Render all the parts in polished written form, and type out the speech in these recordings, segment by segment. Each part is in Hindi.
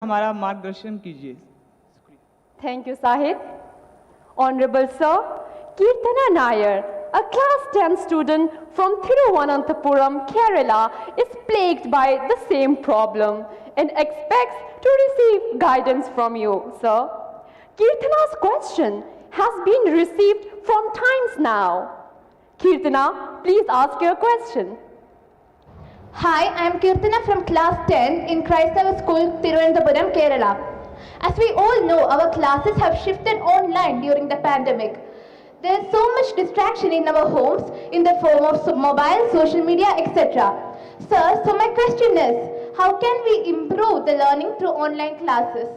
हमारा मार्गदर्शन कीजिए। Thank you, Sahid. Honorable Sir, Kirtana Nair, a class 10 student from Thiruvananthapuram, Kerala, is plagued by the same problem and expects to receive guidance from you, sir. Kirtana's question has been received from times now. Kirtana, please ask your question. Hi, I am Kirtana from class 10 in Christava School, Thiruvananthapuram, Kerala. As we all know, our classes have shifted online during the pandemic. There is so much distraction in our homes in the form of mobile, social media, etc. Sir, so my question is, how can we improve the learning through online classes?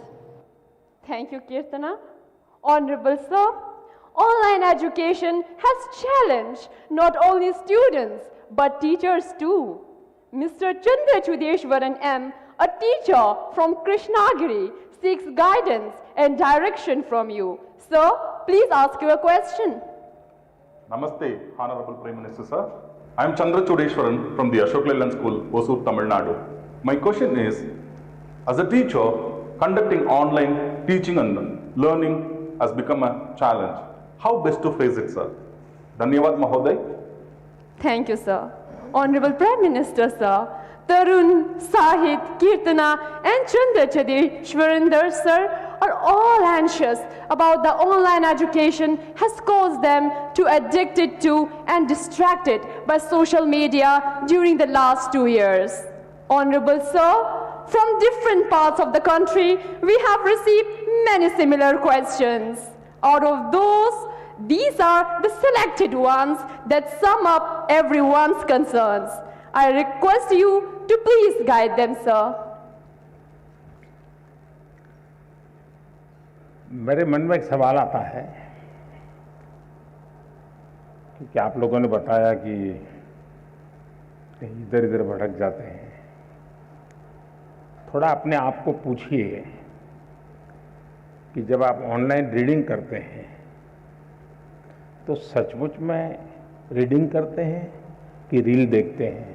Thank you, Kirtana. Honorable Sir, online education has challenged not only students but teachers too. Mr. Chandra Chudeshwaran M., a teacher from Krishnagiri, seeks guidance and direction from you. Sir, please ask your question. Namaste, Honorable Prime Minister Sir. I am Chandra Chudeshwaran from the Ashok Leyland School, Hosur, Tamil Nadu. My question is, as a teacher, conducting online teaching and learning has become a challenge. How best to face it, sir? Dhanyavad Mahoday. Thank you, sir. Honorable Prime Minister, sir, Tarun, Sahid, Kirtana and Chandra Chudeshwaran, sir, are all anxious about the online education has caused them to addicted to and distracted by social media during the last 2 years. Honorable sir, from different parts of the country, we have received many similar questions. Out of those, these are the selected ones that sum up everyone's concerns. I request you to please guide them, sir. मेरे मन में एक सवाल आता है कि आप लोगों ने बताया कि कहीं इधर इधर भटक जाते हैं। थोड़ा अपने आप को पूछिए कि जब आप ऑनलाइन रीडिंग करते हैं तो सचमुच में रीडिंग करते हैं कि रील देखते हैं?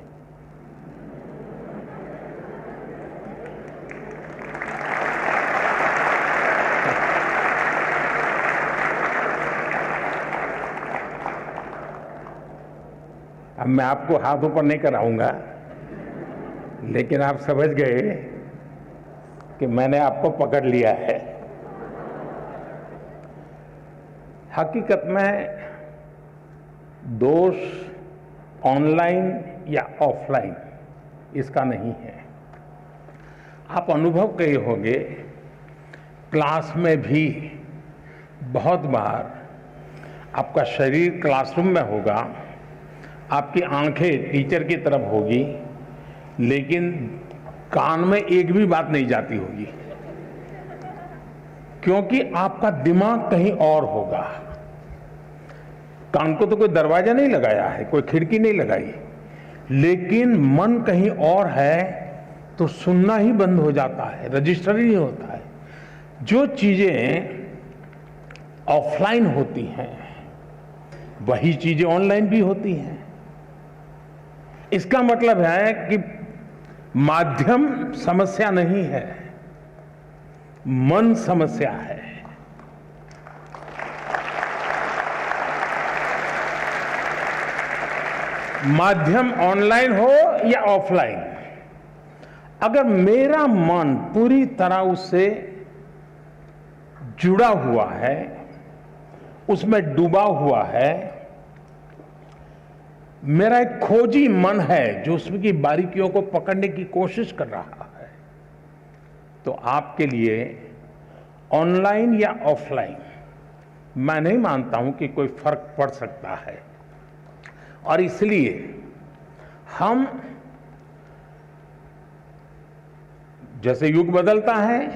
अब मैं आपको हाथ ऊपर नहीं कराऊंगा, लेकिन आप समझ गए कि मैंने आपको पकड़ लिया है। हकीकत में दोष ऑनलाइन या ऑफलाइन इसका नहीं है। आप अनुभव किए होंगे, क्लास में भी बहुत बार आपका शरीर क्लासरूम में होगा, आपकी आंखें टीचर की तरफ होगी, लेकिन कान में एक भी बात नहीं जाती होगी, क्योंकि आपका दिमाग कहीं और होगा। कान को तो कोई दरवाजा नहीं लगाया है, कोई खिड़की नहीं लगाई, लेकिन मन कहीं और है तो सुनना ही बंद हो जाता है, रजिस्टर ही नहीं होता है। जो चीजें ऑफलाइन होती हैं वही चीजें ऑनलाइन भी होती हैं। इसका मतलब है कि माध्यम समस्या नहीं है, मन समस्या है। माध्यम ऑनलाइन हो या ऑफलाइन, अगर मेरा मन पूरी तरह उससे जुड़ा हुआ है, उसमें डूबा हुआ है, मेरा एक खोजी मन है जो उसकी बारीकियों को पकड़ने की कोशिश कर रहा है, तो आपके लिए ऑनलाइन या ऑफलाइन मैं नहीं मानता हूं कि कोई फर्क पड़ सकता है। और इसलिए हम, जैसे युग बदलता है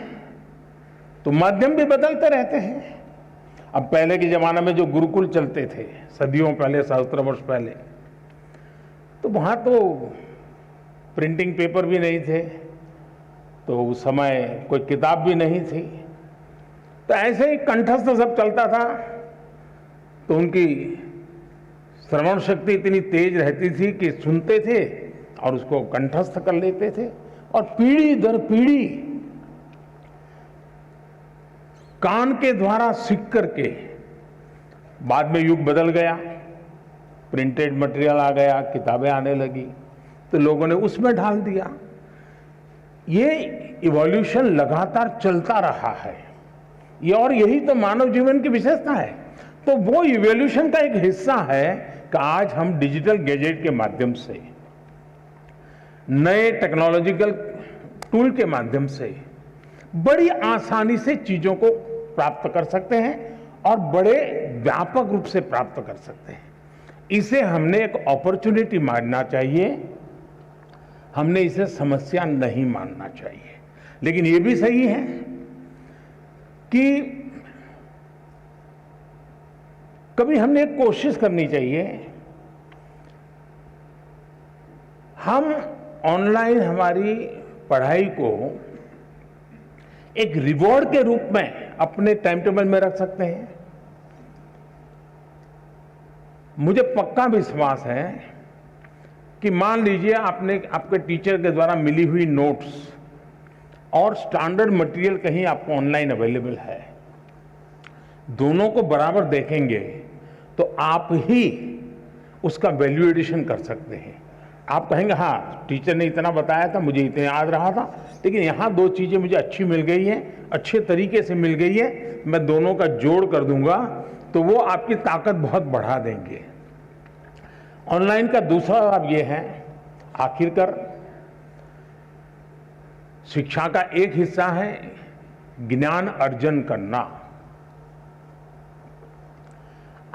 तो माध्यम भी बदलते रहते हैं। अब पहले के जमाने में जो गुरुकुल चलते थे, सदियों पहले, सहस्त्र वर्ष पहले, तो वहां तो प्रिंटिंग पेपर भी नहीं थे, तो उस समय कोई किताब भी नहीं थी, तो ऐसे ही कंठस्थ सब चलता था। तो उनकी श्रवण शक्ति इतनी तेज रहती थी कि सुनते थे और उसको कंठस्थ कर लेते थे, और पीढ़ी दर पीढ़ी कान के द्वारा सीख करके बाद में युग बदल गया, प्रिंटेड मटेरियल आ गया, किताबें आने लगी, तो लोगों ने उसमें ढाल दिया। ये इवोल्यूशन लगातार चलता रहा है, ये और यही तो मानव जीवन की विशेषता है। तो वो इवोल्यूशन का एक हिस्सा है कि आज हम डिजिटल गैजेट के माध्यम से, नए टेक्नोलॉजिकल टूल के माध्यम से बड़ी आसानी से चीजों को प्राप्त कर सकते हैं और बड़े व्यापक रूप से प्राप्त कर सकते हैं। इसे हमने एक अपॉर्चुनिटी मानना चाहिए, हमने इसे समस्या नहीं मानना चाहिए। लेकिन ये भी सही है कि कभी हमने एक कोशिश करनी चाहिए, हम ऑनलाइन हमारी पढ़ाई को एक रिवॉर्ड के रूप में अपने टाइम टेबल में रख सकते हैं। मुझे पक्का विश्वास है कि मान लीजिए आपने आपके टीचर के द्वारा मिली हुई नोट्स और स्टैंडर्ड मटेरियल कहीं आपको ऑनलाइन अवेलेबल है, दोनों को बराबर देखेंगे तो आप ही उसका वैल्यू एडिशन कर सकते हैं। आप कहेंगे हाँ टीचर ने इतना बताया था, मुझे इतना याद रहा था, लेकिन यहाँ दो चीजें मुझे अच्छी मिल गई हैं, अच्छे तरीके से मिल गई है, मैं दोनों का जोड़ कर दूंगा, तो वो आपकी ताकत बहुत बढ़ा देंगे। ऑनलाइन का दूसरा लाभ ये है, आखिरकार शिक्षा का एक हिस्सा है ज्ञान अर्जन करना।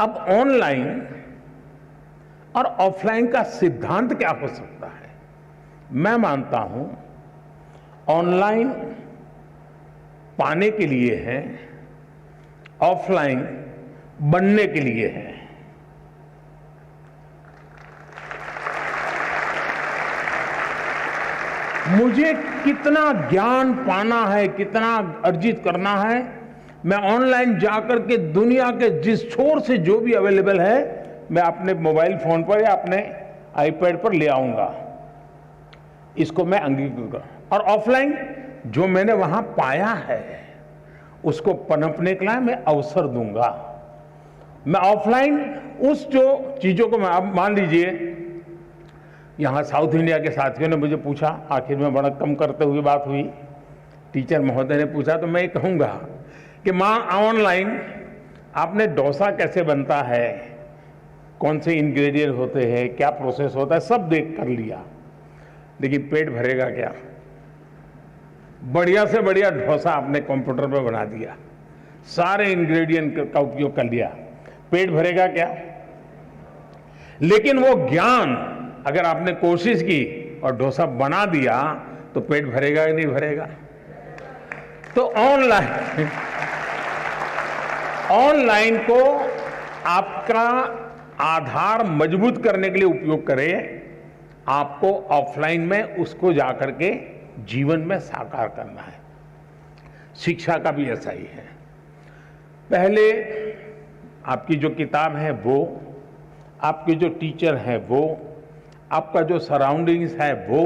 अब ऑनलाइन और ऑफलाइन का सिद्धांत क्या हो सकता है? मैं मानता हूं ऑनलाइन पाने के लिए है, ऑफलाइन बनने के लिए है। मुझे कितना ज्ञान पाना है, कितना अर्जित करना है, मैं ऑनलाइन जाकर के दुनिया के जिस छोर से जो भी अवेलेबल है मैं अपने मोबाइल फोन पर या अपने आईपैड पर ले आऊंगा, इसको मैं अंगीकृत करूं। और ऑफलाइन जो मैंने वहां पाया है उसको पनपने के लिए मैं अवसर दूंगा। मैं ऑफलाइन उस जो चीजों को, मैं अब मान लीजिए यहां साउथ इंडिया के साथियों ने मुझे पूछा, आखिर में बड़ा कम करते हुए बात हुई, टीचर महोदय ने पूछा, तो मैं ये कहूंगा कि मां ऑनलाइन आपने डोसा कैसे बनता है, कौन से इंग्रेडिएंट होते हैं, क्या प्रोसेस होता है, सब देख कर लिया, लेकिन पेट भरेगा क्या? बढ़िया से बढ़िया डोसा आपने कंप्यूटर पर बना दिया, सारे इंग्रेडिएंट का उपयोग कर लिया, पेट भरेगा क्या? लेकिन वो ज्ञान अगर आपने कोशिश की और डोसा बना दिया तो पेट भरेगा या नहीं भरेगा? तो ऑनलाइन को आपका आधार मजबूत करने के लिए उपयोग करें, आपको ऑफलाइन में उसको जाकर के जीवन में साकार करना है। शिक्षा का भी ऐसा ही है। पहले आपकी जो किताब है वो, आपके जो टीचर है वो, आपका जो सराउंडिंग्स है वो,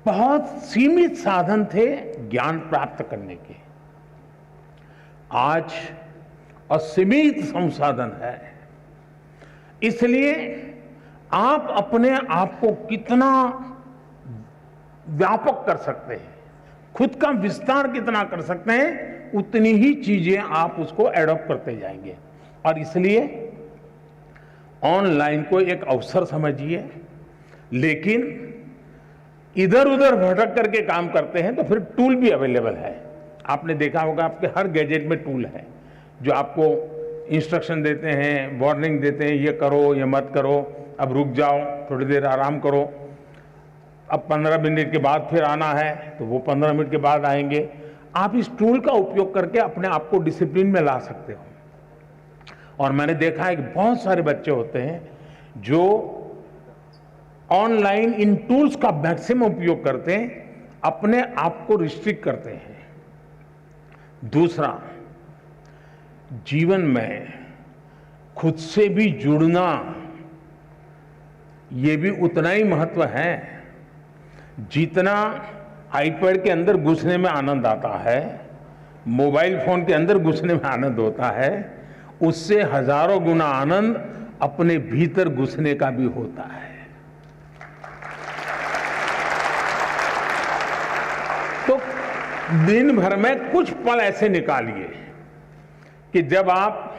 बहुत सीमित साधन थे ज्ञान प्राप्त करने के। आज असीमित संसाधन है, इसलिए आप अपने आप को कितना व्यापक कर सकते हैं, खुद का विस्तार कितना कर सकते हैं, उतनी ही चीजें आप उसको एडॉप्ट करते जाएंगे। और इसलिए ऑनलाइन को एक अवसर समझिए, लेकिन इधर उधर भटक करके काम करते हैं तो फिर टूल भी अवेलेबल है। आपने देखा होगा आपके हर गैजेट में टूल है जो आपको इंस्ट्रक्शन देते हैं, वार्निंग देते हैं, ये करो ये मत करो, अब रुक जाओ, थोड़ी देर आराम करो, अब 15 मिनट के बाद फिर आना है तो वो 15 मिनट के बाद आएंगे। आप इस टूल का उपयोग करके अपने आप को डिसिप्लिन में ला सकते हो। और मैंने देखा है कि बहुत सारे बच्चे होते हैं जो ऑनलाइन इन टूल्स का मैक्सिमम उपयोग करते हैं, अपने आप को रिस्ट्रिक्ट करते हैं। दूसरा, जीवन में खुद से भी जुड़ना, ये भी उतना ही महत्व है जितना आईपैड के अंदर घुसने में आनंद आता है, मोबाइल फोन के अंदर घुसने में आनंद होता है, उससे हजारों गुना आनंद अपने भीतर घुसने का भी होता है। तो दिन भर में कुछ पल ऐसे निकालिए कि जब आप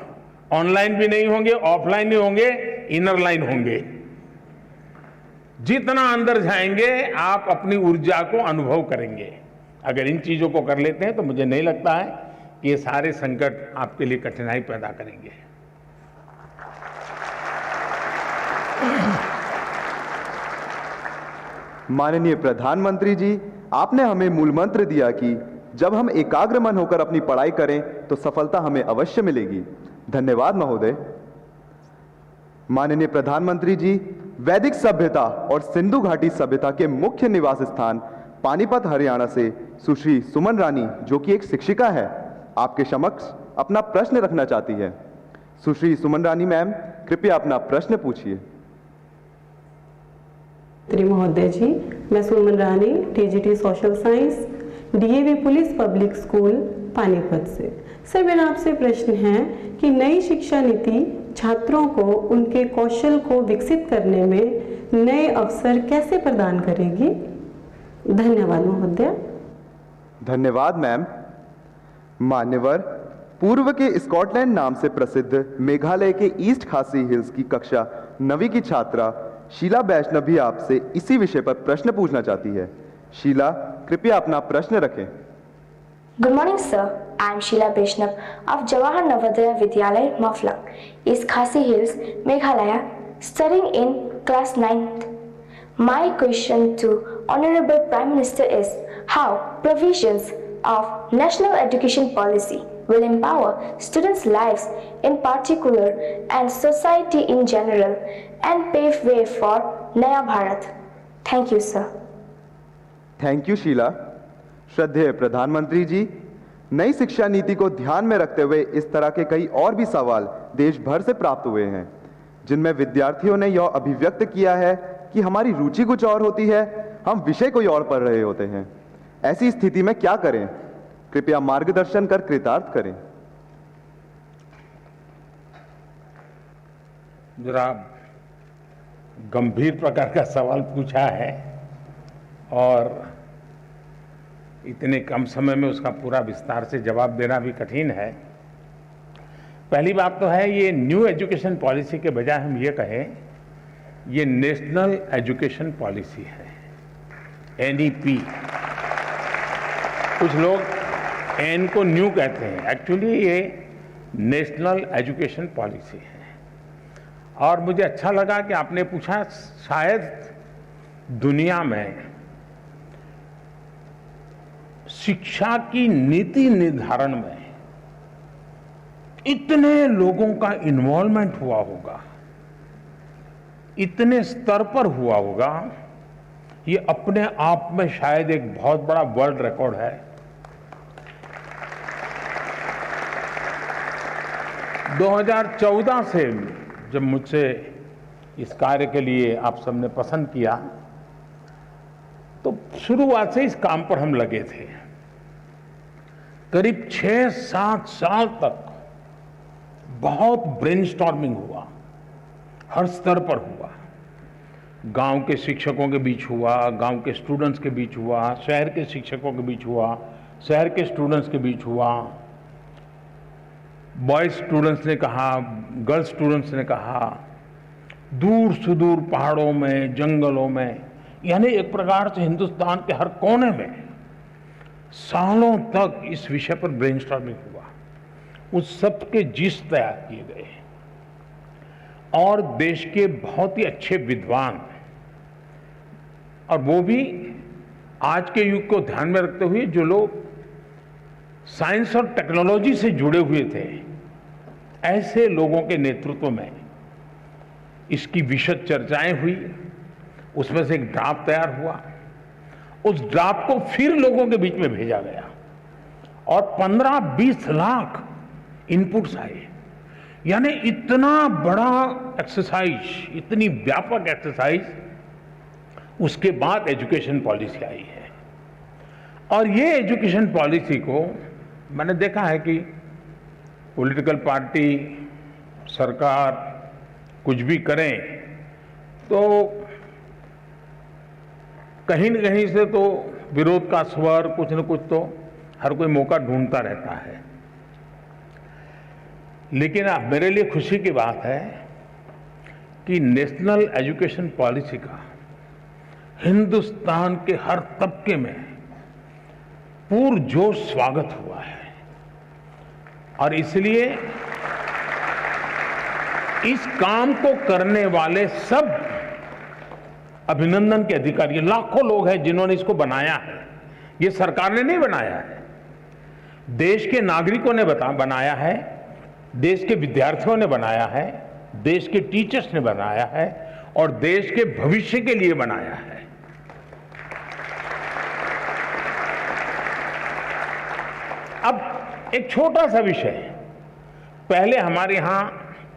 ऑनलाइन भी नहीं होंगे, ऑफलाइन नहीं होंगे, इनर लाइन होंगे। जितना अंदर जाएंगे आप अपनी ऊर्जा को अनुभव करेंगे। अगर इन चीजों को कर लेते हैं तो मुझे नहीं लगता है कि ये सारे संकट आपके लिए कठिनाई पैदा करेंगे। माननीय प्रधानमंत्री जी, आपने हमें मूल मंत्र दिया कि जब हम एकाग्र मन होकर अपनी पढ़ाई करें तो सफलता हमें अवश्य मिलेगी। धन्यवाद महोदय। माननीय प्रधानमंत्री जी, वैदिक सभ्यता और सिंधु घाटी सभ्यता के मुख्य निवास स्थान पानीपत हरियाणा से सुश्री सुमन रानी, जो कि एक शिक्षिका है, आपके समक्ष अपना प्रश्न रखना चाहती है। सुश्री सुमन रानी मैम, कृपया अपना प्रश्न पूछिए। महोदय जी, मैं Suman Rani, TGT social science, DAV police public school Panipat से। सर, मेरा आपसे प्रश्न है कि नई शिक्षा नीति छात्रों को उनके कौशल को विकसित करने में नए अवसर कैसे प्रदान करेगी? धन्यवाद महोदय। धन्यवाद मैम। मान्यवर, पूर्व के स्कॉटलैंड नाम से प्रसिद्ध मेघालय के ईस्ट खासी हिल्स की कक्षा 9वीं की छात्रा शीला वैष्णव भी आपसे इसी विषय पर प्रश्न पूछना चाहती है। शीला, कृपया अपना प्रश्न रखें। Good morning, sir. I am Sheila Vaishnav of Jawahar Navodaya Vidyalaya, Maflang, East Khasi Hills, Meghalaya, studying in class 9th. My question to Honorable Prime Minister is how provisions of National Education Policy will empower students' lives in particular and society in general and pave way for Naya Bharat. Thank you, sir. Thank you Sheela. श्रद्धेय प्रधानमंत्री जी, नई शिक्षा नीति को ध्यान में रखते हुए इस तरह के कई और भी सवाल देश भर से प्राप्त हुए हैं, जिनमें विद्यार्थियों ने यह अभिव्यक्त किया है कि हमारी रुचि कुछ और होती है, हम विषय कोई और पढ़ रहे होते हैं। ऐसी स्थिति में क्या करें? कृपया मार्गदर्शन कर कृतार्थ करें। जरा गंभीर प्रकार का सवाल पूछा है और इतने कम समय में उसका पूरा विस्तार से जवाब देना भी कठिन है। पहली बात तो है, ये न्यू एजुकेशन पॉलिसी के बजाय हम ये कहें ये नेशनल एजुकेशन पॉलिसी है, एनईपी। कुछ लोग एन को न्यू कहते हैं, एक्चुअली ये नेशनल एजुकेशन पॉलिसी है। और मुझे अच्छा लगा कि आपने पूछा, शायद दुनिया में शिक्षा की नीति निर्धारण में इतने लोगों का इन्वॉल्वमेंट हुआ होगा, इतने स्तर पर हुआ होगा, ये अपने आप में शायद एक बहुत बड़ा वर्ल्ड रिकॉर्ड है। – 2014 से जब मुझसे इस कार्य के लिए आप सबने पसंद किया तो शुरुआत से इस काम पर हम लगे थे। करीब 6-7 साल तक बहुत ब्रेनस्टॉर्मिंग हुआ, हर स्तर पर हुआ। गांव के शिक्षकों के बीच हुआ, गांव के स्टूडेंट्स के बीच हुआ, शहर के शिक्षकों के बीच हुआ, शहर के स्टूडेंट्स के बीच हुआ। बॉयज स्टूडेंट्स ने कहा, गर्ल्स स्टूडेंट्स ने कहा, दूर सुदूर पहाड़ों में, जंगलों में, यानी एक प्रकार से हिंदुस्तान के हर कोने में सालों तक इस विषय पर ब्रेनस्टॉर्मिंग हुआ। उस सब के जिस तैयार किए गए और देश के बहुत ही अच्छे विद्वान, और वो भी आज के युग को ध्यान में रखते हुए जो लोग साइंस और टेक्नोलॉजी से जुड़े हुए थे, ऐसे लोगों के नेतृत्व में इसकी विशद चर्चाएं हुई। उसमें से एक ड्राफ्ट तैयार हुआ। उस ड्राफ्ट को फिर लोगों के बीच में भेजा गया और 15-20 लाख इनपुट्स आए। यानी इतना बड़ा एक्सरसाइज, इतनी व्यापक एक्सरसाइज, उसके बाद एजुकेशन पॉलिसी आई है। और ये एजुकेशन पॉलिसी को मैंने देखा है कि पॉलिटिकल पार्टी, सरकार कुछ भी करें तो कहीं न कहीं से तो विरोध का स्वर कुछ न कुछ तो हर कोई मौका ढूंढता रहता है। लेकिन अब मेरे लिए खुशी की बात है कि नेशनल एजुकेशन पॉलिसी का हिंदुस्तान के हर तबके में पुरजोश स्वागत हुआ है और इसलिए इस काम को करने वाले सब अभिनंदन के अधिकारी, लाखों लोग हैं जिन्होंने इसको बनाया है। ये सरकार ने नहीं बनाया है, देश के नागरिकों ने बनाया है, देश के विद्यार्थियों ने बनाया है, देश के टीचर्स ने बनाया है और देश के भविष्य के लिए बनाया है। अब एक छोटा सा विषय, पहले हमारे यहां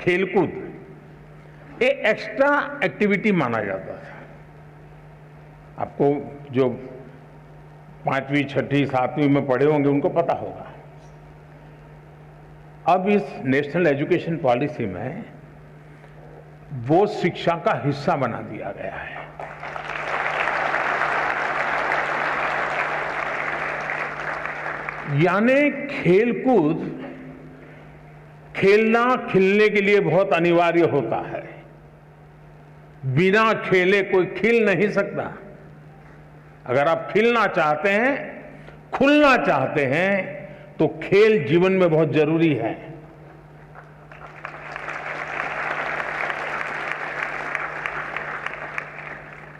खेलकूद एक एक्स्ट्रा एक्टिविटी माना जाता था। आपको जो 5वीं, 6ठी, 7वीं में पढ़े होंगे उनको पता होगा। अब इस नेशनल एजुकेशन पॉलिसी में वो शिक्षा का हिस्सा बना दिया गया है। यानी खेलकूद खेलना खिलने के लिए बहुत अनिवार्य होता है। बिना खेले कोई खिल नहीं सकता। अगर आप खिलना चाहते हैं, खुलना चाहते हैं तो खेल जीवन में बहुत जरूरी है।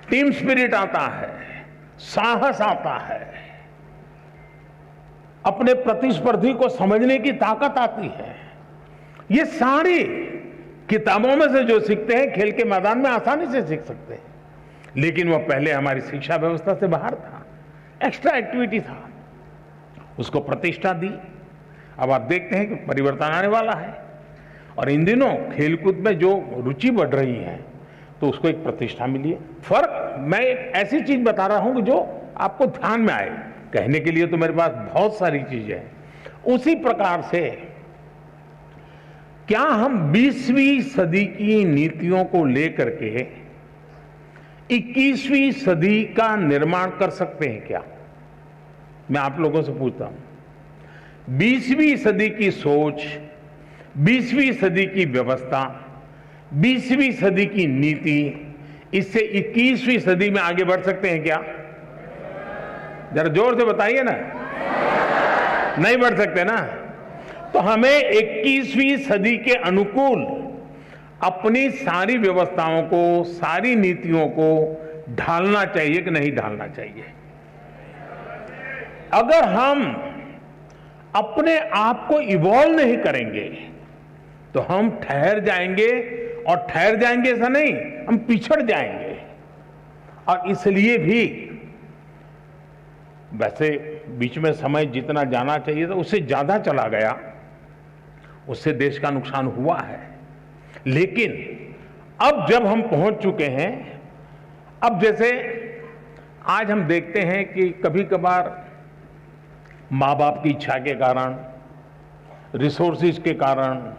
टीम स्पिरिट आता है, साहस आता है, अपने प्रतिस्पर्धी को समझने की ताकत आती है। ये सारी किताबों में से जो सीखते हैं खेल के मैदान में आसानी से सीख सकते हैं, लेकिन वह पहले हमारी शिक्षा व्यवस्था से बाहर था, एक्स्ट्रा एक्टिविटी था, उसको प्रतिष्ठा दी। अब आप देखते हैं कि परिवर्तन आने वाला है और इन दिनों खेलकूद में जो रुचि बढ़ रही है तो उसको एक प्रतिष्ठा मिली है। फर्क, मैं एक ऐसी चीज बता रहा हूं कि जो आपको ध्यान में आए। कहने के लिए तो मेरे पास बहुत सारी चीजें हैं। उसी प्रकार से क्या हम 20वीं सदी की नीतियों को लेकर के 21वीं सदी का निर्माण कर सकते हैं क्या? मैं आप लोगों से पूछता हूं। 20वीं सदी की सोच, 20वीं सदी की व्यवस्था, 20वीं सदी की नीति, इससे 21वीं सदी में आगे बढ़ सकते हैं क्या? जरा जोर से बताइए ना। नहीं बढ़ सकते ना। तो हमें 21वीं सदी के अनुकूल अपनी सारी व्यवस्थाओं को, सारी नीतियों को ढालना चाहिए कि नहीं ढालना चाहिए? अगर हम अपने आप को इवॉल्व नहीं करेंगे तो हम ठहर जाएंगे, और ठहर जाएंगे ऐसा नहीं, हम पिछड़ जाएंगे। और इसलिए भी वैसे बीच में समय जितना जाना चाहिए था उससे ज्यादा चला गया, उससे देश का नुकसान हुआ है। लेकिन अब जब हम पहुंच चुके हैं, अब जैसे आज हम देखते हैं कि कभी कभार माँ बाप की इच्छा के कारण, रिसोर्सेज के कारण,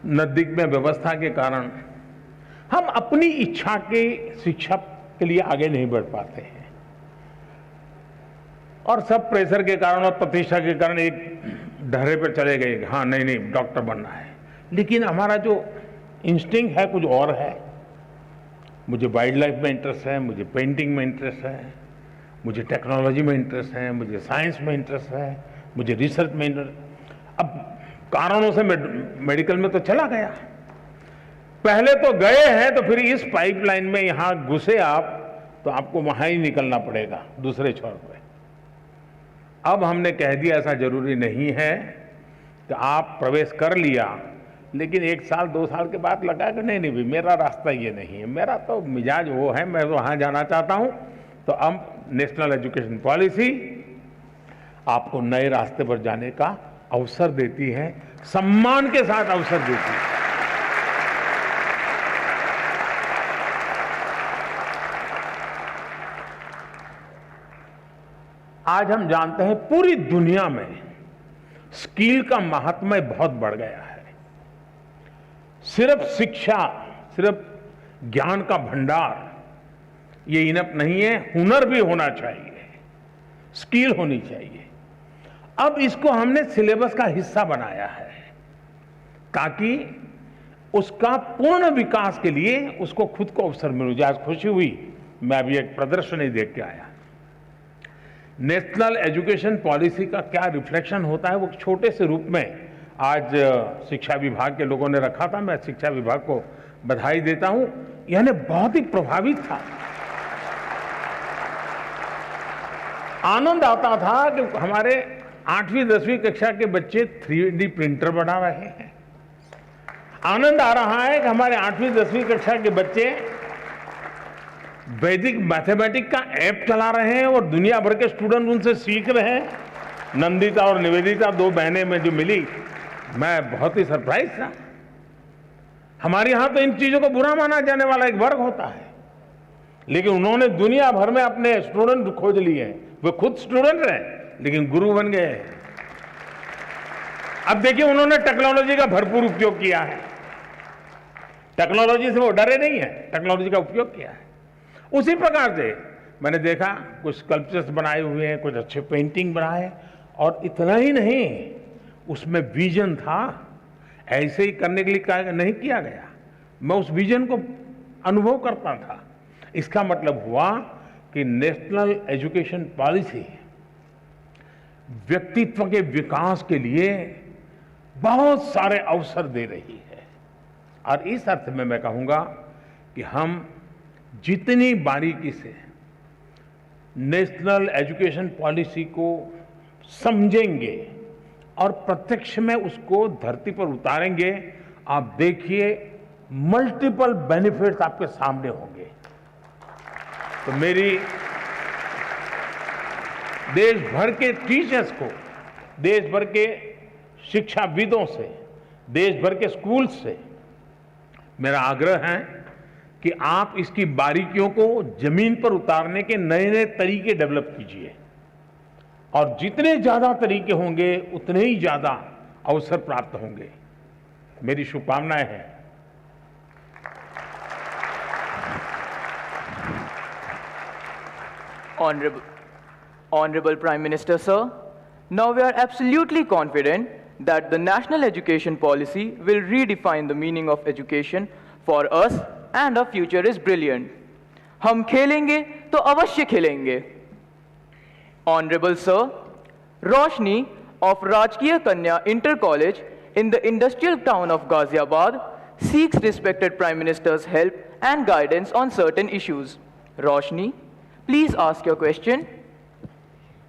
नजदीक में व्यवस्था के कारण हम अपनी इच्छा के शिक्षा के लिए आगे नहीं बढ़ पाते हैं, और सब प्रेशर के कारण और प्रतिष्ठा के कारण एक ढर्रे पर चले गए, हाँ नहीं नहीं डॉक्टर बनना है। लेकिन हमारा जो इंस्टिंक्ट है कुछ और है। मुझे वाइल्ड लाइफ में इंटरेस्ट है, मुझे पेंटिंग में इंटरेस्ट है, मुझे टेक्नोलॉजी में इंटरेस्ट है, मुझे साइंस में इंटरेस्ट है, मुझे रिसर्च में इंटरेस्ट। अब कारणों से मेडिकल में तो चला गया, पहले तो गए हैं, तो फिर इस पाइपलाइन में यहां घुसे आप तो आपको वहां ही निकलना पड़ेगा दूसरे छोर पे। अब हमने कह दिया ऐसा जरूरी नहीं है कि आप प्रवेश कर लिया, लेकिन 1 साल 2 साल के बाद लगा कि नहीं नहीं भाई मेरा रास्ता ये नहीं है, मेरा तो मिजाज वो है, मैं वहां जाना चाहता हूं। तो अब नेशनल एजुकेशन पॉलिसी आपको नए रास्ते पर जाने का अवसर देती है, सम्मान के साथ अवसर देती है। आज हम जानते हैं पूरी दुनिया में स्किल का महात्म्य बहुत बढ़ गया है। सिर्फ शिक्षा, सिर्फ ज्ञान का भंडार ये इनफ नहीं है, हुनर भी होना चाहिए, स्किल होनी चाहिए। अब इसको हमने सिलेबस का हिस्सा बनाया है ताकि उसका पूर्ण विकास के लिए उसको खुद को अवसर मिल जाए। आज खुशी हुई, मैं अभी एक प्रदर्शनी देख के आया। नेशनल एजुकेशन पॉलिसी का क्या रिफ्लेक्शन होता है वो छोटे से रूप में आज शिक्षा विभाग के लोगों ने रखा था। मैं शिक्षा विभाग को बधाई देता हूं, यानी बहुत ही प्रभावित था। आनंद आता था कि हमारे 8वीं 10वीं कक्षा के बच्चे 3D प्रिंटर बना रहे हैं। आनंद आ रहा है कि हमारे 8वीं 10वीं कक्षा के बच्चे वैदिक मैथमेटिक्स का ऐप चला रहे हैं और दुनिया भर के स्टूडेंट उनसे सीख रहे हैं। नंदिता और निवेदिता 2 बहनें में जो मिली, मैं बहुत ही सरप्राइज था। हमारे यहां तो इन चीजों को बुरा माना जाने वाला एक वर्ग होता है, लेकिन उन्होंने दुनिया भर में अपने स्टूडेंट खोज लिए हैं। वो खुद स्टूडेंट रहे लेकिन गुरु बन गए। अब देखिए, उन्होंने टेक्नोलॉजी का भरपूर उपयोग किया है। टेक्नोलॉजी से वो डरे नहीं है, टेक्नोलॉजी का उपयोग किया है। उसी प्रकार से मैंने देखा कुछ स्कल्पचर्स बनाए हुए हैं, कुछ अच्छे पेंटिंग बनाए, और इतना ही नहीं, उसमें विजन था। ऐसे ही करने के लिए नहीं किया गया, मैं उस विजन को अनुभव करता था। इसका मतलब हुआ कि नेशनल एजुकेशन पॉलिसी व्यक्तित्व के विकास के लिए बहुत सारे अवसर दे रही है। और इस अर्थ में मैं कहूंगा कि हम जितनी बारीकी से नेशनल एजुकेशन पॉलिसी को समझेंगे और प्रत्यक्ष में उसको धरती पर उतारेंगे, आप देखिए मल्टीपल बेनिफिट्स आपके सामने होंगे। तो मेरी देश भर के टीचर्स को, देश भर के शिक्षाविदों से, देश भर के स्कूल से मेरा आग्रह है कि आप इसकी बारीकियों को जमीन पर उतारने के नए नए तरीके डेवलप कीजिए, और जितने ज्यादा तरीके होंगे उतने ही ज्यादा अवसर प्राप्त होंगे। मेरी शुभकामनाएं हैं। Honorable Prime Minister, sir, now we are absolutely confident that the national education policy will redefine the meaning of education for us and our future is brilliant. हम खेलेंगे तो अवश्य खेलेंगे। Honorable sir, Roshni of Rajkiya Kanya Inter College in the industrial town of Ghaziabad seeks respected Prime Minister's help and guidance on certain issues. Roshni, please ask your question.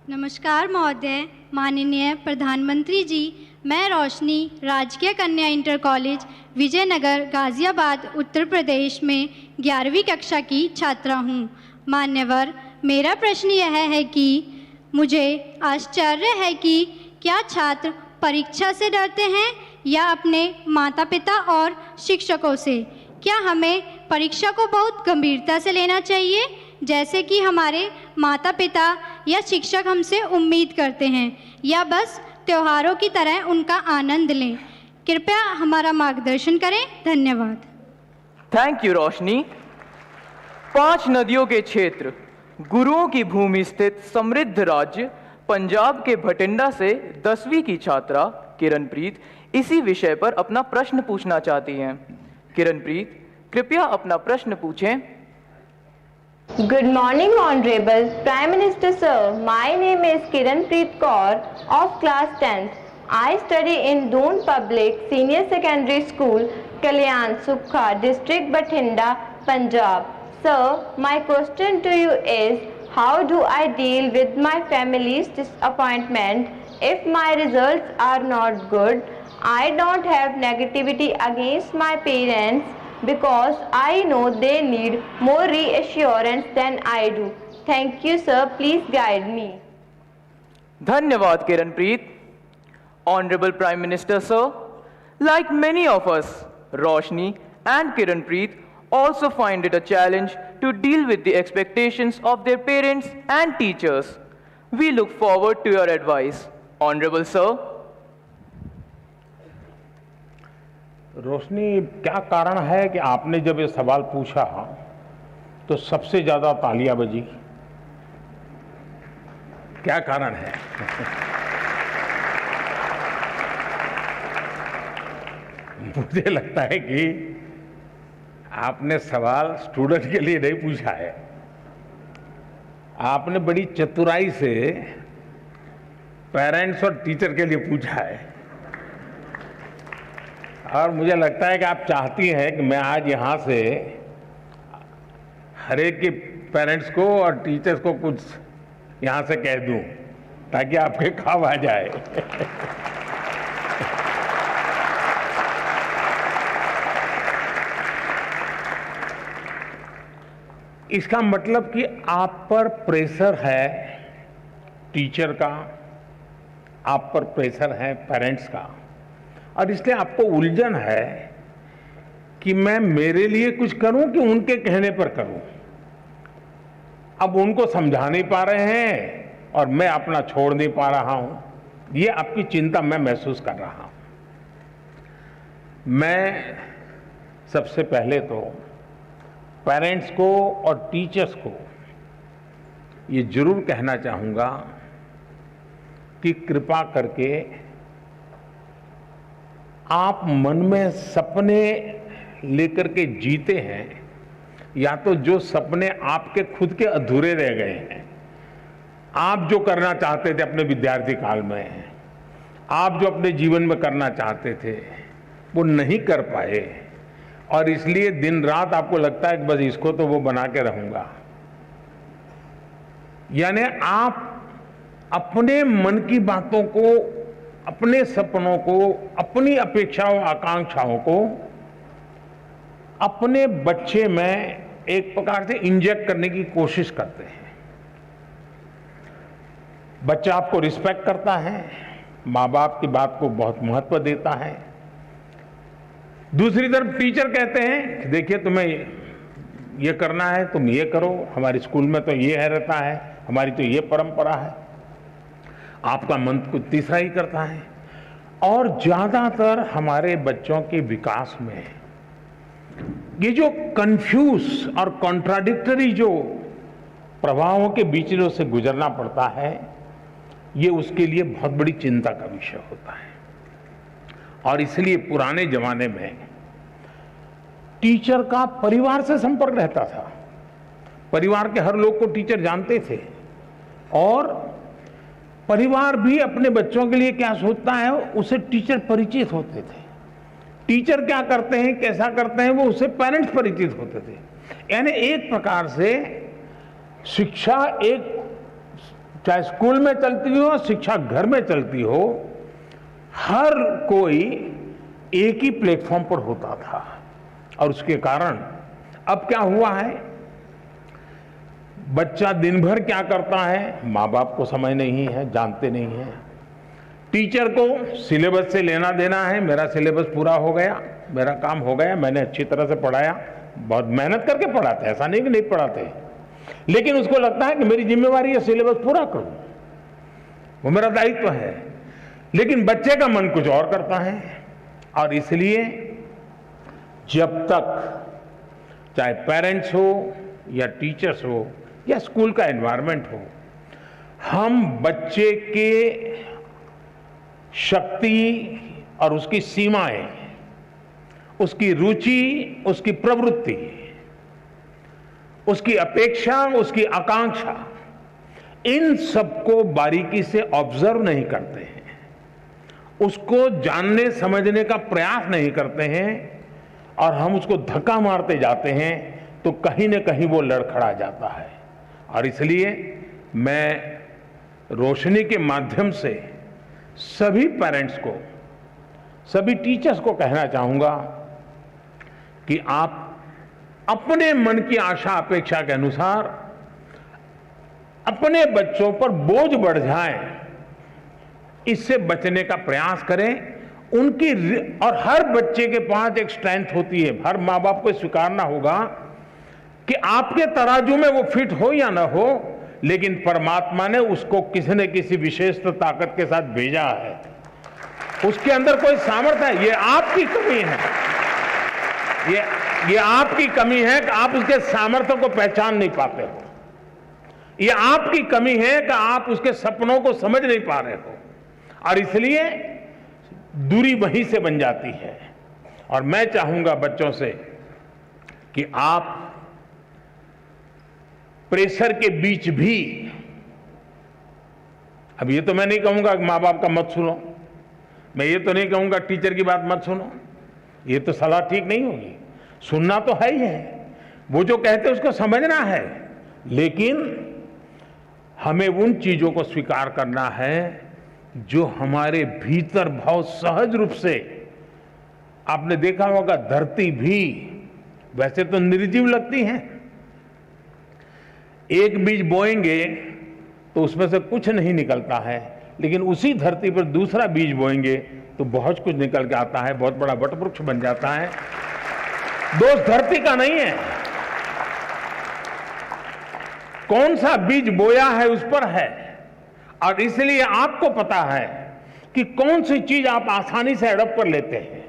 नमस्कार महोदय, माननीय प्रधानमंत्री जी, मैं रोशनी राजकीय कन्या इंटर कॉलेज विजयनगर गाज़ियाबाद उत्तर प्रदेश में 11वीं कक्षा की छात्रा हूँ। मान्यवर, मेरा प्रश्न यह है कि मुझे आश्चर्य है कि क्या छात्र परीक्षा से डरते हैं या अपने माता पिता और शिक्षकों से? क्या हमें परीक्षा को बहुत गंभीरता से लेना चाहिए जैसे कि हमारे माता पिता या शिक्षक हमसे उम्मीद करते हैं, या बस त्योहारों की तरह उनका आनंद लें? कृपया हमारा मार्गदर्शन करें। धन्यवाद। थैंक यू रोशनी। 5 नदियों के क्षेत्र, गुरुओं की भूमि स्थित समृद्ध राज्य पंजाब के भटिंडा से 10वीं की छात्रा किरणप्रीत इसी विषय पर अपना प्रश्न पूछना चाहती हैं। किरणप्रीत, कृपया अपना प्रश्न पूछें। Good morning, Honorable Prime Minister Sir. My name is Kiranpreet Kaur of class 10th. I study in Doon Public Senior Secondary School, Kalyan Sukha, District Bathinda, Punjab. Sir, my question to you is, how do I deal with my family's disappointment if my results are not good? I don't have negativity against my parents, because I know they need more reassurance than I do. Thank you, sir. Please guide me. धन्यवाद Kiranpreet. Honorable Prime Minister, sir, like many of us, Roshni and Kiranpreet also find it a challenge to deal with the expectations of their parents and teachers. We look forward to your advice. Honorable sir. रोशनी, क्या कारण है कि आपने जब ये सवाल पूछा तो सबसे ज्यादा तालियां बजी? क्या कारण है? मुझे लगता है कि आपने सवाल स्टूडेंट के लिए नहीं पूछा है, आपने बड़ी चतुराई से पेरेंट्स और टीचर के लिए पूछा है। और मुझे लगता है कि आप चाहती हैं कि मैं आज यहाँ से हर एक के पेरेंट्स को और टीचर्स को कुछ यहाँ से कह दूं ताकि आपके काम आ जाए। इसका मतलब कि आप पर प्रेशर है टीचर का, आप पर प्रेशर है पेरेंट्स का, और इसलिए आपको उलझन है कि मैं मेरे लिए कुछ करूं कि उनके कहने पर करूं। अब उनको समझा नहीं पा रहे हैं और मैं अपना छोड़ नहीं पा रहा हूं। ये आपकी चिंता मैं महसूस कर रहा हूं। मैं सबसे पहले तो पेरेंट्स को और टीचर्स को ये जरूर कहना चाहूंगा कि कृपा करके आप मन में सपने लेकर के जीते हैं, या तो जो सपने आपके खुद के अधूरे रह गए हैं, आप जो करना चाहते थे अपने विद्यार्थी काल में, आप जो अपने जीवन में करना चाहते थे वो नहीं कर पाए, और इसलिए दिन रात आपको लगता है कि बस इसको तो वो बना के रहूंगा। यानी आप अपने मन की बातों को, अपने सपनों को, अपनी अपेक्षाओं आकांक्षाओं को अपने बच्चे में एक प्रकार से इंजेक्ट करने की कोशिश करते हैं। बच्चा आपको रिस्पेक्ट करता है, माँ बाप की बात को बहुत महत्व देता है। दूसरी तरफ टीचर कहते हैं कि देखिए तुम्हें ये करना है, तुम ये करो, हमारे स्कूल में तो ये है रहता है, हमारी तो ये परंपरा है। आपका मन कुछ तीसरा ही करता है। और ज्यादातर हमारे बच्चों के विकास में ये जो कंफ्यूज और कॉन्ट्राडिक्टरी जो प्रभावों के बीच में उसे गुजरना पड़ता है, ये उसके लिए बहुत बड़ी चिंता का विषय होता है। और इसलिए पुराने जमाने में टीचर का परिवार से संपर्क रहता था, परिवार के हर लोग को टीचर जानते थे, और परिवार भी अपने बच्चों के लिए क्या सोचता है उसे टीचर परिचित होते थे। टीचर क्या करते हैं, कैसा करते हैं, वो उससे पेरेंट्स परिचित होते थे। यानी एक प्रकार से शिक्षा एक, चाहे स्कूल में चलती हो, शिक्षा घर में चलती हो, हर कोई एक ही प्लेटफॉर्म पर होता था। और उसके कारण अब क्या हुआ है, बच्चा दिन भर क्या करता है, माँ बाप को समझ नहीं है, जानते नहीं है। टीचर को सिलेबस से लेना देना है, मेरा सिलेबस पूरा हो गया, मेरा काम हो गया, मैंने अच्छी तरह से पढ़ाया, बहुत मेहनत करके पढ़ाते, ऐसा नहीं कि नहीं पढ़ाते, लेकिन उसको लगता है कि मेरी जिम्मेवारी है सिलेबस पूरा करूं, वो मेरा दायित्व है। लेकिन बच्चे का मन कुछ और करता है। और इसलिए जब तक चाहे पेरेंट्स हो या टीचर्स हो या स्कूल का एनवायरनमेंट हो, हम बच्चे के शक्ति और उसकी सीमाएं, उसकी रुचि, उसकी प्रवृत्ति, उसकी अपेक्षा, उसकी आकांक्षा, इन सबको बारीकी से ऑब्जर्व नहीं करते हैं, उसको जानने समझने का प्रयास नहीं करते हैं, और हम उसको धक्का मारते जाते हैं, तो कहीं न कहीं वो लड़खड़ा जाता है। और इसलिए मैं रोशनी के माध्यम से सभी पेरेंट्स को, सभी टीचर्स को कहना चाहूंगा कि आप अपने मन की आशा अपेक्षा के अनुसार अपने बच्चों पर बोझ बढ़ जाए, इससे बचने का प्रयास करें। उनकी, और हर बच्चे के पास एक स्ट्रेंथ होती है, हर माँ बाप को स्वीकारना होगा कि आपके तराजू में वो फिट हो या ना हो, लेकिन परमात्मा ने उसको किसी न किसी विशेष ताकत के साथ भेजा है, उसके अंदर कोई सामर्थ्य है, ये आपकी कमी है। ये आपकी कमी है कि आप उसके सामर्थ्य को पहचान नहीं पाते हो। ये आपकी कमी है कि आप उसके सपनों को समझ नहीं पा रहे हो, और इसलिए दूरी वहीं से बन जाती है। और मैं चाहूंगा बच्चों से कि आप प्रेशर के बीच भी, अब ये तो मैं नहीं कहूंगा कि माँ बाप का मत सुनो, मैं ये तो नहीं कहूंगा टीचर की बात मत सुनो, ये तो सलाह ठीक नहीं होगी। सुनना तो है ही है, वो जो कहते हैं उसको समझना है, लेकिन हमें उन चीजों को स्वीकार करना है जो हमारे भीतर बहुत सहज रूप से, आपने देखा होगा धरती भी वैसे तो निर्जीव लगती है, एक बीज बोएंगे तो उसमें से कुछ नहीं निकलता है, लेकिन उसी धरती पर दूसरा बीज बोएंगे तो बहुत कुछ निकल के आता है, बहुत बड़ा वटवृक्ष बन जाता है। दोष धरती का नहीं है, कौन सा बीज बोया है उस पर है। और इसलिए आपको पता है कि कौन सी चीज आप आसानी से अडॉप्ट कर लेते हैं,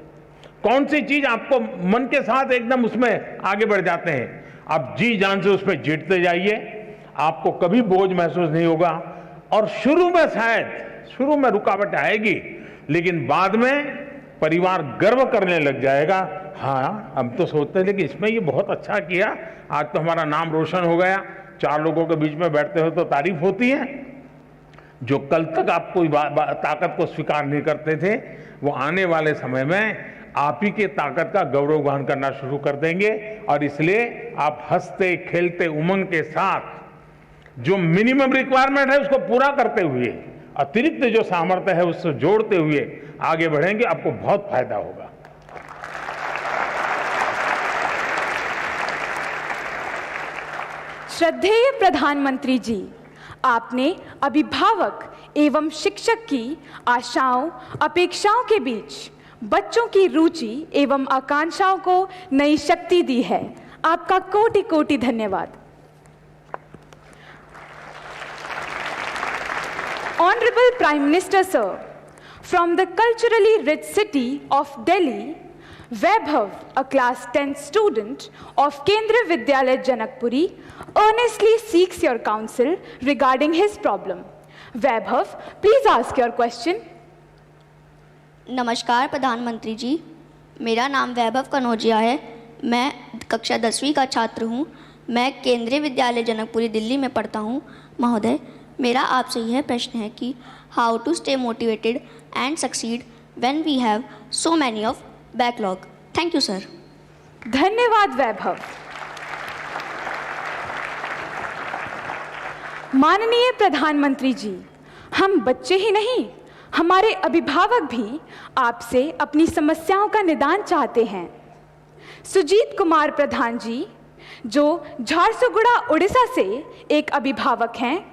कौन सी चीज आपको मन के साथ एकदम उसमें आगे बढ़ जाते हैं। आप जी जान से उसमें जीतते जाइए, आपको कभी बोझ महसूस नहीं होगा। और शुरू में शायद रुकावट आएगी, लेकिन बाद में परिवार गर्व करने लग जाएगा, हाँ हम तो सोचते थे कि इसमें ये बहुत अच्छा किया, आज तो हमारा नाम रोशन हो गया। 4 लोगों के बीच में बैठते हो तो तारीफ होती है। जो कल तक आप कोई ताकत को स्वीकार नहीं करते थे, वो आने वाले समय में आप ही के ताकत का गौरव गान करना शुरू कर देंगे। और इसलिए आप हंसते खेलते उमंग के साथ जो मिनिमम रिक्वायरमेंट है उसको पूरा करते हुए, अतिरिक्त जो सामर्थ्य है उससे जोड़ते हुए आगे बढ़ेंगे, आपको बहुत फायदा होगा। श्रद्धेय प्रधानमंत्री जी, आपने अभिभावक एवं शिक्षक की आशाओं अपेक्षाओं के बीच बच्चों की रुचि एवं आकांक्षाओं को नई शक्ति दी है। आपका कोटि कोटि धन्यवाद। Honorable Prime Minister Sir, from the culturally rich city of Delhi, Vaibhav, a class 10 student of Kendriya Vidyalaya Janakpuri, earnestly seeks your counsel regarding his problem. Vaibhav, please ask your question. नमस्कार प्रधानमंत्री जी, मेरा नाम वैभव कनौजिया है। मैं कक्षा 10वीं का छात्र हूँ। मैं केंद्रीय विद्यालय जनकपुरी दिल्ली में पढ़ता हूँ। महोदय, मेरा आपसे यह प्रश्न है कि how to stay motivated and succeed when we have so many of backlog. Thank you sir. धन्यवाद वैभव। माननीय प्रधानमंत्री जी, हम बच्चे ही नहीं, हमारे अभिभावक भी आपसे अपनी समस्याओं का निदान चाहते हैं। सुजीत कुमार प्रधान जी, जो झारसुगुड़ा उड़ीसा से एक अभिभावक हैं,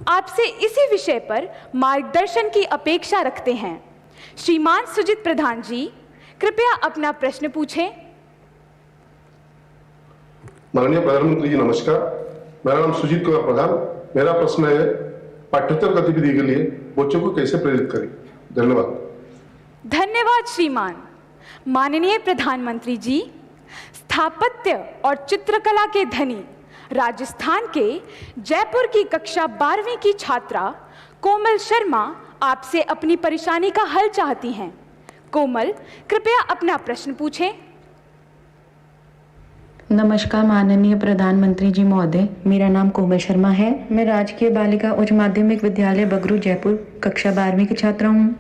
आपसे इसी विषय पर मार्गदर्शन की अपेक्षा रखते हैं। श्रीमान सुजीत प्रधान जी, कृपया अपना प्रश्न पूछें। माननीय प्रधानमंत्री जी नमस्कार, मेरा नाम सुजीत कुमार प्रधान। मेरा प्रश्न है, पाठ्येतर गतिविधि के लिए बच्चों को कैसे प्रेरित करें? धन्यवाद। धन्यवाद श्रीमान। माननीय प्रधानमंत्री जी, स्थापत्य और चित्रकला के धनी राजस्थान के जयपुर की कक्षा 12वीं की छात्रा कोमल शर्मा आपसे अपनी परेशानी का हल चाहती हैं। कोमल, कृपया अपना प्रश्न पूछें। नमस्कार माननीय प्रधानमंत्री जी महोदय, मेरा नाम कोमल शर्मा है। मैं राजकीय बालिका उच्च माध्यमिक विद्यालय बगरू जयपुर कक्षा 12वीं की छात्रा हूँ।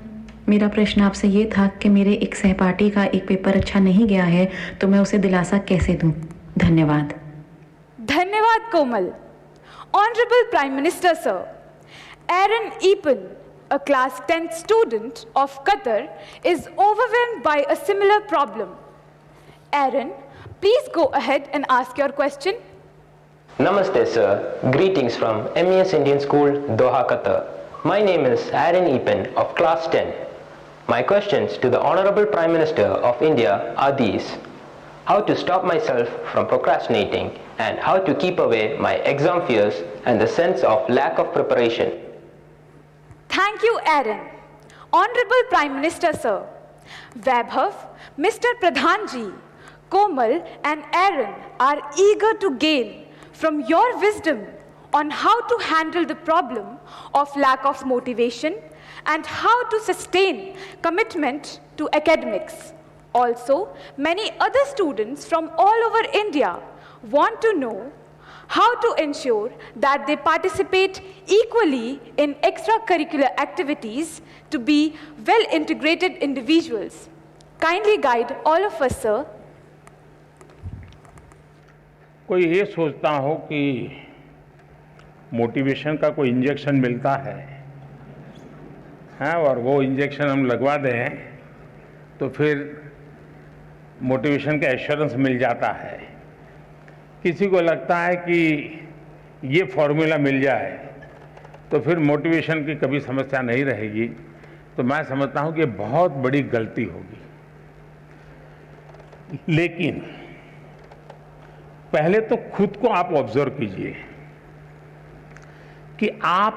मेरा प्रश्न आपसे ये था कि मेरे एक सहपाठी का एक पेपर अच्छा नहीं गया है, तो मैं उसे दिलासा कैसे दूं? धन्यवाद। धन्यवाद Komal. Honourable prime minister sir, Aaron Eapen, a class 10th student of Qatar, is overwhelmed by a similar problem. Aaron, please go ahead and ask your question. Namaste sir, greetings from MES Indian School, Doha, Qatar. My name is Aaron Epen of class 10. My questions to the Honorable Prime Minister of India are these: how to stop myself from procrastinating and how to keep away my exam fears and the sense of lack of preparation. Thank you, Aaron. Honorable Prime Minister Sir, Vaibhav, Mr. Pradhan ji, Komal and Aaron are eager to gain from your wisdom on how to handle the problem of lack of motivation and how to sustain commitment to academics. Also, many other students from all over India want to know how to ensure that they participate equally in extracurricular activities to be well-integrated individuals. Kindly guide all of us, sir. कोई ये सोचता हो कि मोटिवेशन का कोई इंजेक्शन मिलता है, और वो इंजेक्शन हम लगवा दें तो फिर मोटिवेशन का एश्योरेंस मिल जाता है। किसी को लगता है कि ये फॉर्मूला मिल जाए तो फिर मोटिवेशन की कभी समस्या नहीं रहेगी। तो मैं समझता हूं कि ये बहुत बड़ी गलती होगी। लेकिन पहले तो खुद को आप ऑब्जर्व कीजिए कि आप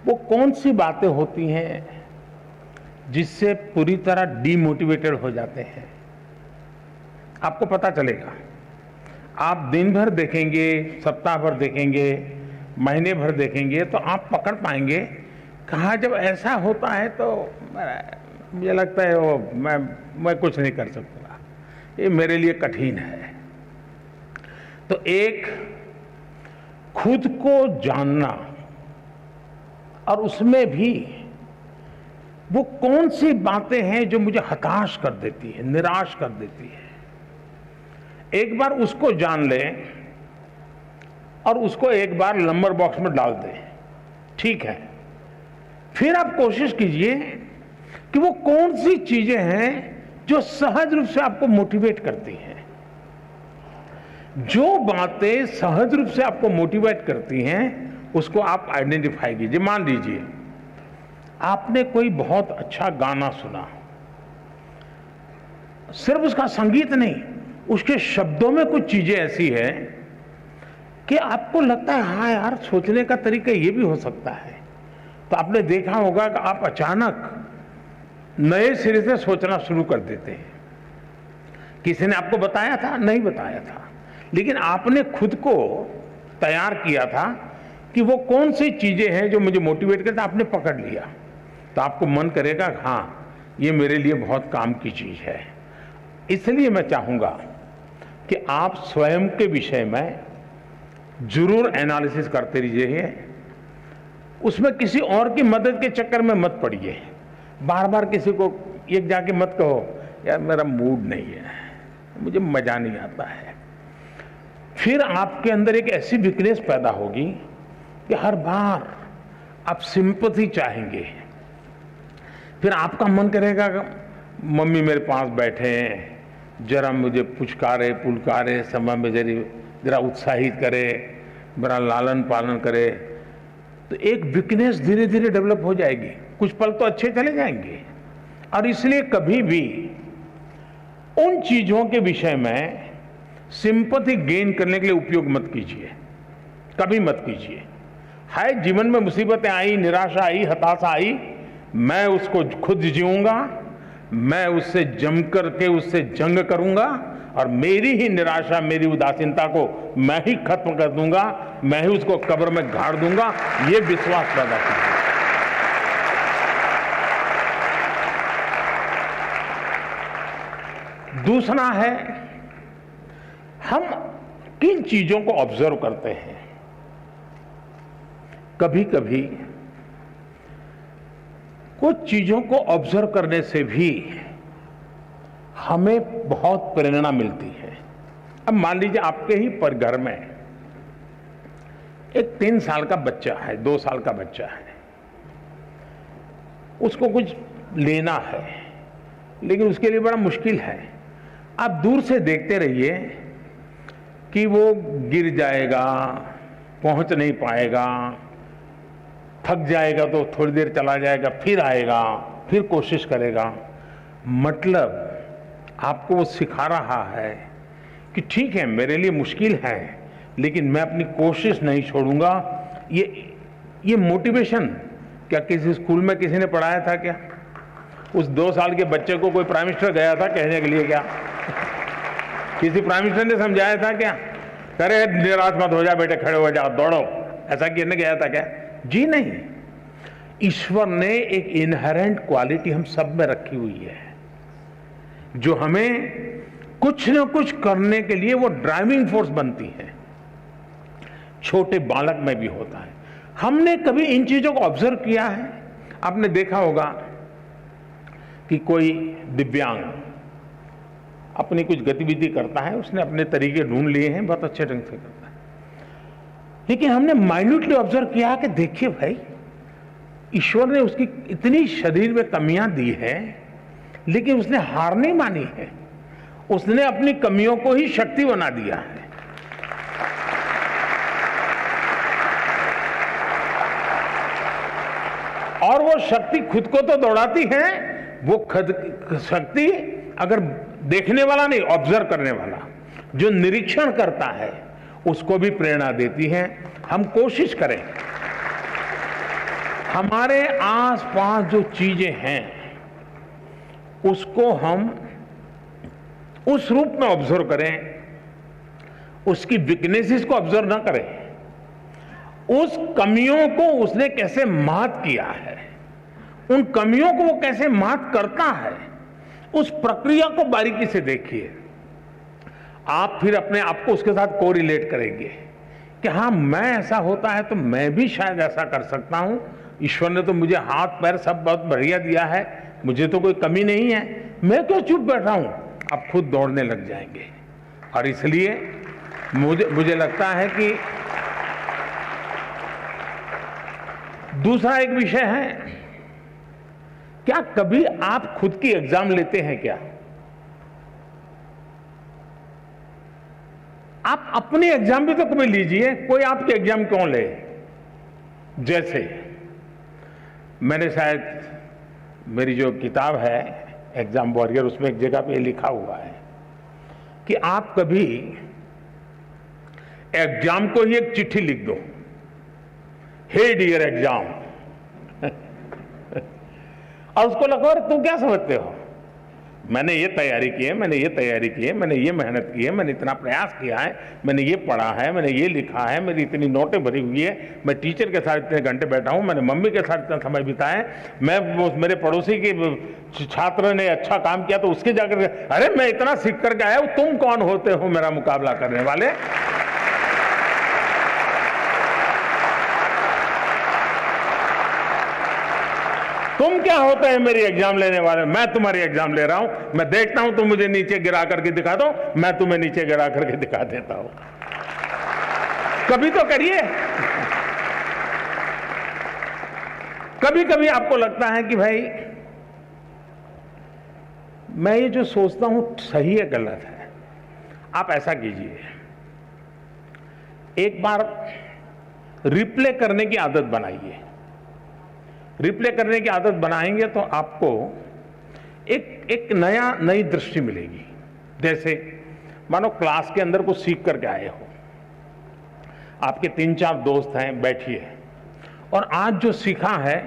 वो कौन सी बातें होती हैं जिससे पूरी तरह डीमोटिवेटेड हो जाते हैं। आपको पता चलेगा। आप दिन भर देखेंगे, सप्ताह भर देखेंगे, महीने भर देखेंगे तो आप पकड़ पाएंगे कहाँ जब ऐसा होता है तो मुझे लगता है वो मैं कुछ नहीं कर सकता, ये मेरे लिए कठिन है। तो एक खुद को जानना और उसमें भी वो कौन सी बातें हैं जो मुझे हताश कर देती है, निराश कर देती है, एक बार उसको जान लें और उसको एक बार नंबर बॉक्स में डाल दें। ठीक है, फिर आप कोशिश कीजिए कि वो कौन सी चीजें हैं जो सहज रूप से आपको मोटिवेट करती हैं। जो बातें सहज रूप से आपको मोटिवेट करती हैं उसको आप आइडेंटिफाई कीजिए। मान लीजिए आपने कोई बहुत अच्छा गाना सुना, सिर्फ उसका संगीत नहीं, उसके शब्दों में कुछ चीजें ऐसी है कि आपको लगता है हाँ यार, सोचने का तरीका ये भी हो सकता है। तो आपने देखा होगा कि आप अचानक नए सिरे से सोचना शुरू कर देते हैं। किसी ने आपको बताया था? नहीं बताया था, लेकिन आपने खुद को तैयार किया था कि वो कौन सी चीजें हैं जो मुझे मोटिवेट करते, आपने पकड़ लिया तो आपको मन करेगा हाँ ये मेरे लिए बहुत काम की चीज है। इसलिए मैं चाहूंगा कि आप स्वयं के विषय में जरूर एनालिसिस करते रहिए, उसमें किसी और की मदद के चक्कर में मत पड़िए। बार बार किसी को एक जाके मत कहो यार मेरा मूड नहीं है, मुझे मजा नहीं आता है। फिर आपके अंदर एक ऐसी वीकनेस पैदा होगी कि हर बार आप सिंपैथी चाहेंगे। फिर आपका मन करेगा मम्मी मेरे पास बैठे हैं, जरा मुझे पुचकारे पुलकारे, समय में जरा उत्साहित करे, मेरा लालन पालन करे। तो एक वीकनेस धीरे धीरे डेवलप हो जाएगी। कुछ पल तो अच्छे चले जाएंगे। और इसलिए कभी भी उन चीजों के विषय में सिंपैथी गेन करने के लिए उपयोग मत कीजिए, कभी मत कीजिए। है जीवन में मुसीबतें आई, निराशा आई, हताशा आई, मैं उसको खुद जीऊंगा, मैं उससे जम करके उससे जंग करूंगा और मेरी ही निराशा, मेरी उदासीनता को मैं ही खत्म कर दूंगा, मैं ही उसको कब्र में गाड़ दूंगा। ये विश्वास पैदा कीजिए। दूसरा है, हम किन चीजों को ऑब्जर्व करते हैं। कभी कभी कुछ चीजों को ऑब्जर्व करने से भी हमें बहुत प्रेरणा मिलती है। अब मान लीजिए आपके ही पर घर में एक 3 साल का बच्चा है, 2 साल का बच्चा है, उसको कुछ लेना है लेकिन उसके लिए बड़ा मुश्किल है। आप दूर से देखते रहिए कि वो गिर जाएगा, पहुंच नहीं पाएगा, थक जाएगा तो थोड़ी देर चला जाएगा, फिर आएगा, फिर कोशिश करेगा। मतलब आपको वो सिखा रहा है कि ठीक है मेरे लिए मुश्किल है लेकिन मैं अपनी कोशिश नहीं छोड़ूंगा। ये मोटिवेशन क्या किसी स्कूल में किसी ने पढ़ाया था क्या? उस 2 साल के बच्चे को कोई प्राइम मिनिस्टर गया था कहने के लिए क्या? किसी प्राइम मिनिस्टर ने समझाया था क्या? करे निराश मत हो जा बेटे, खड़े हो जाओ, दौड़ो, ऐसा कहने गया था क्या? जी नहीं। ईश्वर ने एक इनहेरेंट क्वालिटी हम सब में रखी हुई है, जो हमें कुछ न कुछ करने के लिए वो ड्राइविंग फोर्स बनती है। छोटे बालक में भी होता है। हमने कभी इन चीजों को ऑब्जर्व किया है? आपने देखा होगा कि कोई दिव्यांग अपनी कुछ गतिविधि करता है, उसने अपने तरीके ढूंढ लिए हैं, बहुत अच्छे ढंग से करता है, लेकिन हमने माइन्यूटली ऑब्जर्व किया कि देखिए भाई, ईश्वर ने उसकी इतनी शरीर में कमियां दी है, लेकिन उसने हार नहीं मानी है, उसने अपनी कमियों को ही शक्ति बना दिया है। और वो शक्ति खुद को तो दौड़ाती है, वो खुद शक्ति अगर देखने वाला नहीं, ऑब्जर्व करने वाला, जो निरीक्षण करता है, उसको भी प्रेरणा देती है। हम कोशिश करें हमारे आसपास जो चीजें हैं उसको हम उस रूप में ऑब्जर्व करें, उसकी वीकनेसेस को ऑब्जर्व ना करें, उस कमियों को उसने कैसे मात किया है, उन कमियों को वो कैसे मात करता है, उस प्रक्रिया को बारीकी से देखिए। आप फिर अपने आप को उसके साथ कोरिलेट करेंगे कि हाँ, मैं ऐसा होता है तो मैं भी शायद ऐसा कर सकता हूं। ईश्वर ने तो मुझे हाथ पैर सब बहुत बढ़िया दिया है, मुझे तो कोई कमी नहीं है, मैं क्यों चुप बैठा हूं? आप खुद दौड़ने लग जाएंगे। और इसलिए मुझे लगता है कि दूसरा एक विषय है, क्या कभी आप खुद की एग्जाम लेते हैं क्या? आप अपनी एग्जाम भी तो कभी लीजिए, कोई आपकी एग्जाम क्यों ले? जैसे मैंने शायद मेरी जो किताब है एग्जाम वॉरियर, उसमें एक जगह पे लिखा हुआ है कि आप कभी एग्जाम को ही एक चिट्ठी लिख दो, हे डियर एग्जाम, और उसको लगो अरे तुम क्या समझते हो, मैंने ये तैयारी की है, मैंने ये तैयारी की है, मैंने ये मेहनत की है, मैंने इतना प्रयास किया है, मैंने ये पढ़ा है, मैंने ये लिखा है, मेरी इतनी नोटें भरी हुई है, मैं टीचर के साथ इतने घंटे बैठा हूं, मैंने मम्मी के साथ इतना समय बिताया है, मैं मेरे पड़ोसी के छात्र ने अच्छा काम किया तो उसके जाकर अरे मैं इतना सीख करके आया हूं, तुम कौन होते हो मेरा मुकाबला करने वाले? तुम क्या होते हैं मेरी एग्जाम लेने वाले? मैं तुम्हारी एग्जाम ले रहा हूं, मैं देखता हूं तुम मुझे नीचे गिरा करके दिखा दो, मैं तुम्हें नीचे गिरा करके दिखा देता हूं। कभी तो करिए। कभी कभी आपको लगता है कि भाई मैं ये जो सोचता हूं सही है गलत है, आप ऐसा कीजिए, एक बार रिप्ले करने की आदत बनाइए। रिप्ले करने की आदत बनाएंगे तो आपको एक नई दृष्टि मिलेगी। जैसे मानो क्लास के अंदर कुछ सीख करके आए हो, आपके 3-4 दोस्त हैं, बैठिए और आज जो सीखा है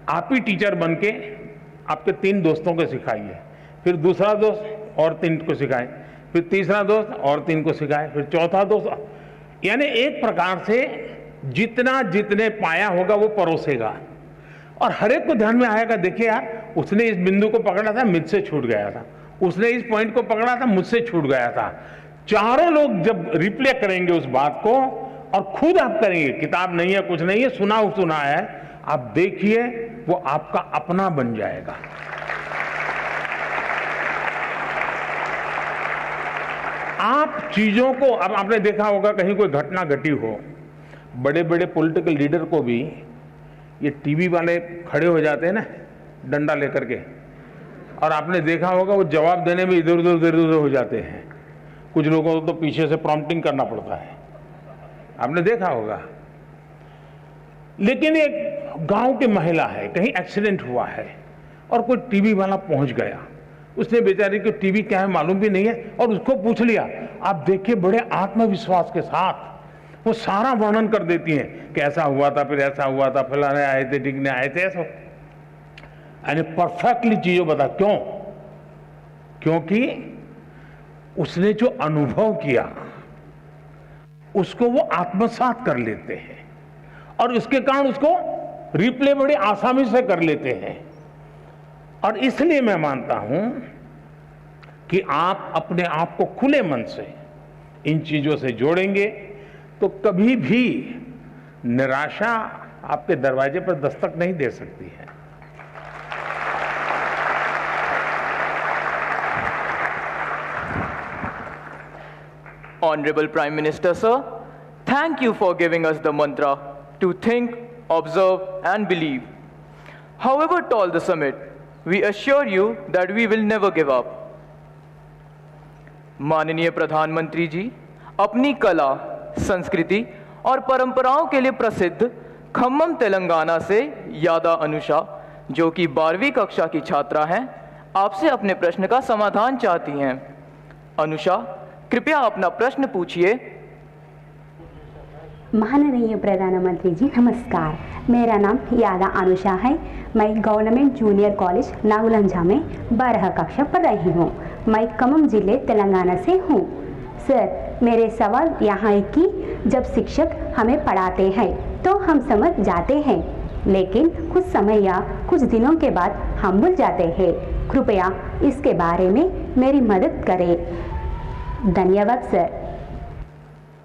आप ही टीचर बन के आपके 3 दोस्तों को सिखाइए, फिर दूसरा दोस्त और 3 को सिखाए, फिर तीसरा दोस्त और 3 को सिखाए, फिर चौथा दोस्त, यानी एक प्रकार से जितने पाया होगा वो परोसेगा और हर एक को ध्यान में आएगा, देखिए यार उसने इस बिंदु को पकड़ा था, मुझसे छूट गया था, उसने इस पॉइंट को पकड़ा था, मुझसे छूट गया था। चारों लोग जब रिप्ले करेंगे उस बात को और खुद आप करेंगे, किताब नहीं है, कुछ नहीं है, सुना है, आप देखिए वो आपका अपना बन जाएगा। आप चीजों को, अब आपने देखा होगा कहीं कोई घटना घटी हो, बड़े बड़े पॉलिटिकल लीडर को भी ये टीवी वाले खड़े हो जाते हैं ना डंडा लेकर के, और आपने देखा होगा वो जवाब देने में इधर उधर हो जाते हैं। कुछ लोगों को तो पीछे से प्रॉम्प्टिंग करना पड़ता है, आपने देखा होगा। लेकिन एक गांव की महिला है, कहीं एक्सीडेंट हुआ है और कोई टीवी वाला पहुंच गया, उसने बेचारी को टीवी क्या है मालूम भी नहीं है और उसको पूछ लिया। आप देखिए बड़े आत्मविश्वास के साथ वो सारा वर्णन कर देती हैं, कैसा हुआ था, फिर ऐसा हुआ था, फलाने आए थे, टिकने आए थे, ऐसा यानी परफेक्टली चीजों बता। क्यों? क्योंकि उसने जो अनुभव किया उसको वो आत्मसात कर लेते हैं और उसके कारण उसको रिप्ले बड़ी आसानी से कर लेते हैं। और इसलिए मैं मानता हूं कि आप अपने आप को खुले मन से इन चीजों से जोड़ेंगे तो कभी भी निराशा आपके दरवाजे पर दस्तक नहीं दे सकती है। Honorable Prime Minister, sir, thank you for giving us the mantra to think, observe and believe. However tall the summit, we assure you that we will never give up. माननीय प्रधानमंत्री जी, अपनी कला, संस्कृति और परंपराओं के लिए प्रसिद्ध खम्मम तेलंगाना से यादा अनुषा, जो कि 12वीं कक्षा की छात्रा हैं, आपसे अपने प्रश्न का समाधान चाहती हैं। अनुषा, कृपया अपना प्रश्न पूछिए। माननीय प्रधानमंत्री जी नमस्कार, मेरा नाम यादा अनुषा है। मैं गवर्नमेंट जूनियर कॉलेज नागुलंजा में 12 कक्षा पढ़ रही हूँ। मैं खम्मम जिले तेलंगाना से हूँ। सर, मेरे सवाल यहाँ है कि जब शिक्षक हमें पढ़ाते हैं तो हम समझ जाते हैं, लेकिन कुछ समय या कुछ दिनों के बाद हम भूल जाते हैं। कृपया इसके बारे में मेरी मदद करें। धन्यवाद सर।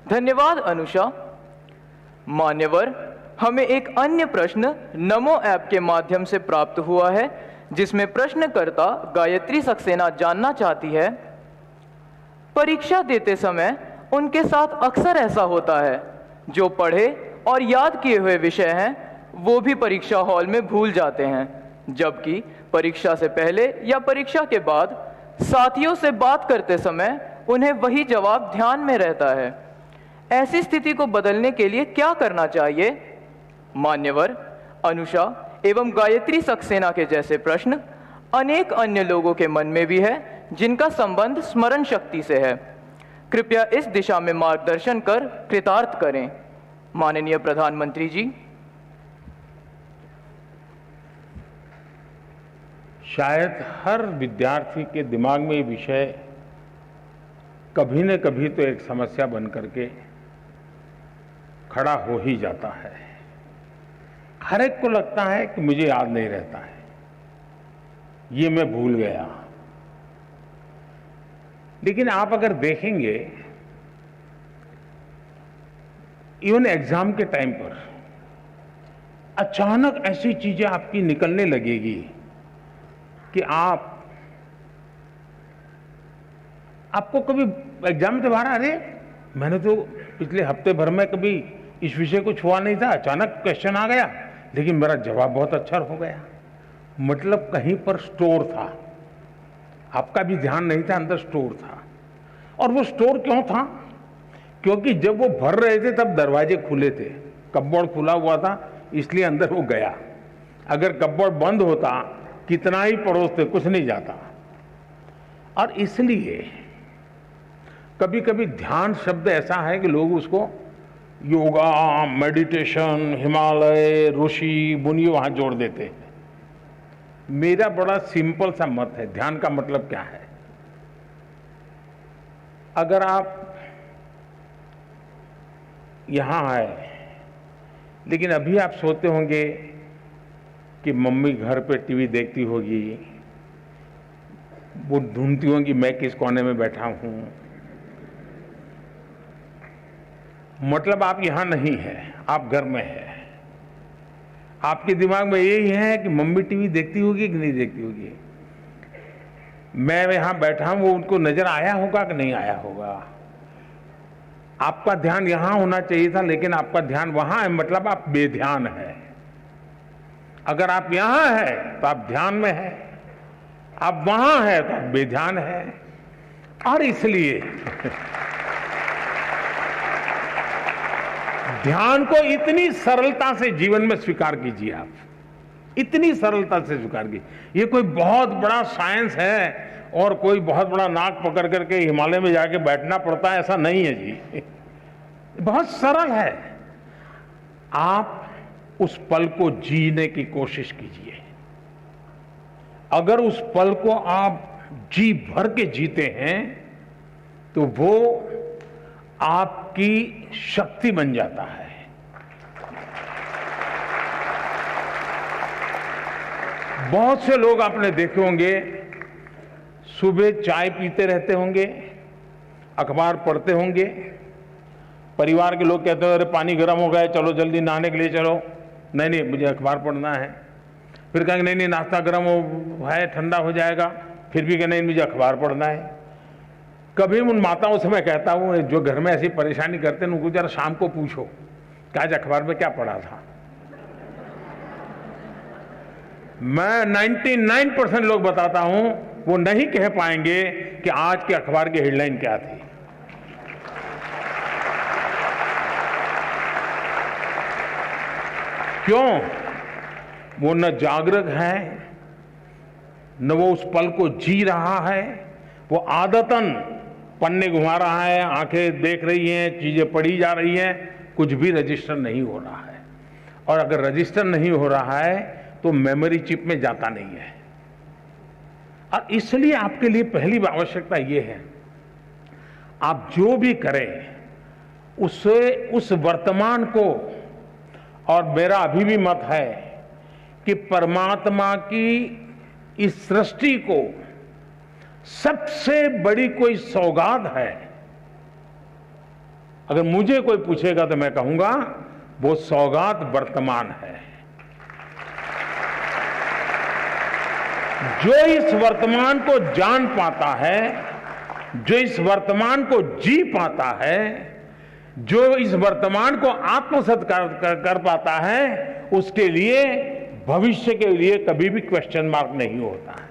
धन्यवाद अनुषा। मान्यवर, हमें एक अन्य प्रश्न नमो ऐप के माध्यम से प्राप्त हुआ है, जिसमें प्रश्नकर्ता गायत्री सक्सेना जानना चाहती है, परीक्षा देते समय उनके साथ अक्सर ऐसा होता है, जो पढ़े और याद किए हुए विषय हैं वो भी परीक्षा हॉल में भूल जाते हैं, जबकि परीक्षा से पहले या परीक्षा के बाद साथियों से बात करते समय उन्हें वही जवाब ध्यान में रहता है। ऐसी स्थिति को बदलने के लिए क्या करना चाहिए? मान्यवर, अनुषा एवं गायत्री सक्सेना के जैसे प्रश्न अनेक अन्य लोगों के मन में भी है, जिनका संबंध स्मरण शक्ति से है। कृपया इस दिशा में मार्गदर्शन कर कृतार्थ करें। माननीय प्रधानमंत्री जी। शायद हर विद्यार्थी के दिमाग में ये विषय कभी न कभी तो एक समस्या बन करके खड़ा हो ही जाता है। हर एक को लगता है कि मुझे याद नहीं रहता है, ये मैं भूल गया। लेकिन आप अगर देखेंगे, इवन एग्जाम के टाइम पर अचानक ऐसी चीजें आपकी निकलने लगेगी कि आपको कभी एग्जाम के बाहर, अरे मैंने तो पिछले हफ्ते भर में कभी इस विषय को छुआ नहीं था, अचानक क्वेश्चन आ गया, लेकिन मेरा जवाब बहुत अच्छा हो गया। मतलब कहीं पर स्टोर था, आपका भी ध्यान नहीं था, अंदर स्टोर था। और वो स्टोर क्यों था? क्योंकि जब वो भर रहे थे तब दरवाजे खुले थे, कपबोर्ड खुला हुआ था, इसलिए अंदर वो गया। अगर कपबोर्ड बंद होता, कितना ही पड़ोसते, कुछ नहीं जाता। और इसलिए कभी कभी ध्यान शब्द ऐसा है कि लोग उसको योगा, मेडिटेशन, हिमालय, ऋषि, मुनि वहां जोड़ देते हैं। मेरा बड़ा सिंपल सा मत है, ध्यान का मतलब क्या है? अगर आप यहां आए, लेकिन अभी आप सोचते होंगे कि मम्मी घर पे टीवी देखती होगी, वो ढूंढती होंगी मैं किस कोने में बैठा हूं। मतलब आप यहां नहीं है, आप घर में है। आपके दिमाग में यही है कि मम्मी टीवी देखती होगी कि नहीं देखती होगी, मैं यहां बैठा हूं, वो उनको नजर आया होगा कि नहीं आया होगा। आपका ध्यान यहां होना चाहिए था, लेकिन आपका ध्यान वहां है, मतलब आप बेध्यान है। अगर आप यहां हैं तो आप ध्यान में हैं, आप वहां हैं तो आप बेध्यान हैं। और इसलिए ध्यान को इतनी सरलता से जीवन में स्वीकार कीजिए, आप इतनी सरलता से स्वीकार कीजिए। ये कोई बहुत बड़ा साइंस है और कोई बहुत बड़ा नाक पकड़ करके हिमालय में जाके बैठना पड़ता है, ऐसा नहीं है जी। बहुत सरल है। आप उस पल को जीने की कोशिश कीजिए। अगर उस पल को आप जी भर के जीते हैं तो वो आपकी शक्ति बन जाता है। बहुत से लोग आपने देखे होंगे, सुबह चाय पीते रहते होंगे, अखबार पढ़ते होंगे, परिवार के लोग कहते हैं अरे पानी गर्म हो गया, चलो जल्दी नहाने के लिए चलो, नहीं नहीं मुझे अखबार पढ़ना है। फिर कहेंगे नहीं नहीं नाश्ता गर्म है, ठंडा हो जाएगा, फिर भी कहें नहीं मुझे अखबार पढ़ना है। कभी उन माताओं से मैं कहता हूँ जो घर में ऐसी परेशानी करते हैं उनको जरा शाम को पूछो कि आज अखबार में क्या पढ़ा था। मैं 99% लोग बताता हूं वो नहीं कह पाएंगे कि आज के अखबार की हेडलाइन क्या थी। क्यों? वो न जागरूक है, न वो उस पल को जी रहा है, वो आदतन पन्ने घुमा रहा है, आंखें देख रही हैं, चीजें पढ़ी जा रही हैं, कुछ भी रजिस्टर नहीं हो रहा है। और अगर रजिस्टर नहीं हो रहा है तो मेमोरी चिप में जाता नहीं है। और इसलिए आपके लिए पहली आवश्यकता यह है, आप जो भी करें उससे उस वर्तमान को, और मेरा अभी भी मत है कि परमात्मा की इस सृष्टि को सबसे बड़ी कोई सौगात है। अगर मुझे कोई पूछेगा तो मैं कहूंगा वो सौगात वर्तमान है। जो इस वर्तमान को जान पाता है, जो इस वर्तमान को जी पाता है, जो इस वर्तमान को आत्मसात कर पाता है, उसके लिए भविष्य के लिए कभी भी क्वेश्चन मार्क नहीं होता है।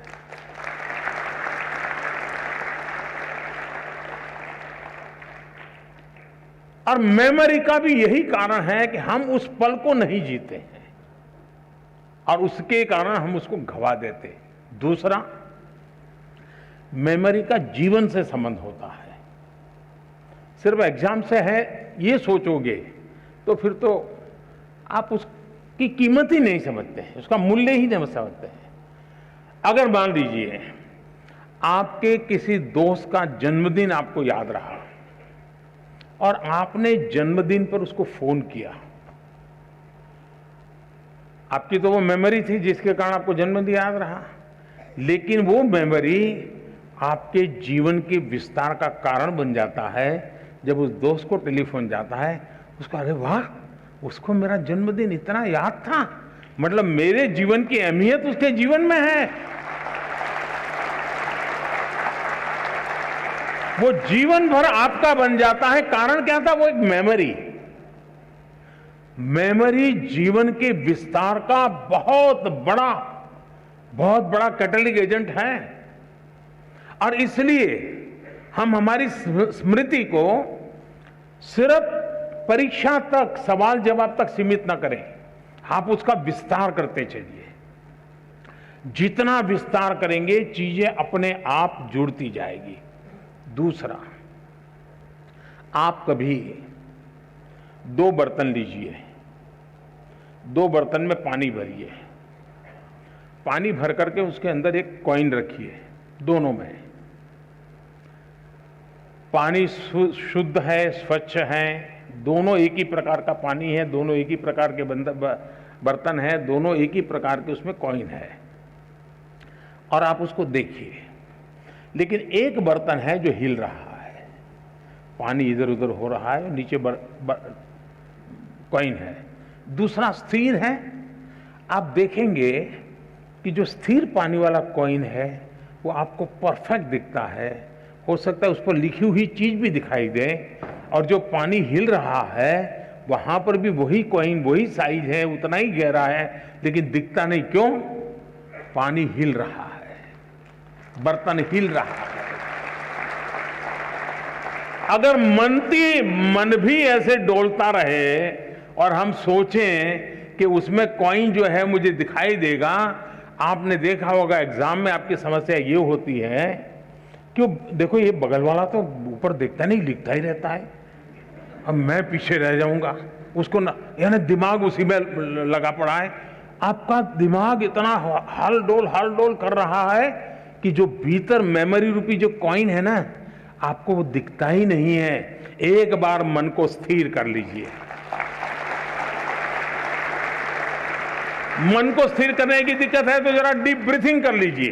और मेमोरी का भी यही कारण है कि हम उस पल को नहीं जीते हैं और उसके कारण हम उसको गवा देते हैं। दूसरा, मेमोरी का जीवन से संबंध होता है। सिर्फ एग्जाम से है ये सोचोगे तो फिर तो आप उसकी कीमत ही नहीं समझते हैं, उसका मूल्य ही नहीं समझते हैं। अगर मान लीजिए आपके किसी दोस्त का जन्मदिन आपको याद रहा और आपने जन्मदिन पर उसको फोन किया, आपकी तो वो मेमोरी थी जिसके कारण आपको जन्मदिन याद रहा, लेकिन वो मेमोरी आपके जीवन के विस्तार का कारण बन जाता है। जब उस दोस्त को टेलीफोन जाता है, उसको अरे वाह, उसको मेरा जन्मदिन इतना याद था, मतलब मेरे जीवन की अहमियत उसके जीवन में है। वो जीवन भर आपका बन जाता है। कारण क्या था? वो एक मेमोरी। मेमोरी जीवन के विस्तार का बहुत बड़ा कैटलिक एजेंट है। और इसलिए हम हमारी स्मृति को सिर्फ परीक्षा तक, सवाल जवाब तक सीमित ना करें, आप उसका विस्तार करते चलिए। जितना विस्तार करेंगे चीजें अपने आप जुड़ती जाएगी। दूसरा, आप कभी 2 बर्तन लीजिए, 2 बर्तन में पानी भरिए, पानी भर करके उसके अंदर एक कॉइन रखिए, दोनों में पानी शुद्ध है, स्वच्छ है, दोनों एक ही प्रकार का पानी है, दोनों एक ही प्रकार के बर्तन है, दोनों एक ही प्रकार के उसमें कॉइन है, और आप उसको देखिए। लेकिन एक बर्तन है जो हिल रहा है, पानी इधर उधर हो रहा है, नीचे कॉइन है। दूसरा स्थिर है। आप देखेंगे कि जो स्थिर पानी वाला कॉइन है वो आपको परफेक्ट दिखता है, हो सकता है उस पर लिखी हुई चीज भी दिखाई दे, और जो पानी हिल रहा है वहां पर भी वही कॉइन, वही साइज है, उतना ही गहरा है, लेकिन दिखता नहीं। क्यों? पानी हिल रहा है, बर्तन हिल रहा है। अगर मन भी ऐसे डोलता रहे और हम सोचें कि उसमें कॉइन जो है मुझे दिखाई देगा, आपने देखा होगा एग्जाम में आपकी समस्या ये होती है, क्यों देखो ये बगल वाला तो ऊपर देखता नहीं, लिखता ही रहता है, अब मैं पीछे रह जाऊंगा, उसको ना, यानी दिमाग उसी में लगा पड़ा है। आपका दिमाग इतना हल डोल कर रहा है कि जो भीतर मेमोरी रूपी जो कॉइन है ना, आपको वो दिखता ही नहीं है। एक बार मन को स्थिर कर लीजिए। मन को स्थिर करने की दिक्कत है तो जरा डीप ब्रीथिंग कर लीजिए।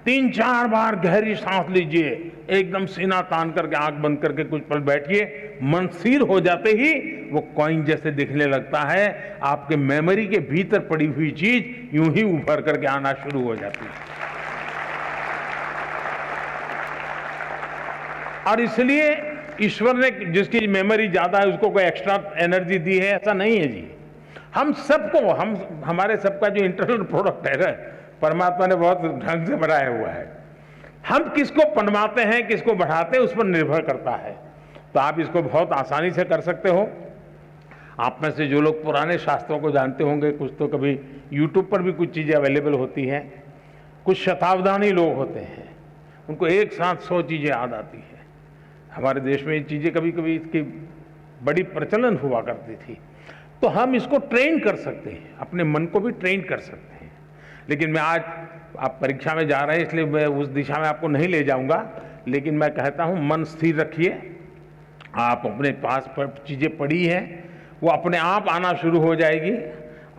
3-4 बार गहरी सांस लीजिए, एकदम सीना तान करके आंख बंद करके कुछ पल बैठिए। मन स्थिर हो जाते ही वो कॉइन जैसे दिखने लगता है। आपके मेमोरी के भीतर पड़ी हुई चीज यूं ही उभर करके आना शुरू हो जाती है। और इसलिए ईश्वर ने जिसकी मेमोरी ज्यादा है उसको कोई एक्स्ट्रा एनर्जी दी है, ऐसा नहीं है जी। हम सबको, हमारे सबका जो इंटरनल प्रोडक्ट है ना, परमात्मा ने बहुत ढंग से बनाया हुआ है। हम किसको पनवाते हैं, किसको बढ़ाते हैं, उस पर निर्भर करता है। तो आप इसको बहुत आसानी से कर सकते हो। आप में से जो लोग पुराने शास्त्रों को जानते होंगे, कुछ तो कभी यूट्यूब पर भी कुछ चीजें अवेलेबल होती हैं। कुछ शताब्दानी लोग होते हैं, उनको एक साथ 100 चीजें याद आती है। हमारे देश में ये चीजें कभी कभी इसकी बड़ी प्रचलन हुआ करती थी। तो हम इसको ट्रेन कर सकते हैं, अपने मन को भी ट्रेन कर सकते हैं। लेकिन मैं आज, आप परीक्षा में जा रहे हैं इसलिए मैं उस दिशा में आपको नहीं ले जाऊंगा, लेकिन मैं कहता हूं मन स्थिर रखिए। आप अपने पास चीजें पड़ी हैं, वो अपने आप आना शुरू हो जाएगी,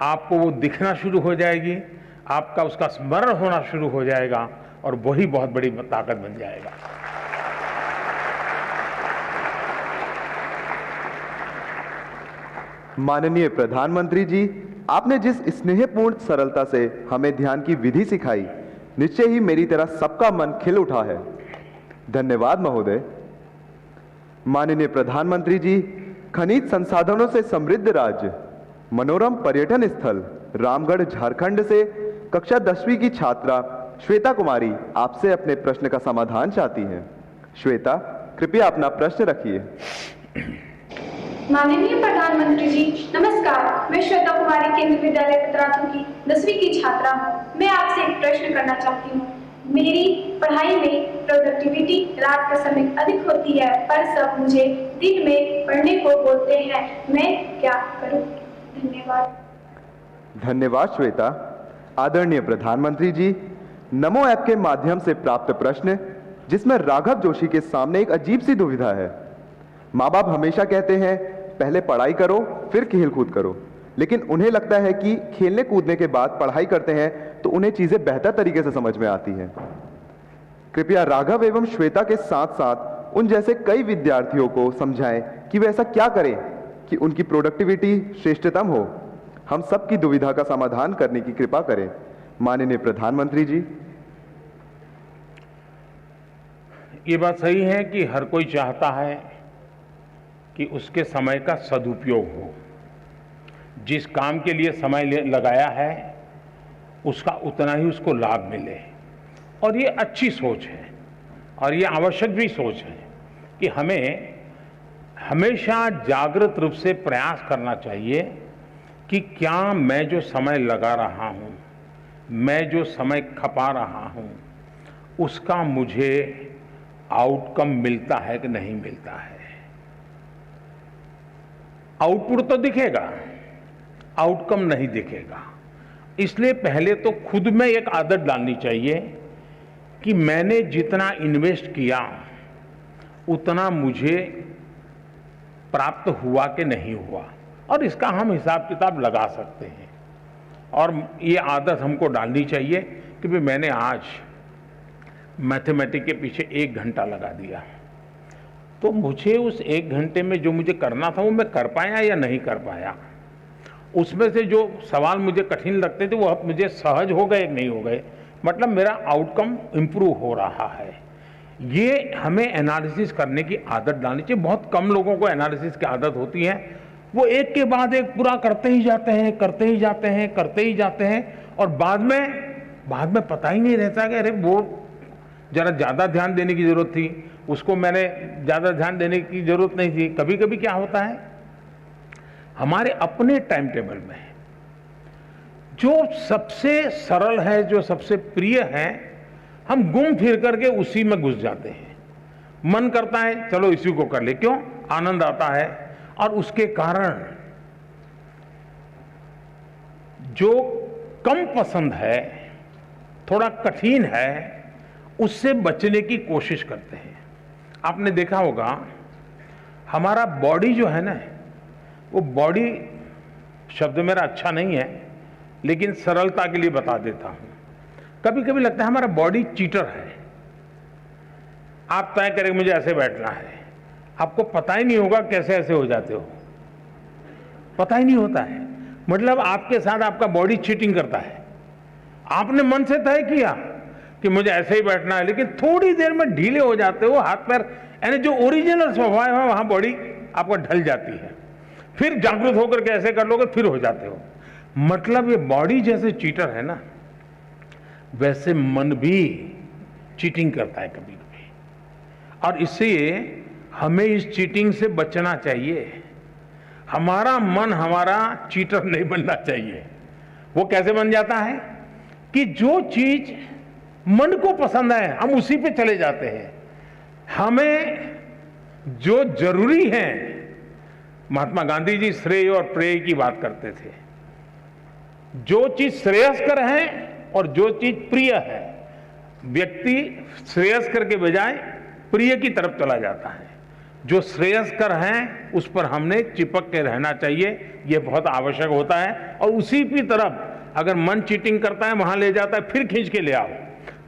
आपको वो दिखना शुरू हो जाएगी, आपका उसका स्मरण होना शुरू हो जाएगा और वही बहुत बड़ी ताकत बन जाएगा। माननीय प्रधानमंत्री जी, आपने जिस स्नेहपूर्ण सरलता से हमें ध्यान की विधि सिखाई, निश्चय ही मेरी तरह सबका मन खिल उठा है। धन्यवाद महोदय। माननीय प्रधानमंत्री जी, खनिज संसाधनों से समृद्ध राज्य, मनोरम पर्यटन स्थल रामगढ़ झारखंड से कक्षा 10वीं की छात्रा श्वेता कुमारी आपसे अपने प्रश्न का समाधान चाहती हैं। श्वेता, कृपया अपना प्रश्न रखिए। माननीय प्रधानमंत्री जी नमस्कार, मैं श्वेता कुमारी केंद्रीय विद्यालय पतरातू की 10वीं की छात्रा हूँ। मैं आपसे एक प्रश्न करना चाहती हूँ। मेरी पढ़ाई में प्रोडक्टिविटी रात के समय अधिक होती है, पर सब मुझे दिन में पढ़ने को बोलते हैं, मैं क्या करूँ? धन्यवाद। धन्यवाद श्वेता। आदरणीय प्रधानमंत्री जी, नमो ऐप के माध्यम से प्राप्त प्रश्न जिसमें राघव जोशी के सामने एक अजीब सी दुविधा है। माँ बाप हमेशा कहते हैं पहले पढ़ाई करो फिर खेल कूद करो, लेकिन उन्हें लगता है कि खेलने कूदने के बाद पढ़ाई करते हैं तो उन्हें चीजें बेहतर तरीके से समझ में आती हैं। कृपया राघव एवं श्वेता के साथ साथ उन जैसे कई विद्यार्थियों को समझाएं कि वे ऐसा क्या करें कि उनकी प्रोडक्टिविटी श्रेष्ठतम हो। हम सबकी दुविधा का समाधान करने की कृपा करें। माननीय प्रधानमंत्री जी। ये बात सही है कि हर कोई चाहता है कि उसके समय का सदुपयोग हो। जिस काम के लिए समय लगाया है उसका उतना ही उसको लाभ मिले, और ये अच्छी सोच है और ये आवश्यक भी सोच है कि हमें हमेशा जागृत रूप से प्रयास करना चाहिए कि क्या मैं जो समय लगा रहा हूँ, मैं जो समय खपा रहा हूँ, उसका मुझे आउटकम मिलता है कि नहीं मिलता है। आउटपुट तो दिखेगा, आउटकम नहीं दिखेगा। इसलिए पहले तो खुद में एक आदत डालनी चाहिए कि मैंने जितना इन्वेस्ट किया उतना मुझे प्राप्त हुआ कि नहीं हुआ, और इसका हम हिसाब किताब लगा सकते हैं। और ये आदत हमको डालनी चाहिए कि भाई मैंने आज मैथमेटिक्स के पीछे 1 घंटा लगा दिया, तो मुझे उस 1 घंटे में जो मुझे करना था वो मैं कर पाया या नहीं कर पाया। उसमें से जो सवाल मुझे कठिन लगते थे वो अब मुझे सहज हो गए नहीं हो गए, मतलब मेरा आउटकम इम्प्रूव हो रहा है। ये हमें एनालिसिस करने की आदत डालनी चाहिए। बहुत कम लोगों को एनालिसिस की आदत होती है, वो एक के बाद एक पूरा करते ही जाते हैं, करते ही जाते हैं, करते ही जाते हैं, और बाद में पता ही नहीं रहता कि अरे वो जरा ज़्यादा ध्यान देने की जरूरत थी, उसको मैंने ज़्यादा ध्यान देने की जरूरत नहीं थी। कभी कभी क्या होता है, हमारे अपने टाइम टेबल में जो सबसे सरल है, जो सबसे प्रिय है, हम घूम फिर करके उसी में घुस जाते हैं। मन करता है चलो इसी को कर ले, क्यों? आनंद आता है, और उसके कारण जो कम पसंद है, थोड़ा कठिन है, उससे बचने की कोशिश करते हैं। आपने देखा होगा हमारा बॉडी जो है ना, वो बॉडी शब्द मेरा अच्छा नहीं है, लेकिन सरलता के लिए बता देता हूं। कभी कभी लगता है हमारा बॉडी चीटर है। आप तय करें मुझे ऐसे बैठना है, आपको पता ही नहीं होगा कैसे ऐसे हो जाते हो, पता ही नहीं होता है। मतलब आपके साथ आपका बॉडी चीटिंग करता है। आपने मन से तय किया कि मुझे ऐसे ही बैठना है, लेकिन थोड़ी देर में ढीले हो जाते हो, हाथ पैर, यानी जो ओरिजिनल स्वभाव है वहां बॉडी आपको ढल जाती है। फिर जागरूक होकर के ऐसे कर लोगे, फिर हो जाते हो। मतलब ये बॉडी जैसे चीटर है ना, वैसे मन भी चीटिंग करता है कभी कभी, और इसलिए हमें इस चीटिंग से बचना चाहिए। हमारा मन हमारा चीटर नहीं बनना चाहिए। वो कैसे बन जाता है कि जो चीज मन को पसंद है हम उसी पे चले जाते हैं। हमें जो जरूरी है, महात्मा गांधी जी श्रेय और प्रेय की बात करते थे। जो चीज श्रेयस्कर है और जो चीज प्रिय है, व्यक्ति श्रेयस्कर के बजाय प्रिय की तरफ चला जाता है। जो श्रेयस्कर है उस पर हमने चिपक के रहना चाहिए, यह बहुत आवश्यक होता है। और उसी की तरफ अगर मन चीटिंग करता है, वहां ले जाता है, फिर खींच के ले आओ,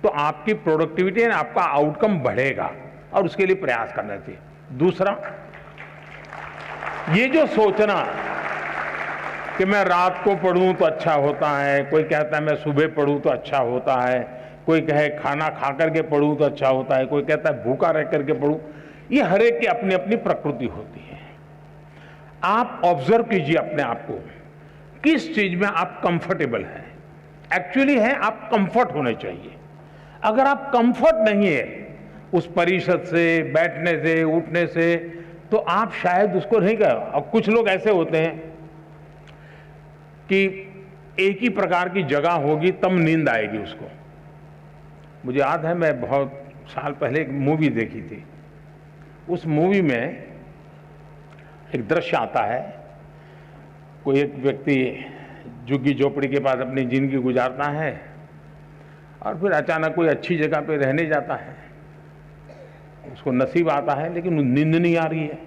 तो आपकी प्रोडक्टिविटी है, आपका आउटकम बढ़ेगा, और उसके लिए प्रयास करना चाहिए। दूसरा, ये जो सोचना कि मैं रात को पढ़ूं तो अच्छा होता है, कोई कहता है मैं सुबह पढ़ूं तो अच्छा होता है, कोई कहे खाना खा करके पढ़ूं तो अच्छा होता है, कोई कहता है भूखा रह करके पढ़ूं, ये हर एक की अपनी अपनी प्रकृति होती है। आप ऑब्जर्व कीजिए अपने आप को, किस चीज में आप कंफर्टेबल हैं। एक्चुअली है आप कंफर्ट होने चाहिए। अगर आप कंफर्ट नहीं है उस परिषद से, बैठने से, उठने से, तो आप शायद उसको नहीं कर। अब कुछ लोग ऐसे होते हैं कि एक ही प्रकार की जगह होगी तब नींद आएगी उसको। मुझे याद है, मैं बहुत साल पहले एक मूवी देखी थी। उस मूवी में एक दृश्य आता है, कोई एक व्यक्ति झुग्गी झोपड़ी के पास अपनी जिंदगी गुजारता है और फिर अचानक कोई अच्छी जगह पे रहने जाता है। उसको नसीब आता है, लेकिन नींद नहीं आ रही है।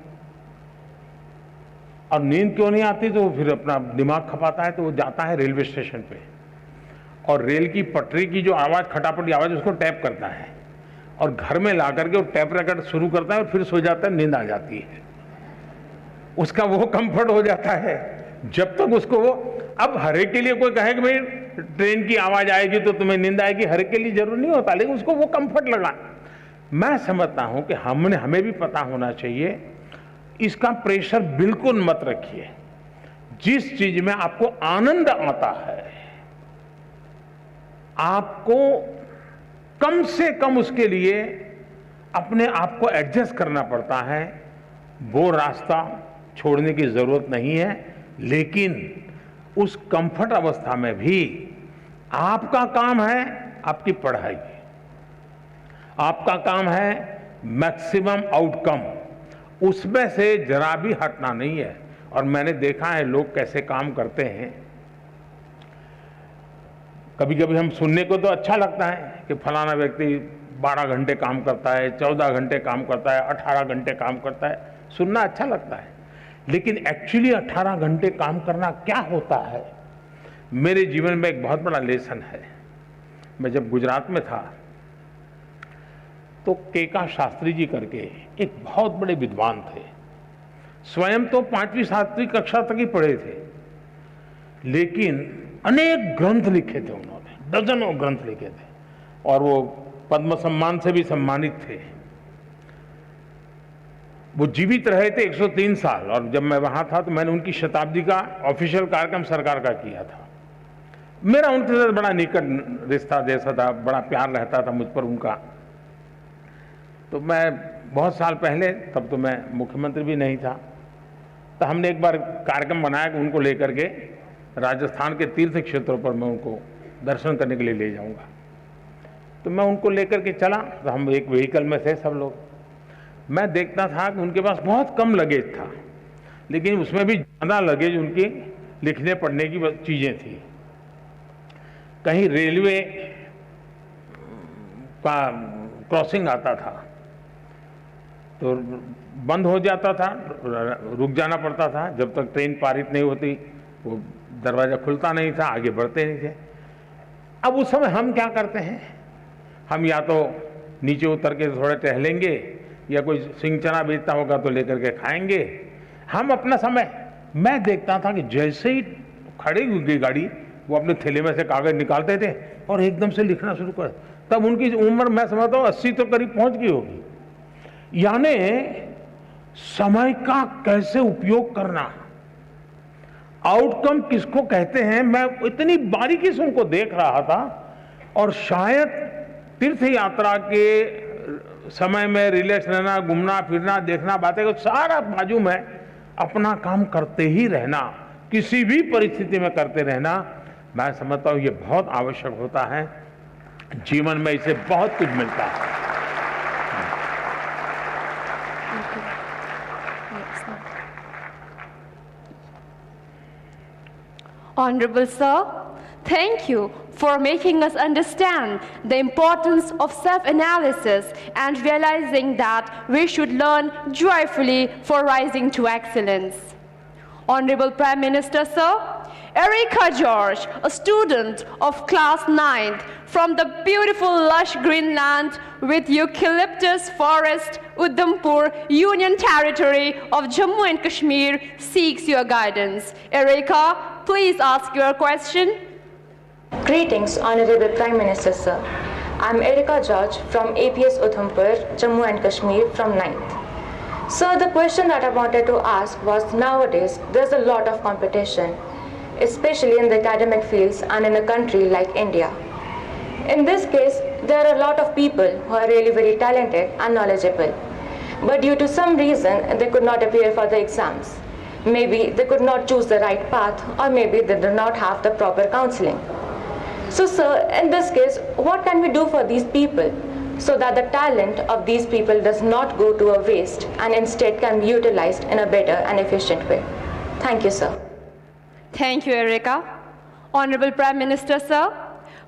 और नींद क्यों नहीं आती, तो फिर अपना दिमाग खपाता है, तो वो जाता है रेलवे स्टेशन पे और रेल की पटरी की जो आवाज़, खटापटी आवाज़, उसको टैप करता है और घर में ला करके वो टैप रिकॉर्ड शुरू करता है और फिर सो जाता है, नींद आ जाती है। उसका वो कंफर्ट हो जाता है जब तक उसको वो, अब हर एक के लिए कोई कहे कि भाई ट्रेन की आवाज़ आएगी तो तुम्हें नींद आएगी, हर एक के लिए जरूर नहीं होता, लेकिन उसको वो कंफर्ट लगा। मैं समझता हूं कि हमें भी पता होना चाहिए, इसका प्रेशर बिल्कुल मत रखिए। जिस चीज में आपको आनंद आता है, आपको कम से कम उसके लिए अपने आप को एडजस्ट करना पड़ता है, वो रास्ता छोड़ने की जरूरत नहीं है। लेकिन उस कंफर्ट अवस्था में भी आपका काम है आपकी पढ़ाई, आपका काम है मैक्सिमम आउटकम, उसमें से जरा भी हटना नहीं है। और मैंने देखा है लोग कैसे काम करते हैं। कभी कभी हम सुनने को तो अच्छा लगता है कि फलाना व्यक्ति 12 घंटे काम करता है, 14 घंटे काम करता है, 18 घंटे काम करता है, सुनना अच्छा लगता है। लेकिन एक्चुअली 18 घंटे काम करना क्या होता है, मेरे जीवन में एक बहुत बड़ा लेसन है। मैं जब गुजरात में था तो केका शास्त्री जी करके एक बहुत बड़े विद्वान थे। स्वयं तो 5वीं 7वीं कक्षा तक ही पढ़े थे, लेकिन अनेक ग्रंथ लिखे थे उन्होंने, दर्जनों ग्रंथ लिखे थे, और वो पद्म सम्मान से भी सम्मानित थे। वो जीवित रहे थे 103 साल, और जब मैं वहां था तो मैंने उनकी शताब्दी का ऑफिशियल कार्यक्रम सरकार का किया था। मेरा उनके साथ बड़ा निकट रिश्ता जैसा था, बड़ा प्यार रहता था मुझ पर उनका। तो मैं बहुत साल पहले, तब तो मैं मुख्यमंत्री भी नहीं था, तो हमने एक बार कार्यक्रम बनाया कि उनको लेकर के राजस्थान के तीर्थ क्षेत्रों पर मैं उनको दर्शन करने के लिए ले जाऊंगा। तो मैं उनको लेकर के चला, तो हम एक व्हीकल में थे सब लोग। मैं देखता था कि उनके पास बहुत कम लगेज था, लेकिन उसमें भी ज़्यादा लगेज उनकी लिखने पढ़ने की चीज़ें थी। कहीं रेलवे का क्रॉसिंग आता था तो बंद हो जाता था, रुक जाना पड़ता था जब तक ट्रेन पारित नहीं होती, वो दरवाज़ा खुलता नहीं था, आगे बढ़ते नहीं थे। अब उस समय हम क्या करते हैं, हम या तो नीचे उतर के थोड़ा टहलेंगे या कोई सिंह चना बेचता होगा तो लेकर के खाएंगे। हम अपना समय, मैं देखता था कि जैसे ही खड़ी हुई गाड़ी वो अपने थैले में से कागज निकालते थे और एकदम से लिखना शुरू कर। तब उनकी उम्र मैं समझता हूँ 80 तो करीब पहुंच गई होगी। यानी समय का कैसे उपयोग करना, आउटकम किसको कहते हैं, मैं इतनी बारीकी से उनको देख रहा था। और शायद तीर्थ यात्रा के समय में रिलैक्स रहना, घूमना फिरना, देखना, बातें को सारा बाजू में अपना काम करते ही रहना, किसी भी परिस्थिति में करते रहना, मैं समझता हूँ ये बहुत आवश्यक होता है। जीवन में इसे बहुत कुछ मिलता है। Honorable Sir, thank you for making us understand the importance of self-analysis and realizing that we should learn joyfully for rising to excellence. Honorable Prime Minister, Sir, Erica George, a student of class 9th from the beautiful lush green land with eucalyptus forest, Udhampur, Union Territory of Jammu and Kashmir, seeks your guidance. Erica, please ask your question. Greetings, Honorable Prime Minister, sir. I'm Erica George from APS Udhampur, Jammu and Kashmir from 9th. Sir, the question that I wanted to ask was, nowadays there's a lot of competition, especially in the academic fields and in a country like India. In this case, there are a lot of people who are really very talented and knowledgeable, but due to some reason they could not appear for the exams. Maybe they could not choose the right path, or maybe they do not have the proper counseling. So sir, in this case, what can we do for these people so that the talent of these people does not go to a waste and instead can be utilized in a better and efficient way? Thank you, sir. Thank you, Erica. Honorable Prime Minister, sir,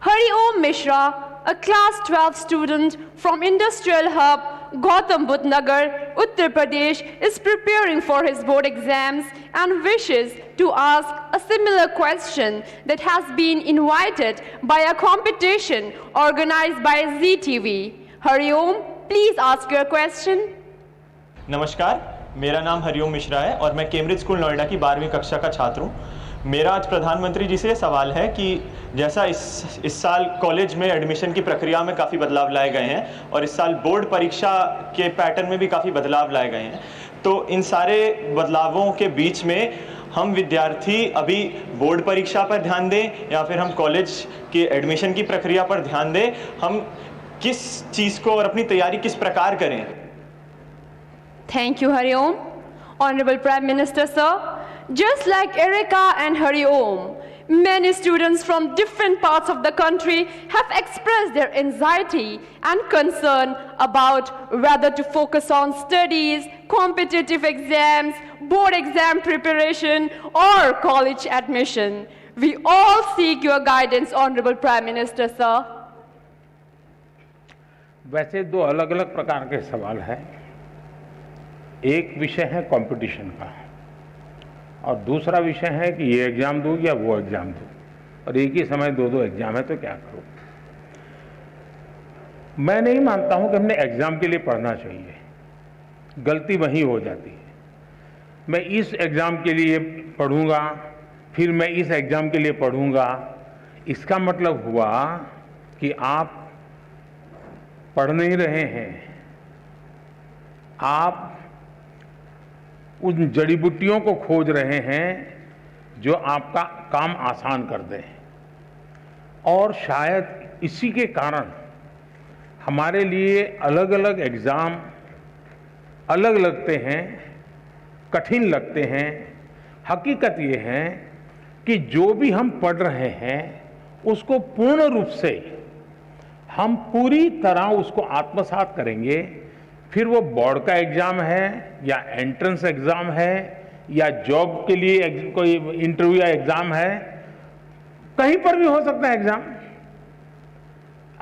Hari Om Mishra, a class 12 student from Industrial Hub, Gautam Budh Nagar, Uttar Pradesh, is preparing for his board exams and wishes to ask a similar question that has been invited by a competition organized by ZTV. Hari Om, please ask your question. नमस्कार, मेरा नाम हरिओम मिश्रा है और मैं कैम्ब्रिज स्कूल नोएडा की 12वीं कक्षा का छात्र हूँ। मेरा आज प्रधानमंत्री जी से सवाल है कि जैसा इस साल कॉलेज में एडमिशन की प्रक्रिया में काफ़ी बदलाव लाए गए हैं और इस साल बोर्ड परीक्षा के पैटर्न में भी काफ़ी बदलाव लाए गए हैं, तो इन सारे बदलावों के बीच में हम विद्यार्थी अभी बोर्ड परीक्षा पर ध्यान दें या फिर हम कॉलेज के एडमिशन की प्रक्रिया पर ध्यान दें, हम किस चीज़ को और अपनी तैयारी किस प्रकार करें? Thank you, Hari Om. Honorable Prime Minister, sir, just like Erica and Hari Om, many students from different parts of the country have expressed their anxiety and concern about whether to focus on studies, competitive exams, board exam preparation, or college admission. We all seek your guidance, Honorable Prime Minister, sir. वैसे दो अलग अलग प्रकार के सवाल हैं। एक विषय है कंपटीशन का और दूसरा विषय है कि ये एग्जाम दूं या वो एग्जाम दूं, और एक ही समय दो एग्जाम है तो क्या करूं। मैं नहीं मानता हूं कि हमने एग्जाम के लिए पढ़ना चाहिए, गलती वहीं हो जाती है। मैं इस एग्जाम के लिए पढ़ूंगा, फिर मैं इस एग्जाम के लिए पढ़ूंगा, इसका मतलब हुआ कि आप पढ़ नहीं रहे हैं, आप उन जड़ी बूटियों को खोज रहे हैं जो आपका काम आसान कर दें। और शायद इसी के कारण हमारे लिए अलग अलग एग्ज़ाम अलग लगते हैं, कठिन लगते हैं। हकीकत ये है कि जो भी हम पढ़ रहे हैं उसको पूर्ण रूप से हम पूरी तरह उसको आत्मसात करेंगे, फिर वो बोर्ड का एग्जाम है या एंट्रेंस एग्जाम है या जॉब के लिए कोई इंटरव्यू या एग्जाम है, कहीं पर भी हो सकता है एग्जाम।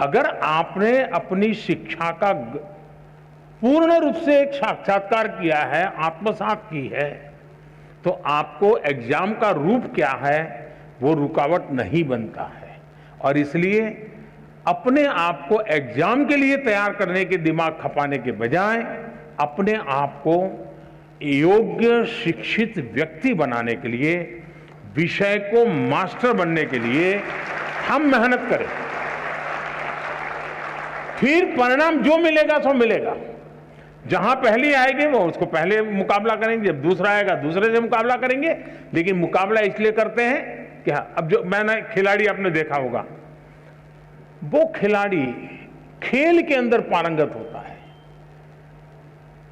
अगर आपने अपनी शिक्षा का पूर्ण रूप से एक साक्षात्कार किया है, आत्मसात की है, तो आपको एग्जाम का रूप क्या है वो रुकावट नहीं बनता है। और इसलिए अपने आप को एग्जाम के लिए तैयार करने के दिमाग खपाने के बजाय अपने आप को योग्य शिक्षित व्यक्ति बनाने के लिए, विषय को मास्टर बनने के लिए हम मेहनत करें। फिर परिणाम जो मिलेगा सो मिलेगा। जहां पहली आएगी वो उसको पहले मुकाबला करेंगे, जब दूसरा आएगा दूसरे से मुकाबला करेंगे। लेकिन मुकाबला इसलिए करते हैं कि अब जो मैंने खिलाड़ी आपने देखा होगा, वो खिलाड़ी खेल के अंदर पारंगत होता है,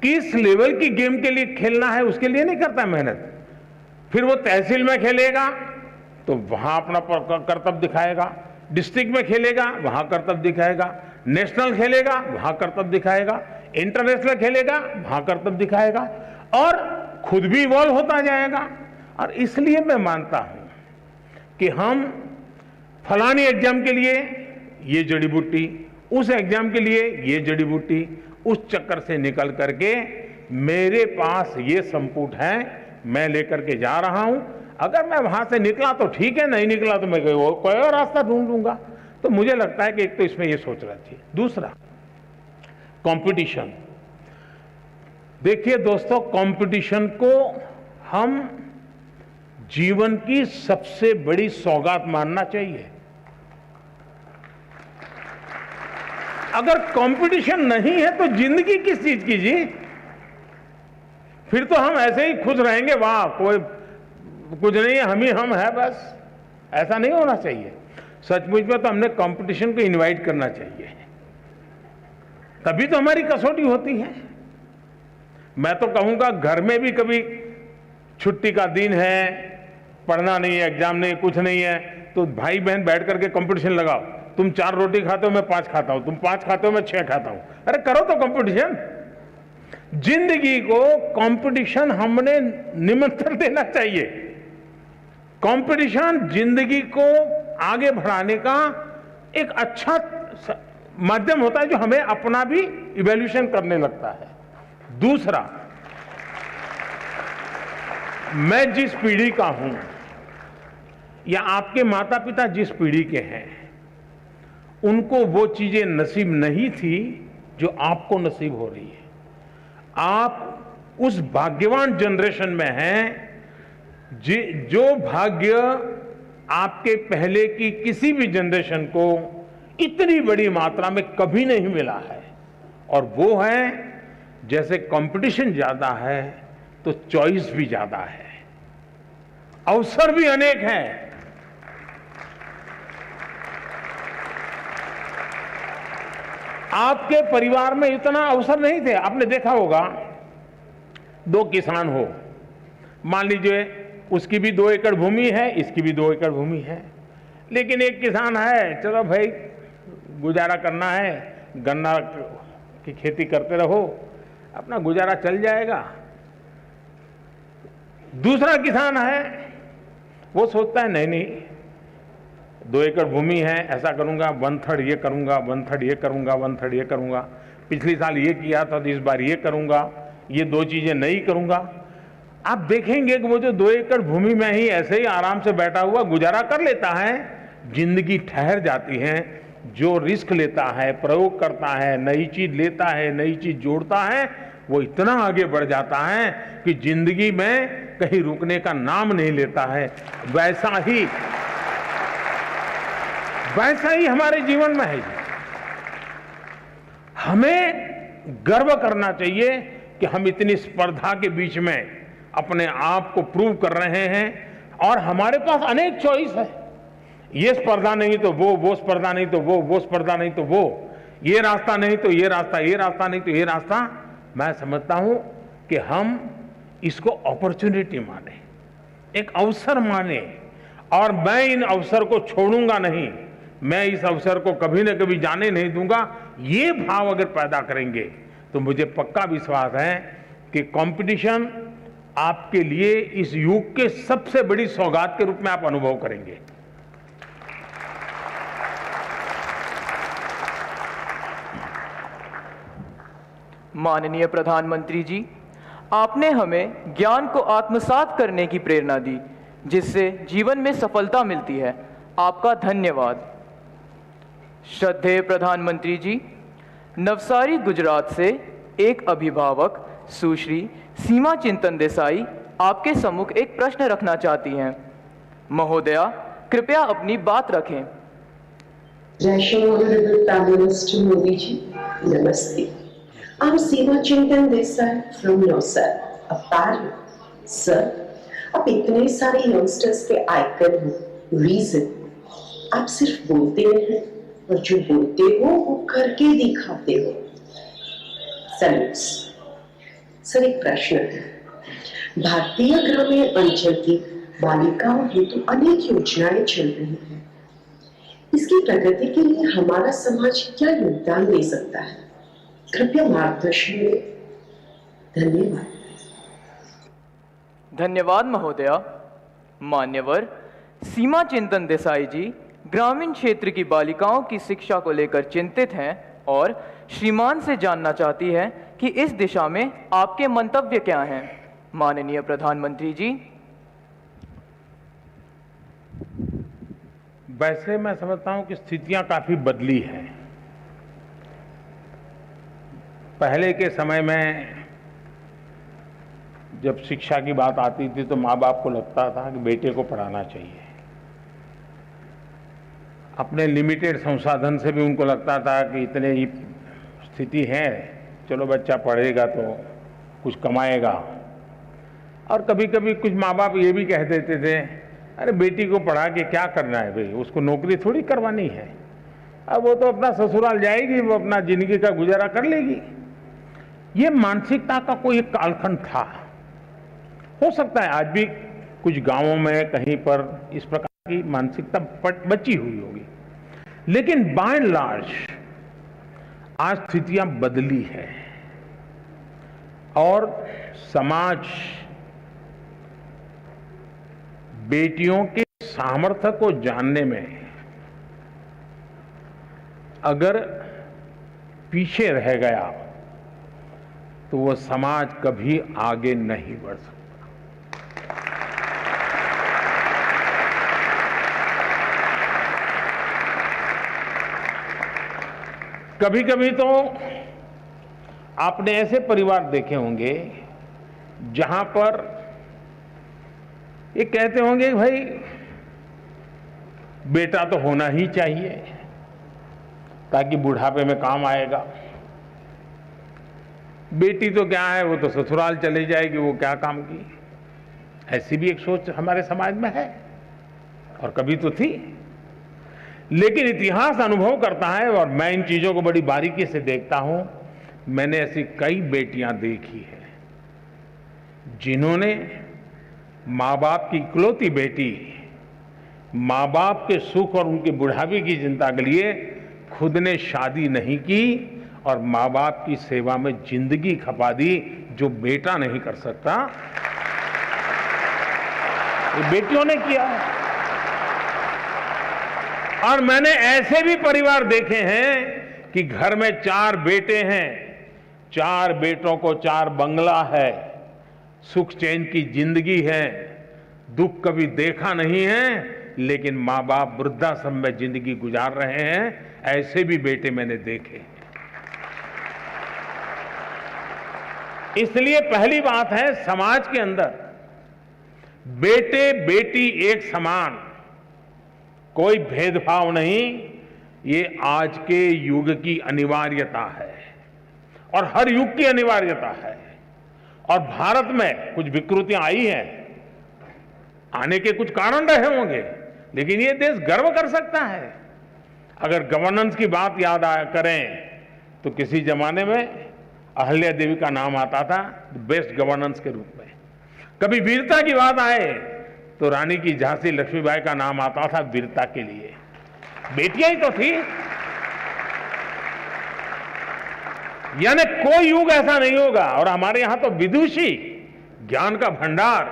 किस लेवल की गेम के लिए खेलना है उसके लिए नहीं करता मेहनत। फिर वो तहसील में खेलेगा तो वहां अपना कर्तव्य दिखाएगा, डिस्ट्रिक्ट में खेलेगा वहां कर्तव्य दिखाएगा, नेशनल खेलेगा वहां कर्तव्य दिखाएगा, इंटरनेशनल खेलेगा वहां कर्तव्य दिखाएगा, और खुद भी इवॉल्व होता जाएगा। और इसलिए मैं मानता हूं कि हम फलानी एग्जाम के लिए ये जड़ी बूटी, उस एग्जाम के लिए ये जड़ी बूटी, उस चक्कर से निकल करके मेरे पास ये संपुट है, मैं लेकर के जा रहा हूं। अगर मैं वहां से निकला तो ठीक है, नहीं निकला तो मैं कोई और रास्ता ढूंढ लूंगा। तो मुझे लगता है कि एक तो इसमें ये सोचना चाहिए। दूसरा, कंपटीशन। देखिए दोस्तों, कंपटीशन को हम जीवन की सबसे बड़ी सौगात मानना चाहिए। अगर कंपटीशन नहीं है तो जिंदगी किस चीज की जी? फिर तो हम ऐसे ही खुश रहेंगे, वाह कोई कुछ नहीं है, हम ही हम है बस। ऐसा नहीं होना चाहिए। सचमुच में तो हमने कंपटीशन को इनवाइट करना चाहिए, तभी तो हमारी कसौटी होती है। मैं तो कहूंगा घर में भी कभी छुट्टी का दिन है, पढ़ना नहीं है, एग्जाम नहीं, कुछ नहीं है, तो भाई बहन बैठ करके कंपटीशन लगाओ। तुम 4 रोटी खाते हो, मैं 5 खाता हूं, तुम 5 खाते हो, मैं 6 खाता हूं। अरे करो तो कंपटीशन। जिंदगी को कंपटीशन हमने निमंत्रण देना चाहिए। कंपटीशन जिंदगी को आगे बढ़ाने का एक अच्छा माध्यम होता है, जो हमें अपना भी इवैल्यूएशन करने लगता है। दूसरा, मैं जिस पीढ़ी का हूं या आपके माता पिता जिस पीढ़ी के हैं, उनको वो चीजें नसीब नहीं थी जो आपको नसीब हो रही है। आप उस भाग्यवान जनरेशन में हैं जो भाग्य आपके पहले की किसी भी जनरेशन को इतनी बड़ी मात्रा में कभी नहीं मिला है। और वो है, जैसे कंपटीशन ज्यादा है तो चॉइस भी ज्यादा है, अवसर भी अनेक हैं। आपके परिवार में इतना अवसर नहीं थे। आपने देखा होगा, 2 किसान हो, मान लीजिए उसकी भी 2 एकड़ भूमि है, इसकी भी 2 एकड़ भूमि है, लेकिन एक किसान है, चलो भाई गुजारा करना है, गन्ना की खेती करते रहो, अपना गुजारा चल जाएगा। दूसरा किसान है, वो सोचता है नहीं नहीं 2 एकड़ भूमि है, ऐसा करूंगा, 1/3 ये करूंगा, 1/3 ये करूंगा, 1/3 ये करूंगा, पिछली साल ये किया था तो इस बार ये करूंगा, ये 2 चीजें नहीं करूंगा। आप देखेंगे कि वो जो 2 एकड़ भूमि में ही ऐसे ही आराम से बैठा हुआ गुजारा कर लेता है, जिंदगी ठहर जाती है। जो रिस्क लेता है, प्रयोग करता है, नई चीज लेता है, नई चीज जोड़ता है, वो इतना आगे बढ़ जाता है कि जिंदगी में कहीं रुकने का नाम नहीं लेता है। वैसा ही हमारे जीवन में है। हमें गर्व करना चाहिए कि हम इतनी स्पर्धा के बीच में अपने आप को प्रूव कर रहे हैं, और हमारे पास अनेक चॉइस है। ये स्पर्धा नहीं तो वो स्पर्धा नहीं तो वो स्पर्धा नहीं तो वो, ये रास्ता नहीं तो ये रास्ता, ये रास्ता नहीं तो ये रास्ता। मैं समझता हूं कि हम इसको अपॉर्चुनिटी माने, एक अवसर माने, और मैं इन अवसर को छोड़ूंगा नहीं, मैं इस अवसर को कभी न कभी जाने नहीं दूंगा। ये भाव अगर पैदा करेंगे तो मुझे पक्का विश्वास है कि कंपटीशन आपके लिए इस युग के सबसे बड़ी सौगात के रूप में आप अनुभव करेंगे। माननीय प्रधानमंत्री जी, आपने हमें ज्ञान को आत्मसात करने की प्रेरणा दी, जिससे जीवन में सफलता मिलती है। आपका धन्यवाद। श्रद्धेय प्रधानमंत्री जी, नवसारी गुजरात से एक अभिभावक सुश्री सीमा चिंतन देसाई आपके सम्मुख एक प्रश्न रखना चाहती हैं। महोदया, कृपया अपनी बात रखें। Rational Honorable Prime Minister Modi ji, Namaste. I'm Seema Chintan Desai from Nausar, a parent. Sir, आप इतने सारे youngsters के आइकन हो, reason, आप सिर्फ बोलते हैं और जो बोलते हो वो करके दिखाते हो। Salutes. सर, एक प्रश्न है। भारतीय ग्रामीण अंचल की बालिकाओं हेतु अनेक योजनाएं चल रही हैं। इसकी प्रगति के लिए हमारा समाज क्या योगदान दे सकता है? कृपया मार्गदर्शन दें। धन्यवाद। धन्यवाद महोदया। मान्यवर सीमा चिंतन देसाई जी ग्रामीण क्षेत्र की बालिकाओं की शिक्षा को लेकर चिंतित हैं और श्रीमान से जानना चाहती है कि इस दिशा में आपके मंतव्य क्या हैं। माननीय प्रधानमंत्री जी। वैसे मैं समझता हूं कि स्थितियां काफी बदली हैं। पहले के समय में जब शिक्षा की बात आती थी तो माँ बाप को लगता था कि बेटे को पढ़ाना चाहिए। अपने लिमिटेड संसाधन से भी उनको लगता था कि इतने ही स्थिति है, चलो बच्चा पढ़ेगा तो कुछ कमाएगा। और कभी कभी कुछ माँ बाप ये भी कह देते थे, अरे बेटी को पढ़ा के क्या करना है भाई, उसको नौकरी थोड़ी करवानी है, अब वो तो अपना ससुराल जाएगी, वो अपना जिंदगी का गुजारा कर लेगी। ये मानसिकता का कोई एक कालखंड था। हो सकता है आज भी कुछ गांवों में कहीं पर इस प्रकार की मानसिकता बची हुई होगी, लेकिन बाय एंड लार्ज आज स्थितियां बदली है और समाज बेटियों के सामर्थ्य को जानने में अगर पीछे रह गया तो वो समाज कभी आगे नहीं बढ़ सकता। कभी कभी तो आपने ऐसे परिवार देखे होंगे जहां पर ये कहते होंगे कि भाई बेटा तो होना ही चाहिए ताकि बुढ़ापे में काम आएगा, बेटी तो क्या है वो तो ससुराल चली जाएगी, वो क्या काम की। ऐसी भी एक सोच हमारे समाज में है और कभी तो थी। लेकिन इतिहास अनुभव करता है और मैं इन चीजों को बड़ी बारीकी से देखता हूं। मैंने ऐसी कई बेटियां देखी है जिन्होंने माँ बाप की इकलौती बेटी, माँ बाप के सुख और उनके बुढ़ापे की चिंता के लिए खुद ने शादी नहीं की और माँ बाप की सेवा में जिंदगी खपा दी, जो बेटा नहीं कर सकता, ये बेटियों ने किया। और मैंने ऐसे भी परिवार देखे हैं कि घर में 4 बेटे हैं, 4 बेटों को 4 बंगला है, सुख चैन की जिंदगी है, दुख कभी देखा नहीं है, लेकिन माँ बाप वृद्धाश्रम में जिंदगी गुजार रहे हैं। ऐसे भी बेटे मैंने देखे। इसलिए पहली बात है, समाज के अंदर बेटे बेटी एक समान, कोई भेदभाव नहीं, ये आज के युग की अनिवार्यता है और हर युग की अनिवार्यता है। और भारत में कुछ विकृतियां आई हैं, आने के कुछ कारण रहे होंगे, लेकिन ये देश गर्व कर सकता है। अगर गवर्नेंस की बात याद करें तो किसी जमाने में अहल्या देवी का नाम आता था बेस्ट गवर्नेंस के रूप में। कभी वीरता की बात आए तो रानी की झांसी लक्ष्मीबाई का नाम आता था वीरता के लिए। बेटियां ही तो थी। यानी कोई युग ऐसा नहीं होगा। और हमारे यहां तो विदुषी ज्ञान का भंडार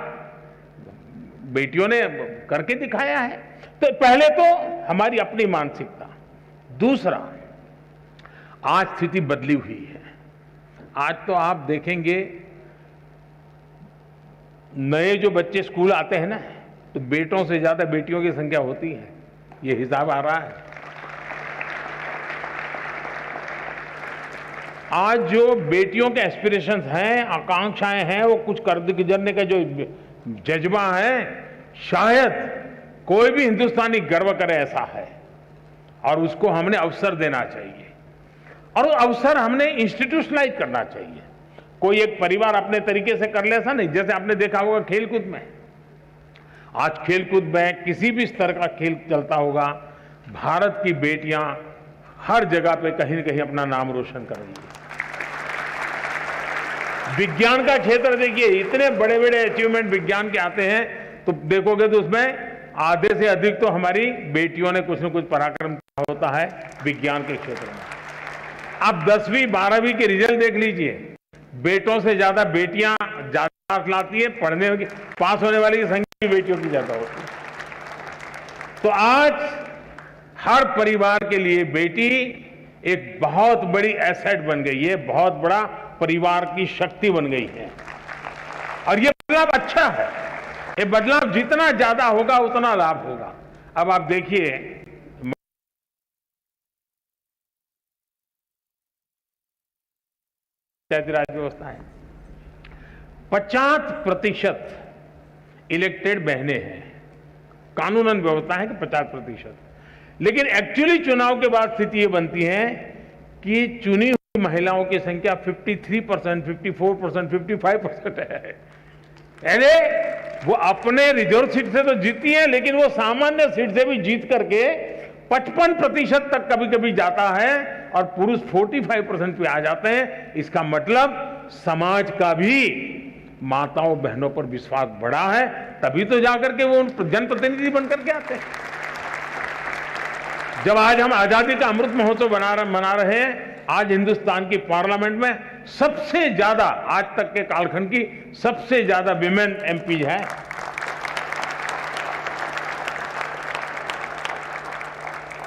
बेटियों ने करके दिखाया है। तो पहले तो हमारी अपनी मानसिकता, दूसरा आज स्थिति बदली हुई है। आज तो आप देखेंगे नए जो बच्चे स्कूल आते हैं ना, तो बेटों से ज्यादा बेटियों की संख्या होती है, ये हिसाब आ रहा है। आज जो बेटियों के एस्पिरेशंस हैं, आकांक्षाएं हैं, वो कुछ कर गुजरने का जो जज्बा है, शायद कोई भी हिंदुस्तानी गर्व करे ऐसा है, और उसको हमने अवसर देना चाहिए, और अवसर हमने इंस्टीट्यूशनलाइज करना चाहिए। कोई एक परिवार अपने तरीके से कर ले ऐसा नहीं। जैसे आपने देखा होगा खेलकूद में, आज खेलकूद में किसी भी स्तर का खेल चलता होगा, भारत की बेटियां हर जगह पे कहीं न कहीं अपना नाम रोशन कर रही है। विज्ञान का क्षेत्र देखिए, इतने बड़े बड़े अचीवमेंट विज्ञान के आते हैं, तो देखोगे तो उसमें आधे से अधिक तो हमारी बेटियों ने कुछ न कुछ पराक्रम होता है विज्ञान के क्षेत्र में। आप 10वीं 12वीं के रिजल्ट देख लीजिए, बेटों से ज्यादा बेटियां ज्यादा लाती है, पढ़ने की पास होने वाली की संख्या बेटियों की ज्यादा होती है। तो आज हर परिवार के लिए बेटी एक बहुत बड़ी एसेट बन गई है, बहुत बड़ा परिवार की शक्ति बन गई है, और ये बदलाव अच्छा है। ये बदलाव जितना ज्यादा होगा उतना लाभ होगा। अब आप देखिए, पंचायती राज व्यवस्था है, 50% इलेक्टेड बहनें हैं। कानूनन व्यवस्था है कि 50%, लेकिन एक्चुअली चुनाव के बाद स्थिति ये बनती है कि चुनी हुई महिलाओं की संख्या 53%, 54%, 55% है। अरे वो अपने रिजर्व सीट से तो जीती है, लेकिन वो सामान्य सीट से भी जीत करके 55% तक कभी कभी जाता है, और पुरुष 45% पे आ जाते हैं। इसका मतलब समाज का भी माताओं बहनों पर विश्वास बढ़ा है, तभी तो जाकर के वो जनप्रतिनिधि बनकर के आते हैं। जब आज हम आजादी का अमृत महोत्सव मना रहे हैं, आज हिंदुस्तान की पार्लियामेंट में सबसे ज्यादा, आज तक के कालखंड की सबसे ज्यादा विमेन एमपी है।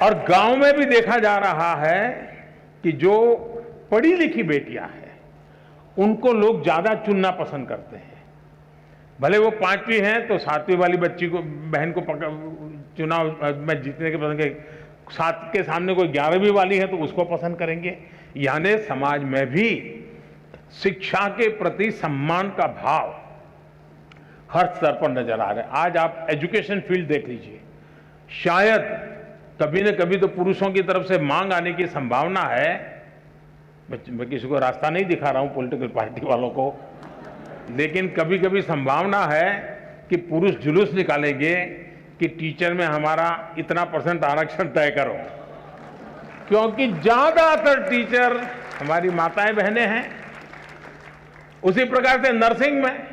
और गांव में भी देखा जा रहा है कि जो पढ़ी लिखी बेटियां हैं, उनको लोग ज्यादा चुनना पसंद करते हैं। भले वो 5वीं हैं तो 7वीं वाली बच्ची को, बहन को चुनाव में जीतने के पसंद, 7 के सामने कोई 11वीं वाली है तो उसको पसंद करेंगे। यानी समाज में भी शिक्षा के प्रति सम्मान का भाव हर स्तर पर नजर आ रहा है। आज आप एजुकेशन फील्ड देख लीजिए, शायद कभी न कभी तो पुरुषों की तरफ से मांग आने की संभावना है। मैं किसी को रास्ता नहीं दिखा रहा हूं, पॉलिटिकल पार्टी वालों को, लेकिन कभी कभी संभावना है कि पुरुष जुलूस निकालेंगे कि टीचर में हमारा इतना % आरक्षण तय करो, क्योंकि ज्यादातर टीचर हमारी माताएं बहनें हैं। उसी प्रकार से नर्सिंग में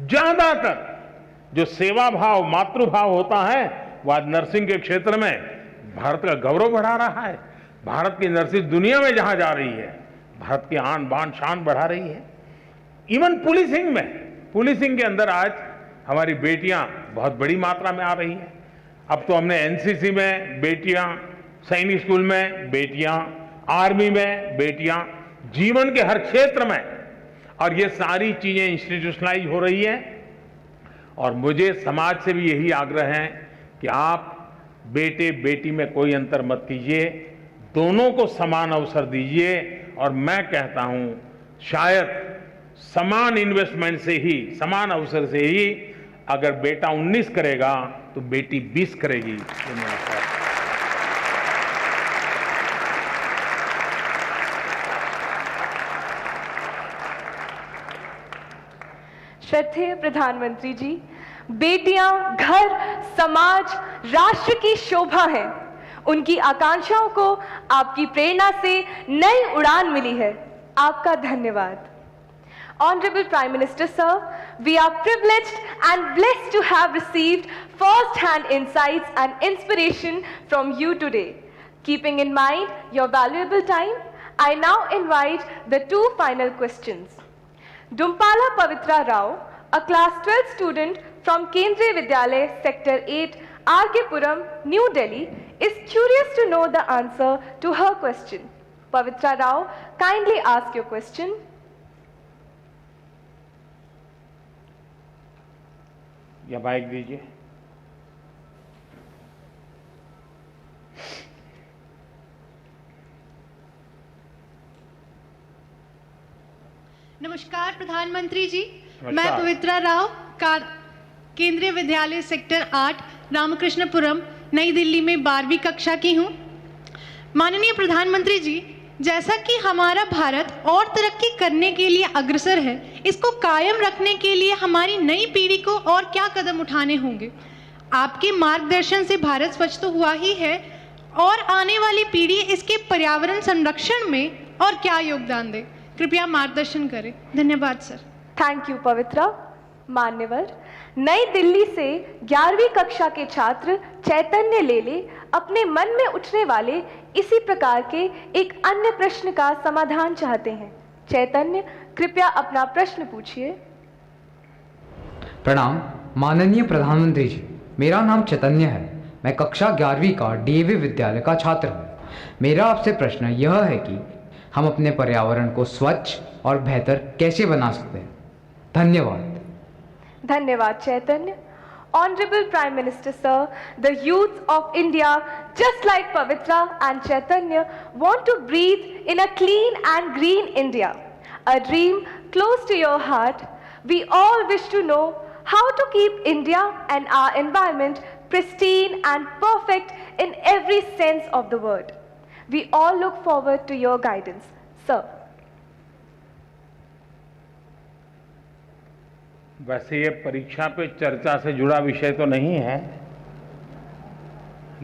ज्यादातर जो सेवा भाव, मातृभाव होता है, वो आज नर्सिंग के क्षेत्र में भारत का गौरव बढ़ा रहा है। भारत की नर्सिंग दुनिया में जहां जा रही है, भारत की आन बान शान बढ़ा रही है। इवन पुलिसिंग में, पुलिसिंग के अंदर आज हमारी बेटियां बहुत बड़ी मात्रा में आ रही हैं। अब तो हमने एनसीसी में बेटियां, सैनिक स्कूल में बेटियां, आर्मी में बेटियां, जीवन के हर क्षेत्र में, और ये सारी चीजें इंस्टीट्यूशनलाइज हो रही है। और मुझे समाज से भी यही आग्रह है कि आप बेटे बेटी में कोई अंतर मत कीजिए, दोनों को समान अवसर दीजिए। और मैं कहता हूं, शायद समान इन्वेस्टमेंट से ही, समान अवसर से ही अगर बेटा 19 करेगा तो बेटी 20 करेगी। श्रद्धेय प्रधानमंत्री जी, बेटियां घर, समाज, राष्ट्र की शोभा हैं। उनकी आकांक्षाओं को आपकी प्रेरणा से नई उड़ान मिली है। आपका धन्यवाद। Honorable Prime Minister Sir, we are privileged and blessed to have received first-hand insights and inspiration from you today. Keeping in mind your valuable time, I now invite the 2 final questions. Dumpala Pavitra Rao, a class 12 student from Kendriya Vidyalaya Sector 8, R.K. Puram, New Delhi, is curious to know the answer to her question. Pavitra Rao, kindly ask your question. या माइक दीजिए। नमस्कार प्रधानमंत्री जी, मैं पवित्रा राव केंद्रीय विद्यालय सेक्टर 8 रामकृष्णपुरम नई दिल्ली में 12वीं कक्षा की हूँ। माननीय प्रधानमंत्री जी, जैसा कि हमारा भारत और तरक्की करने के लिए अग्रसर है, इसको कायम रखने के लिए हमारी नई पीढ़ी को और क्या कदम उठाने होंगे? आपके मार्गदर्शन से भारत स्वच्छ तो हुआ ही है, और आने वाली पीढ़ी इसके पर्यावरण संरक्षण में और क्या योगदान दे? कृपया मार्गदर्शन करें। धन्यवाद सर। थैंक यू पवित्रा। मान्यवर, नई दिल्ली से 11वीं कक्षा के छात्र चैतन्य लेले अपने मन में उठने वाले इसी प्रकार के एक अन्य प्रश्न का समाधान चाहते हैं। चैतन्य, कृपया अपना प्रश्न पूछिए। प्रणाम माननीय प्रधानमंत्री जी, मेरा नाम चैतन्य है। मैं कक्षा 11वीं का डीएवी विद्यालय का छात्र हूँ। मेरा आपसे प्रश्न यह है कि हम अपने पर्यावरण को स्वच्छ और बेहतर कैसे बना सकते हैं? धन्यवाद। धन्यवाद चैतन्य। Honorable Prime Minister Sir, the youth of India, just like Pavitra and Chaitanya, want to breathe in a clean and green India, a dream close to your heart. We all wish to know how to keep India and our environment pristine and perfect in every sense of the word. We all look forward to your guidance, sir. वैसे ये परीक्षा पे चर्चा से जुड़ा विषय तो नहीं है,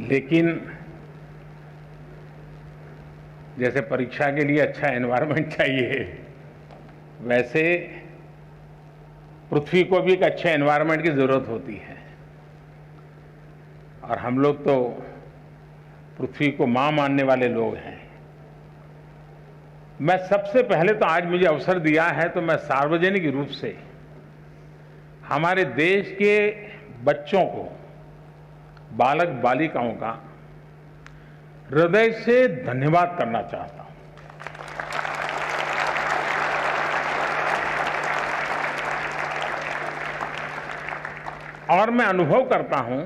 लेकिन जैसे परीक्षा के लिए अच्छा एनवायरनमेंट चाहिए, वैसे पृथ्वी को भी एक अच्छे एनवायरनमेंट की जरूरत होती है। और हम लोग तो पृथ्वी को मां मानने वाले लोग हैं। मैं सबसे पहले तो आज मुझे अवसर दिया है तो मैं सार्वजनिक रूप से हमारे देश के बच्चों को, बालक बालिकाओं का हृदय से धन्यवाद करना चाहता हूं। और मैं अनुभव करता हूं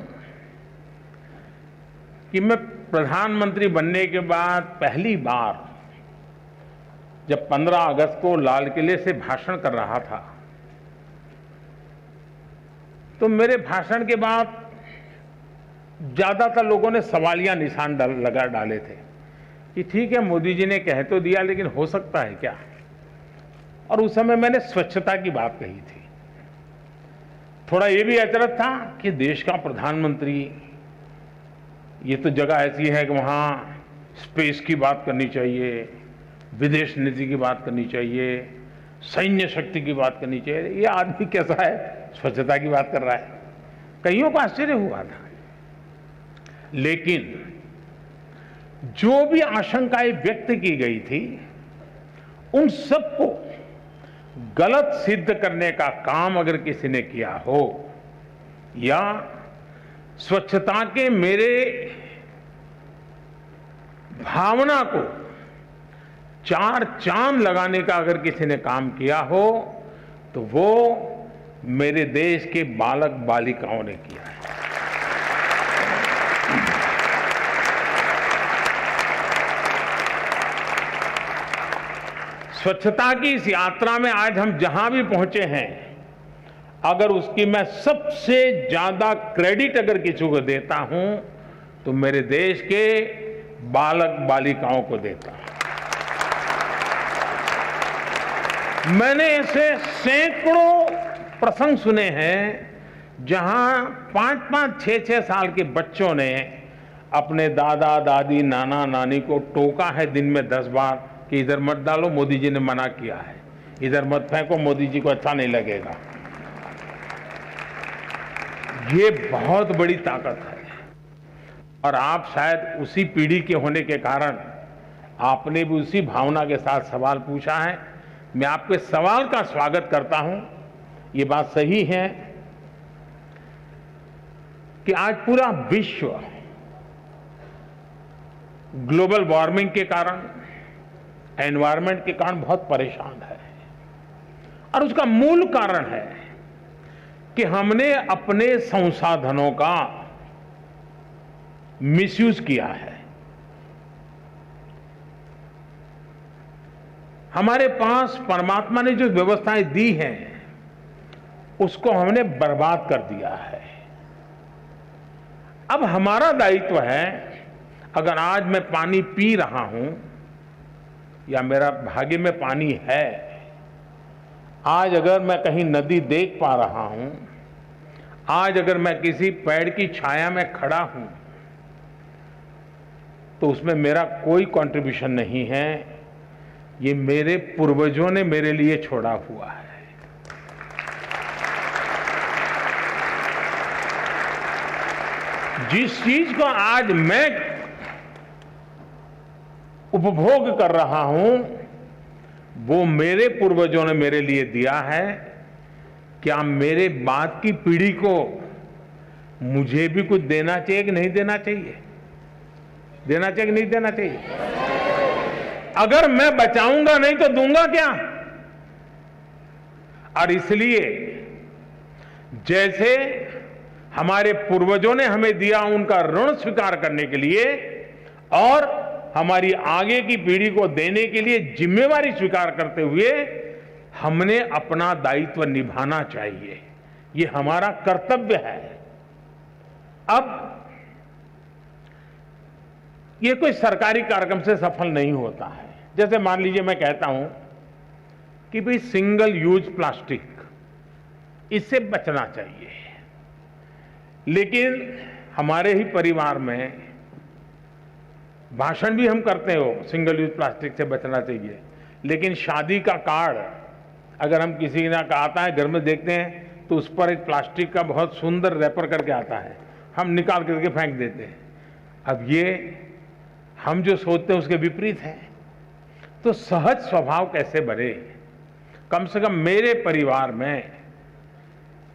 कि मैं प्रधानमंत्री बनने के बाद पहली बार जब 15 अगस्त को लाल किले से भाषण कर रहा था, तो मेरे भाषण के बाद ज्यादातर लोगों ने सवालिया निशान लगा डाले थे कि ठीक है, मोदी जी ने कह तो दिया, लेकिन हो सकता है क्या? और उस समय मैंने स्वच्छता की बात कही थी। थोड़ा ये भी अचरज था कि देश का प्रधानमंत्री, ये तो जगह ऐसी है कि वहाँ स्पेस की बात करनी चाहिए, विदेश नीति की बात करनी चाहिए, सैन्य शक्ति की बात करनी चाहिए। ये आदमी कैसा है, स्वच्छता की बात कर रहा है? कईयों को आश्चर्य हुआ था। लेकिन जो भी आशंकाएं व्यक्त की गई थी, उन सबको गलत सिद्ध करने का काम अगर किसी ने किया हो, या स्वच्छता के मेरे भावना को 4 चांद लगाने का अगर किसी ने काम किया हो, तो वो मेरे देश के बालक बालिकाओं ने किया है। स्वच्छता की इस यात्रा में आज हम जहां भी पहुंचे हैं, अगर उसकी मैं सबसे ज्यादा क्रेडिट अगर किसी को देता हूं, तो मेरे देश के बालक बालिकाओं को देता हूं। मैंने ऐसे सैकड़ों प्रसंग सुने हैं जहां 5-5, 6-6 साल के बच्चों ने अपने दादा दादी नाना नानी को टोका है दिन में 10 बार कि इधर मत डालो, मोदी जी ने मना किया है, इधर मत फेंको, मोदी जी को अच्छा नहीं लगेगा। ये बहुत बड़ी ताकत है। और आप शायद उसी पीढ़ी के होने के कारण आपने भी उसी भावना के साथ सवाल पूछा है। मैं आपके सवाल का स्वागत करता हूं। ये बात सही है कि आज पूरा विश्व ग्लोबल वार्मिंग के कारण, एनवायरनमेंट के कारण बहुत परेशान है। और उसका मूल कारण है कि हमने अपने संसाधनों का मिसयूज किया है। हमारे पास परमात्मा ने जो व्यवस्थाएं दी हैं उसको हमने बर्बाद कर दिया है। अब हमारा दायित्व है, अगर आज मैं पानी पी रहा हूं या मेरा भाग्य में पानी है, आज अगर मैं कहीं नदी देख पा रहा हूं, आज अगर मैं किसी पेड़ की छाया में खड़ा हूं, तो उसमें मेरा कोई कंट्रीब्यूशन नहीं है, ये मेरे पूर्वजों ने मेरे लिए छोड़ा हुआ है। जिस चीज को आज मैं उपभोग कर रहा हूं वो मेरे पूर्वजों ने मेरे लिए दिया है। क्या मेरे बाद की पीढ़ी को मुझे भी कुछ देना चाहिए कि नहीं देना चाहिए? देना चाहिए कि नहीं देना चाहिए? अगर मैं बचाऊंगा नहीं तो दूंगा क्या? और इसलिए जैसे हमारे पूर्वजों ने हमें दिया, उनका ऋण स्वीकार करने के लिए और हमारी आगे की पीढ़ी को देने के लिए जिम्मेवारी स्वीकार करते हुए हमने अपना दायित्व निभाना चाहिए। ये हमारा कर्तव्य है। अब ये कोई सरकारी कार्यक्रम से सफल नहीं होता है। जैसे मान लीजिए मैं कहता हूं कि भाई सिंगल यूज प्लास्टिक, इससे बचना चाहिए, लेकिन हमारे ही परिवार में भाषण भी हम करते हो सिंगल यूज प्लास्टिक से बचना चाहिए, लेकिन शादी का कार्ड अगर हम किसी ना का आता है, घर में देखते हैं तो उस पर एक प्लास्टिक का बहुत सुंदर रैपर करके आता है, हम निकाल करके फेंक देते हैं। अब ये हम जो सोचते हैं उसके विपरीत है। तो सहज स्वभाव कैसे बने? कम से कम मेरे परिवार में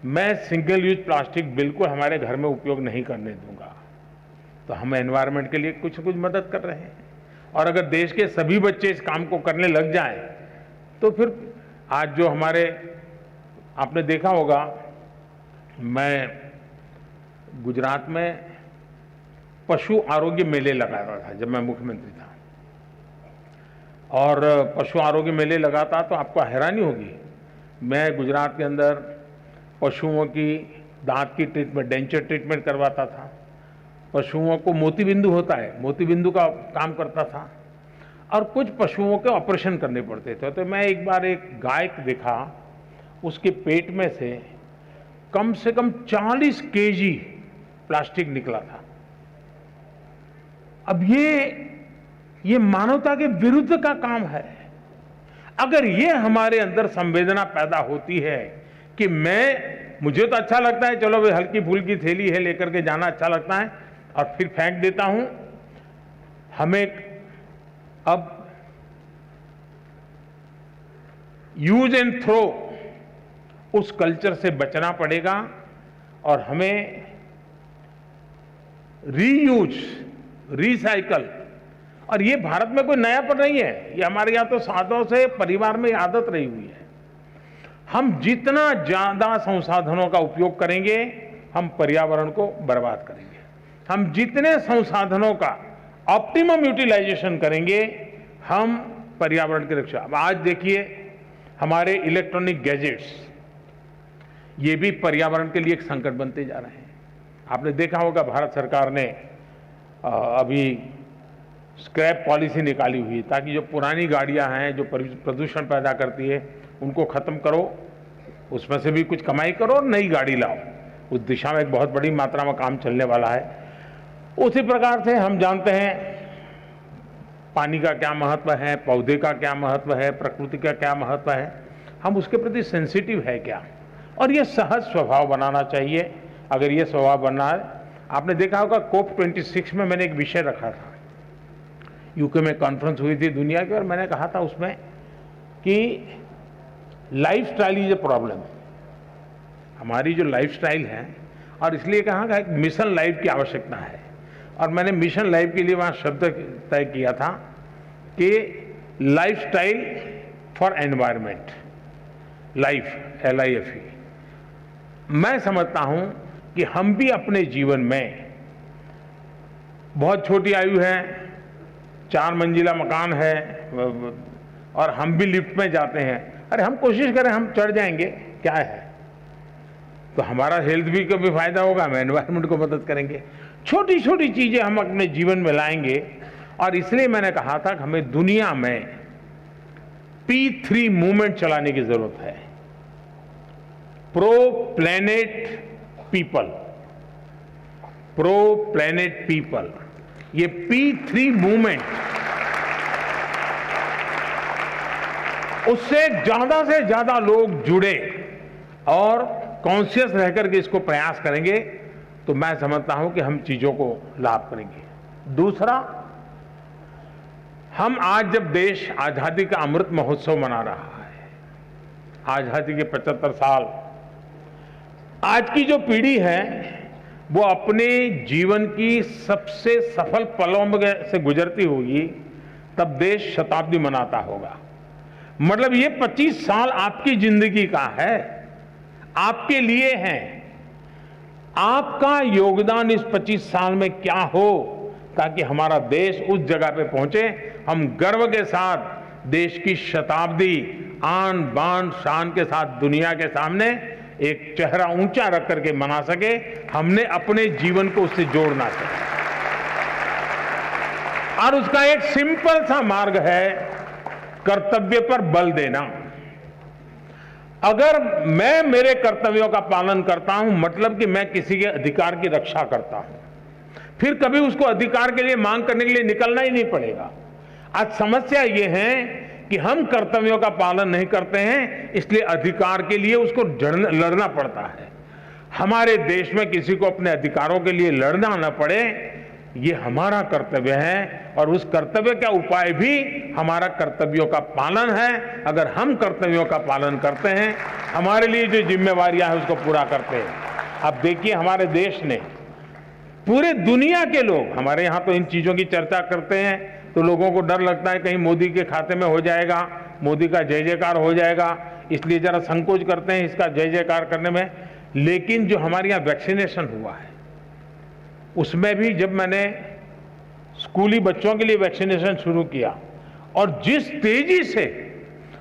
मैं सिंगल यूज प्लास्टिक बिल्कुल हमारे घर में उपयोग नहीं करने दूंगा। तो हम एनवायरनमेंट के लिए कुछ न कुछ मदद कर रहे हैं। और अगर देश के सभी बच्चे इस काम को करने लग जाएं तो फिर आज जो हमारे, आपने देखा होगा, मैं गुजरात में पशु आरोग्य मेले लगा रहा था जब मैं मुख्यमंत्री था, और पशु आरोग्य मेले लगाता तो आपको हैरानी होगी, मैं गुजरात के अंदर पशुओं की दांत की ट्रीटमेंट, डेंचर ट्रीटमेंट करवाता था, पशुओं को मोतीबिंदु होता है, मोतीबिंदु का काम करता था, और कुछ पशुओं के ऑपरेशन करने पड़ते थे। तो मैं एक बार एक गाय देखा, उसके पेट में से कम 40 केजी प्लास्टिक निकला था। अब ये मानवता के विरुद्ध का काम है। अगर ये हमारे अंदर संवेदना पैदा होती है कि मुझे तो अच्छा लगता है, चलो भाई हल्की फुल्की थैली है लेकर के जाना अच्छा लगता है और फिर फेंक देता हूं, हमें अब यूज एंड थ्रो उस कल्चर से बचना पड़ेगा और हमें रीयूज, रिसाइकल, और ये भारत में कोई नया पर नहीं है, ये हमारे यहाँ तो सालों से परिवार में आदत रही हुई है। हम जितना ज्यादा संसाधनों का उपयोग करेंगे हम पर्यावरण को बर्बाद करेंगे। हम जितने संसाधनों का ऑप्टिमम यूटिलाइजेशन करेंगे हम पर्यावरण की रक्षा। अब आज देखिए हमारे इलेक्ट्रॉनिक गैजेट्स, ये भी पर्यावरण के लिए एक संकट बनते जा रहे हैं। आपने देखा होगा भारत सरकार ने अभी स्क्रैप पॉलिसी निकाली हुई ताकि जो पुरानी गाड़ियां हैं जो प्रदूषण पैदा करती है उनको खत्म करो, उसमें से भी कुछ कमाई करो और नई गाड़ी लाओ। उस दिशा में एक बहुत बड़ी मात्रा में काम चलने वाला है। उसी प्रकार से हम जानते हैं पानी का क्या महत्व है, पौधे का क्या महत्व है, प्रकृति का क्या महत्व है, हम उसके प्रति सेंसिटिव है क्या, और ये सहज स्वभाव बनाना चाहिए। अगर ये स्वभाव बनना है, आपने देखा होगा COP26 में मैंने एक विषय रखा था, यूके में कॉन्फ्रेंस हुई थी दुनिया की, और मैंने कहा था उसमें कि लाइफस्टाइल इज ए प्रॉब्लम। हमारी जो लाइफस्टाइल है, और इसलिए कहा कि एक मिशन लाइफ की आवश्यकता है, और मैंने मिशन लाइफ के लिए वहां शब्द तय किया था कि lifestyle for environment, life LIFE, मैं समझता हूं कि हम भी अपने जीवन में, बहुत छोटी आयु है, 4 मंजिला मकान है और हम भी लिफ्ट में जाते हैं, अरे हम कोशिश करें, हम चढ़ जाएंगे, क्या है, तो हमारा हेल्थ भी कभी फायदा होगा, हम एनवायरनमेंट को मदद करेंगे। छोटी छोटी चीजें हम अपने जीवन में लाएंगे। और इसलिए मैंने कहा था कि हमें दुनिया में P3 मूवमेंट चलाने की जरूरत है, pro planet people, pro planet people. ये P3 मूवमेंट, उससे से ज्यादा लोग जुड़े और कॉन्शियस रहकर के इसको प्रयास करेंगे तो मैं समझता हूं कि हम चीजों को लाभ करेंगे। दूसरा, हम आज जब देश आजादी का अमृत महोत्सव मना रहा है, आजादी के 75 साल, आज की जो पीढ़ी है वो अपने जीवन की सबसे सफल पलों से गुजरती होगी, तब देश शताब्दी मनाता होगा। मतलब ये 25 साल आपकी जिंदगी का है, आपके लिए है। आपका योगदान इस 25 साल में क्या हो ताकि हमारा देश उस जगह पे पहुंचे, हम गर्व के साथ देश की शताब्दी आन बान शान के साथ दुनिया के सामने एक चेहरा ऊंचा रख करके मना सके। हमने अपने जीवन को उससे जोड़ना चाहिए और उसका एक सिंपल सा मार्ग है कर्तव्य पर बल देना। अगर मैं मेरे कर्तव्यों का पालन करता हूं, मतलब कि मैं किसी के अधिकार की रक्षा करता हूं, फिर कभी उसको अधिकार के लिए मांग करने के लिए निकलना ही नहीं पड़ेगा। आज समस्या ये है कि हम कर्तव्यों का पालन नहीं करते हैं, इसलिए अधिकार के लिए उसको लड़ना पड़ता है। हमारे देश में किसी को अपने अधिकारों के लिए लड़ना न पड़े, ये हमारा कर्तव्य है और उस कर्तव्य का उपाय भी हमारा कर्तव्यों का पालन है। अगर हम कर्तव्यों का पालन करते हैं, हमारे लिए जो जिम्मेवारियां हैं उसको पूरा करते हैं। अब देखिए, हमारे देश ने, पूरे दुनिया के लोग, हमारे यहाँ तो इन चीजों की चर्चा करते हैं तो लोगों को डर लगता है कहीं मोदी के खाते में हो जाएगा, मोदी का जय जयकार हो जाएगा, इसलिए जरा संकोच करते हैं इसका जय जयकार करने में। लेकिन जो हमारे यहाँ वैक्सीनेशन हुआ है, उसमें भी जब मैंने स्कूली बच्चों के लिए वैक्सीनेशन शुरू किया और जिस तेजी से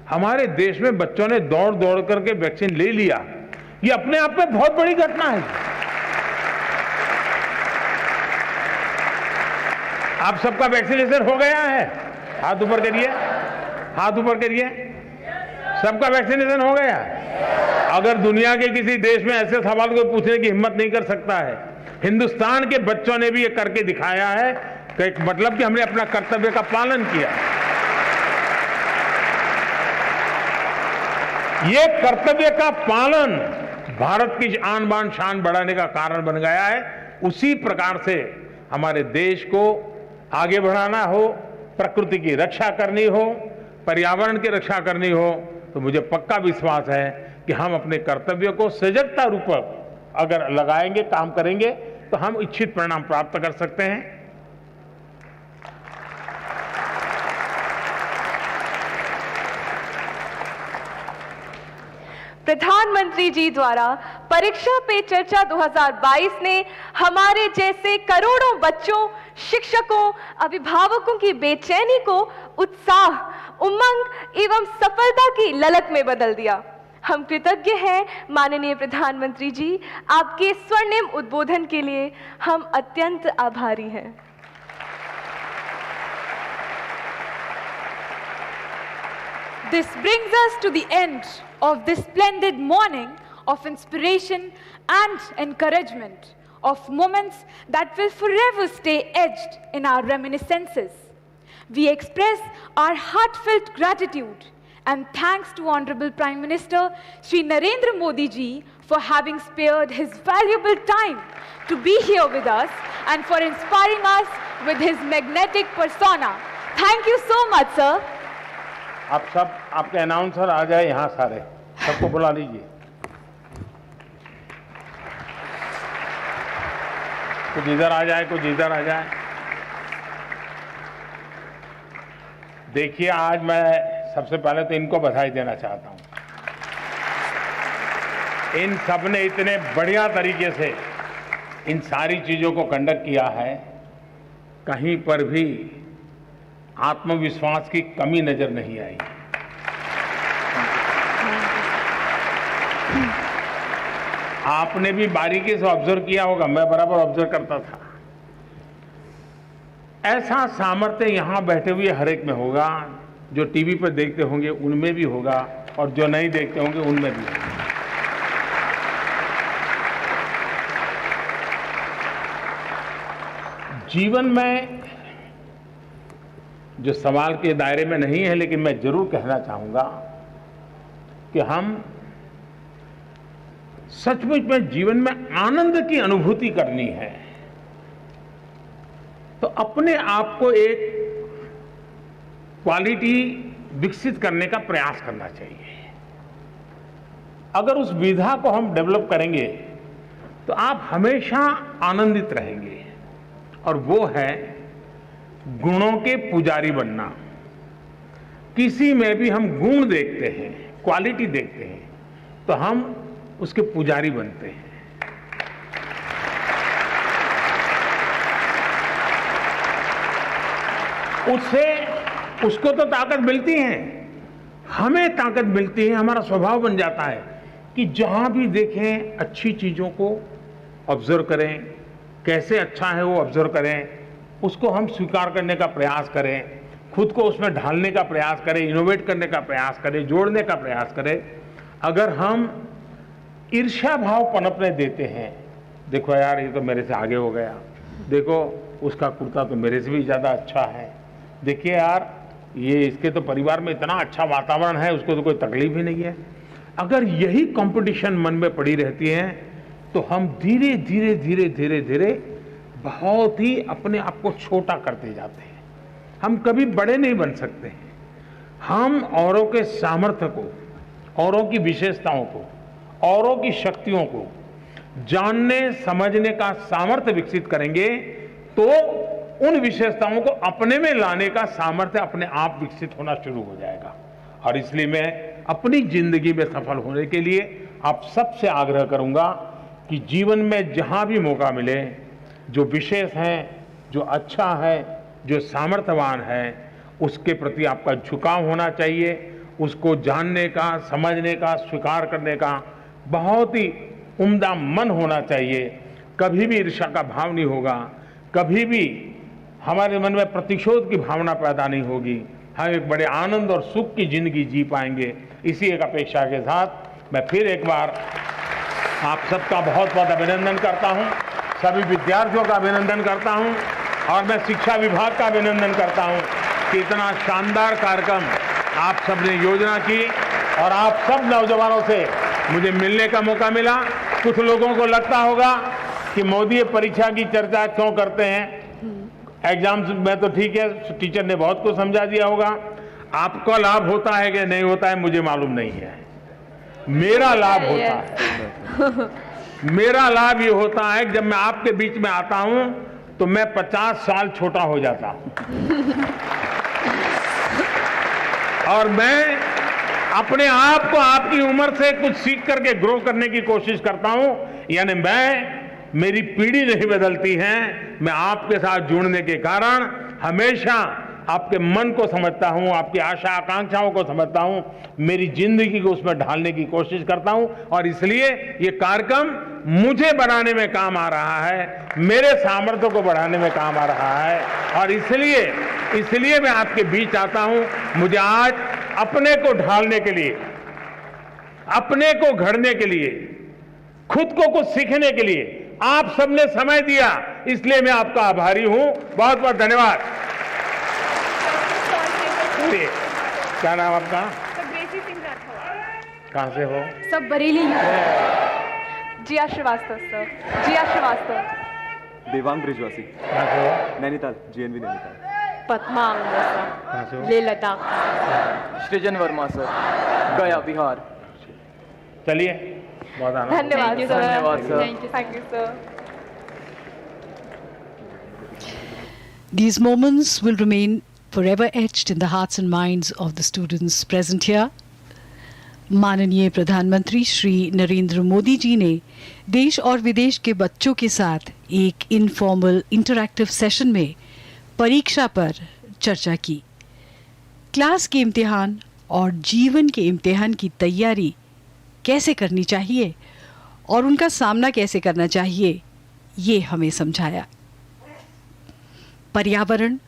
हमारे देश में बच्चों ने दौड़ दौड़ करके वैक्सीन ले लिया, ये अपने आप में बहुत बड़ी घटना है। आप सबका वैक्सीनेशन हो गया है? हाथ ऊपर करिए, हाथ ऊपर करिए। सबका वैक्सीनेशन हो गया? अगर दुनिया के किसी देश में ऐसे सवाल को पूछने की हिम्मत नहीं कर सकता है, हिंदुस्तान के बच्चों ने भी ये करके दिखाया है कि मतलब कि हमने अपना कर्तव्य का पालन किया। ये कर्तव्य का पालन भारत की आन बान शान बढ़ाने का कारण बन गया है। उसी प्रकार से हमारे देश को आगे बढ़ाना हो, प्रकृति की रक्षा करनी हो, पर्यावरण की रक्षा करनी हो, तो मुझे पक्का विश्वास है कि हम अपने कर्तव्यों को सजगता रूप अगर लगाएंगे, काम करेंगे, तो हम इच्छित परिणाम प्राप्त कर सकते हैं। प्रधानमंत्री जी द्वारा परीक्षा पे चर्चा 2022 ने हमारे जैसे करोड़ों बच्चों, शिक्षकों, अभिभावकों की बेचैनी को उत्साह, उमंग एवं सफलता की ललक में बदल दिया। हम कृतज्ञ हैं माननीय प्रधानमंत्री जी, आपके स्वर्णिम उद्बोधन के लिए हम अत्यंत आभारी हैं। This brings us to the end of this splendid morning of inspiration and encouragement, of moments that will forever stay etched in our reminiscences. We express our heartfelt gratitude and thanks to Honorable Prime Minister Shri Narendra Modi ji for having spared his valuable time to be here with us and for inspiring us with his magnetic persona. Thank you so much, sir. आप सब, आपके अनाउंसर आ जाए यहाँ, सारे सबको बुला लीजिए। कुछ इधर आ जाए, कुछ इधर आ जाए। देखिए, आज मैं सबसे पहले तो इनको बधाई देना चाहता हूँ। इन सब ने इतने बढ़िया तरीके से इन सारी चीज़ों को कंडक्ट किया है, कहीं पर भी आत्मविश्वास की कमी नजर नहीं आई। आपने भी बारीकी से ऑब्जर्व किया होगा, मैं बराबर ऑब्जर्व करता था। ऐसा सामर्थ्य यहां बैठे हुए हर एक में होगा, जो टीवी पर देखते होंगे उनमें भी होगा, और जो नहीं देखते होंगे उनमें भी होगा। जीवन में जो सवाल के दायरे में नहीं है, लेकिन मैं जरूर कहना चाहूंगा कि हम सचमुच में जीवन में आनंद की अनुभूति करनी है तो अपने आप को एक क्वालिटी विकसित करने का प्रयास करना चाहिए। अगर उस विधा को हम डेवलप करेंगे तो आप हमेशा आनंदित रहेंगे, और वो है गुणों के पुजारी बनना। किसी में भी हम गुण देखते हैं, क्वालिटी देखते हैं, तो हम उसके पुजारी बनते हैं। उसको तो ताकत मिलती है, हमें ताकत मिलती है, हमारा स्वभाव बन जाता है कि जहां भी देखें अच्छी चीजों को ऑब्जर्व करें, कैसे अच्छा है वो ऑब्जर्व करें, उसको हम स्वीकार करने का प्रयास करें, खुद को उसमें ढालने का प्रयास करें, इनोवेट करने का प्रयास करें, जोड़ने का प्रयास करें। अगर हम ईर्ष्या भाव पनपने देते हैं, देखो यार ये तो मेरे से आगे हो गया, देखो उसका कुर्ता तो मेरे से भी ज़्यादा अच्छा है, देखिए यार ये इसके तो परिवार में इतना अच्छा वातावरण है, उसको तो कोई तकलीफ ही नहीं है। अगर यही कंपटीशन मन में पड़ी रहती है तो हम धीरे धीरे धीरे धीरे धीरे बहुत ही अपने आप को छोटा करते जाते हैं। हम कभी बड़े नहीं बन सकते हैं। हम औरों के सामर्थ्य को, औरों की विशेषताओं को, औरों की शक्तियों को जानने समझने का सामर्थ्य विकसित करेंगे तो उन विशेषताओं को अपने में लाने का सामर्थ्य अपने आप विकसित होना शुरू हो जाएगा। और इसलिए मैं अपनी जिंदगी में सफल होने के लिए आप सबसे आग्रह करूंगा कि जीवन में जहां भी मौका मिले, जो विशेष हैं, जो अच्छा है, जो सामर्थ्यवान है, उसके प्रति आपका झुकाव होना चाहिए। उसको जानने का, समझने का, स्वीकार करने का बहुत ही उम्दा मन होना चाहिए। कभी भी ईर्ष्या का भाव नहीं होगा, कभी भी हमारे मन में प्रतिशोध की भावना पैदा नहीं होगी। हम एक बड़े आनंद और सुख की जिंदगी जी पाएंगे। इसी एक अपेक्षा के साथ मैं फिर एक बार आप सबका बहुत बहुत अभिनंदन करता हूं, सभी विद्यार्थियों का अभिनंदन करता हूं, और मैं शिक्षा विभाग का अभिनंदन करता हूं कि इतना शानदार कार्यक्रम आप सबने योजना की, और आप सब नौजवानों से मुझे मिलने का मौका मिला। कुछ लोगों को लगता होगा कि मोदी परीक्षा की चर्चा क्यों करते हैं, एग्जाम्स में तो ठीक है, टीचर ने बहुत कुछ समझा दिया होगा। आपका लाभ होता है कि नहीं होता है मुझे मालूम नहीं है, मेरा लाभ होता है। मेरा लाभ ये होता है कि जब मैं आपके बीच में आता हूं तो मैं 50 साल छोटा हो जाता हूं, और मैं अपने आप को आपकी उम्र से कुछ सीख करके ग्रो करने की कोशिश करता हूं। यानी मेरी पीढ़ी नहीं बदलती है, मैं आपके साथ जुड़ने के कारण हमेशा आपके मन को समझता हूं, आपकी आशा आकांक्षाओं को समझता हूं, मेरी जिंदगी को उसमें ढालने की कोशिश करता हूं, और इसलिए ये कार्यक्रम मुझे बढ़ाने में काम आ रहा है, मेरे सामर्थ्य को बढ़ाने में काम आ रहा है। और इसलिए मैं आपके बीच आता हूं। मुझे आज अपने को ढालने के लिए, अपने को घड़ने के लिए, खुद को कुछ सीखने के लिए आप सबने समय दिया, इसलिए मैं आपका आभारी हूं। बहुत बहुत धन्यवाद। क्या नाम आपका? कहां से हो? सब बरेली। जिया श्रीवास्तव सर। जिया श्रीवास्तव। देवांग ब्रिजवासी। कहां से हो? नैनीताल, जीएनवी नैनीताल। पद्मा कहां से हो? ले लद्दाख। सृजन वर्मा सर, गया बिहार। चलिए, बहुत आनंद। धन्यवाद सर। धन्यवाद sir. Thank you sir. These moments will remain forever etched in the hearts and minds of the students present here. माननीय प्रधानमंत्री श्री नरेंद्र मोदी जी ने देश और विदेश के बच्चों के साथ एक इनफॉर्मल इंटरैक्टिव सेशन में परीक्षा पर चर्चा की। क्लास के इम्तिहान और जीवन के इम्तिहान की तैयारी कैसे करनी चाहिए और उनका सामना कैसे करना चाहिए, ये हमें समझाया। पर्यावरण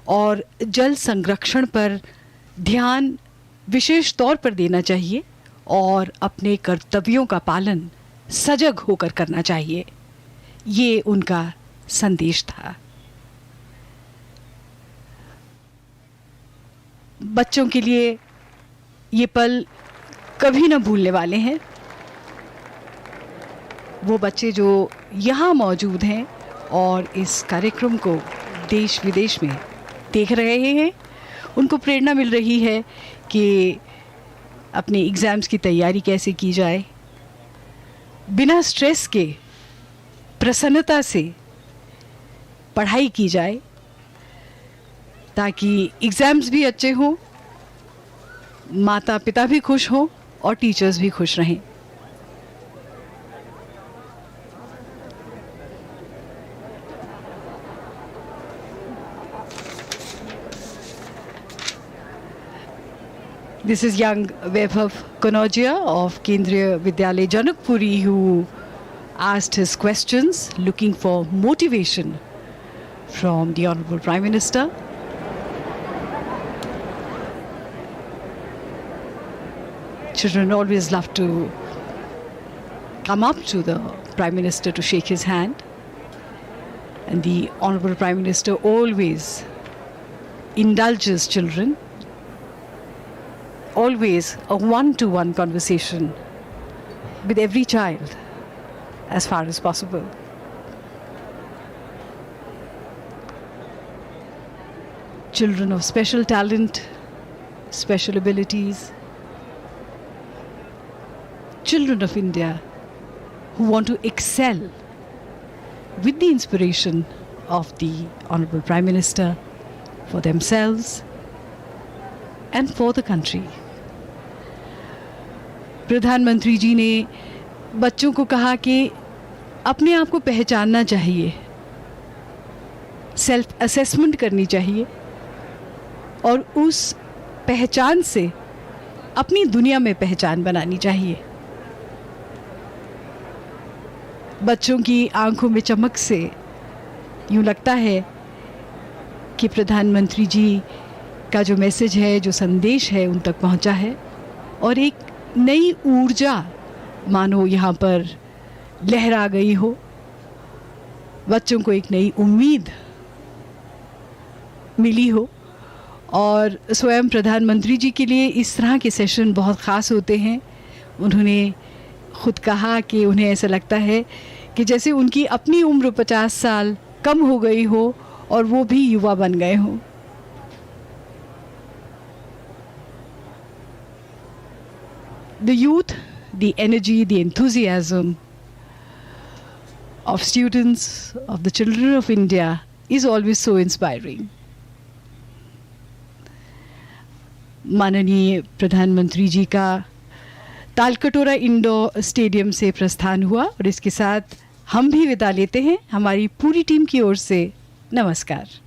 और जल संरक्षण पर ध्यान विशेष तौर पर देना चाहिए और अपने कर्तव्यों का पालन सजग होकर करना चाहिए, ये उनका संदेश था। बच्चों के लिए ये पल कभी न भूलने वाले हैं। वो बच्चे जो यहाँ मौजूद हैं और इस कार्यक्रम को देश विदेश में देख रहे हैं, उनको प्रेरणा मिल रही है कि अपने एग्ज़ाम्स की तैयारी कैसे की जाए, बिना स्ट्रेस के प्रसन्नता से पढ़ाई की जाए, ताकि एग्ज़ाम्स भी अच्छे हों, माता पिता भी खुश हों और टीचर्स भी खुश रहें। This is young Vaibhav Kanojia of Kendriya Vidyalaya Janakpuri, who asked his questions looking for motivation from the Honorable Prime Minister. Children always love to come up to the Prime Minister to shake his hand, and the Honorable Prime Minister always indulges children. Always a one-to-one conversation with every child as far as possible. Children of special talent, special abilities, children of India who want to excel with the inspiration of the Honorable Prime Minister for themselves and for the country. प्रधानमंत्री जी ने बच्चों को कहा कि अपने आप को पहचानना चाहिए, सेल्फ असेसमेंट करनी चाहिए और उस पहचान से अपनी दुनिया में पहचान बनानी चाहिए। बच्चों की आंखों में चमक से यूँ लगता है कि प्रधानमंत्री जी का जो मैसेज है, जो संदेश है, उन तक पहुंचा है और एक नई ऊर्जा मानो यहाँ पर लहरा गई हो। बच्चों को एक नई उम्मीद मिली हो और स्वयं प्रधानमंत्री जी के लिए इस तरह के सेशन बहुत ख़ास होते हैं। उन्होंने खुद कहा कि उन्हें ऐसा लगता है कि जैसे उनकी अपनी उम्र 50 साल कम हो गई हो और वो भी युवा बन गए हों। The youth, the energy, the enthusiasm of students, of the children of India is always so inspiring. माननीय प्रधानमंत्री जी का तालकटोरा इंडोर स्टेडियम से प्रस्थान हुआ और इसके साथ हम भी विदा लेते हैं। हमारी पूरी टीम की ओर से नमस्कार।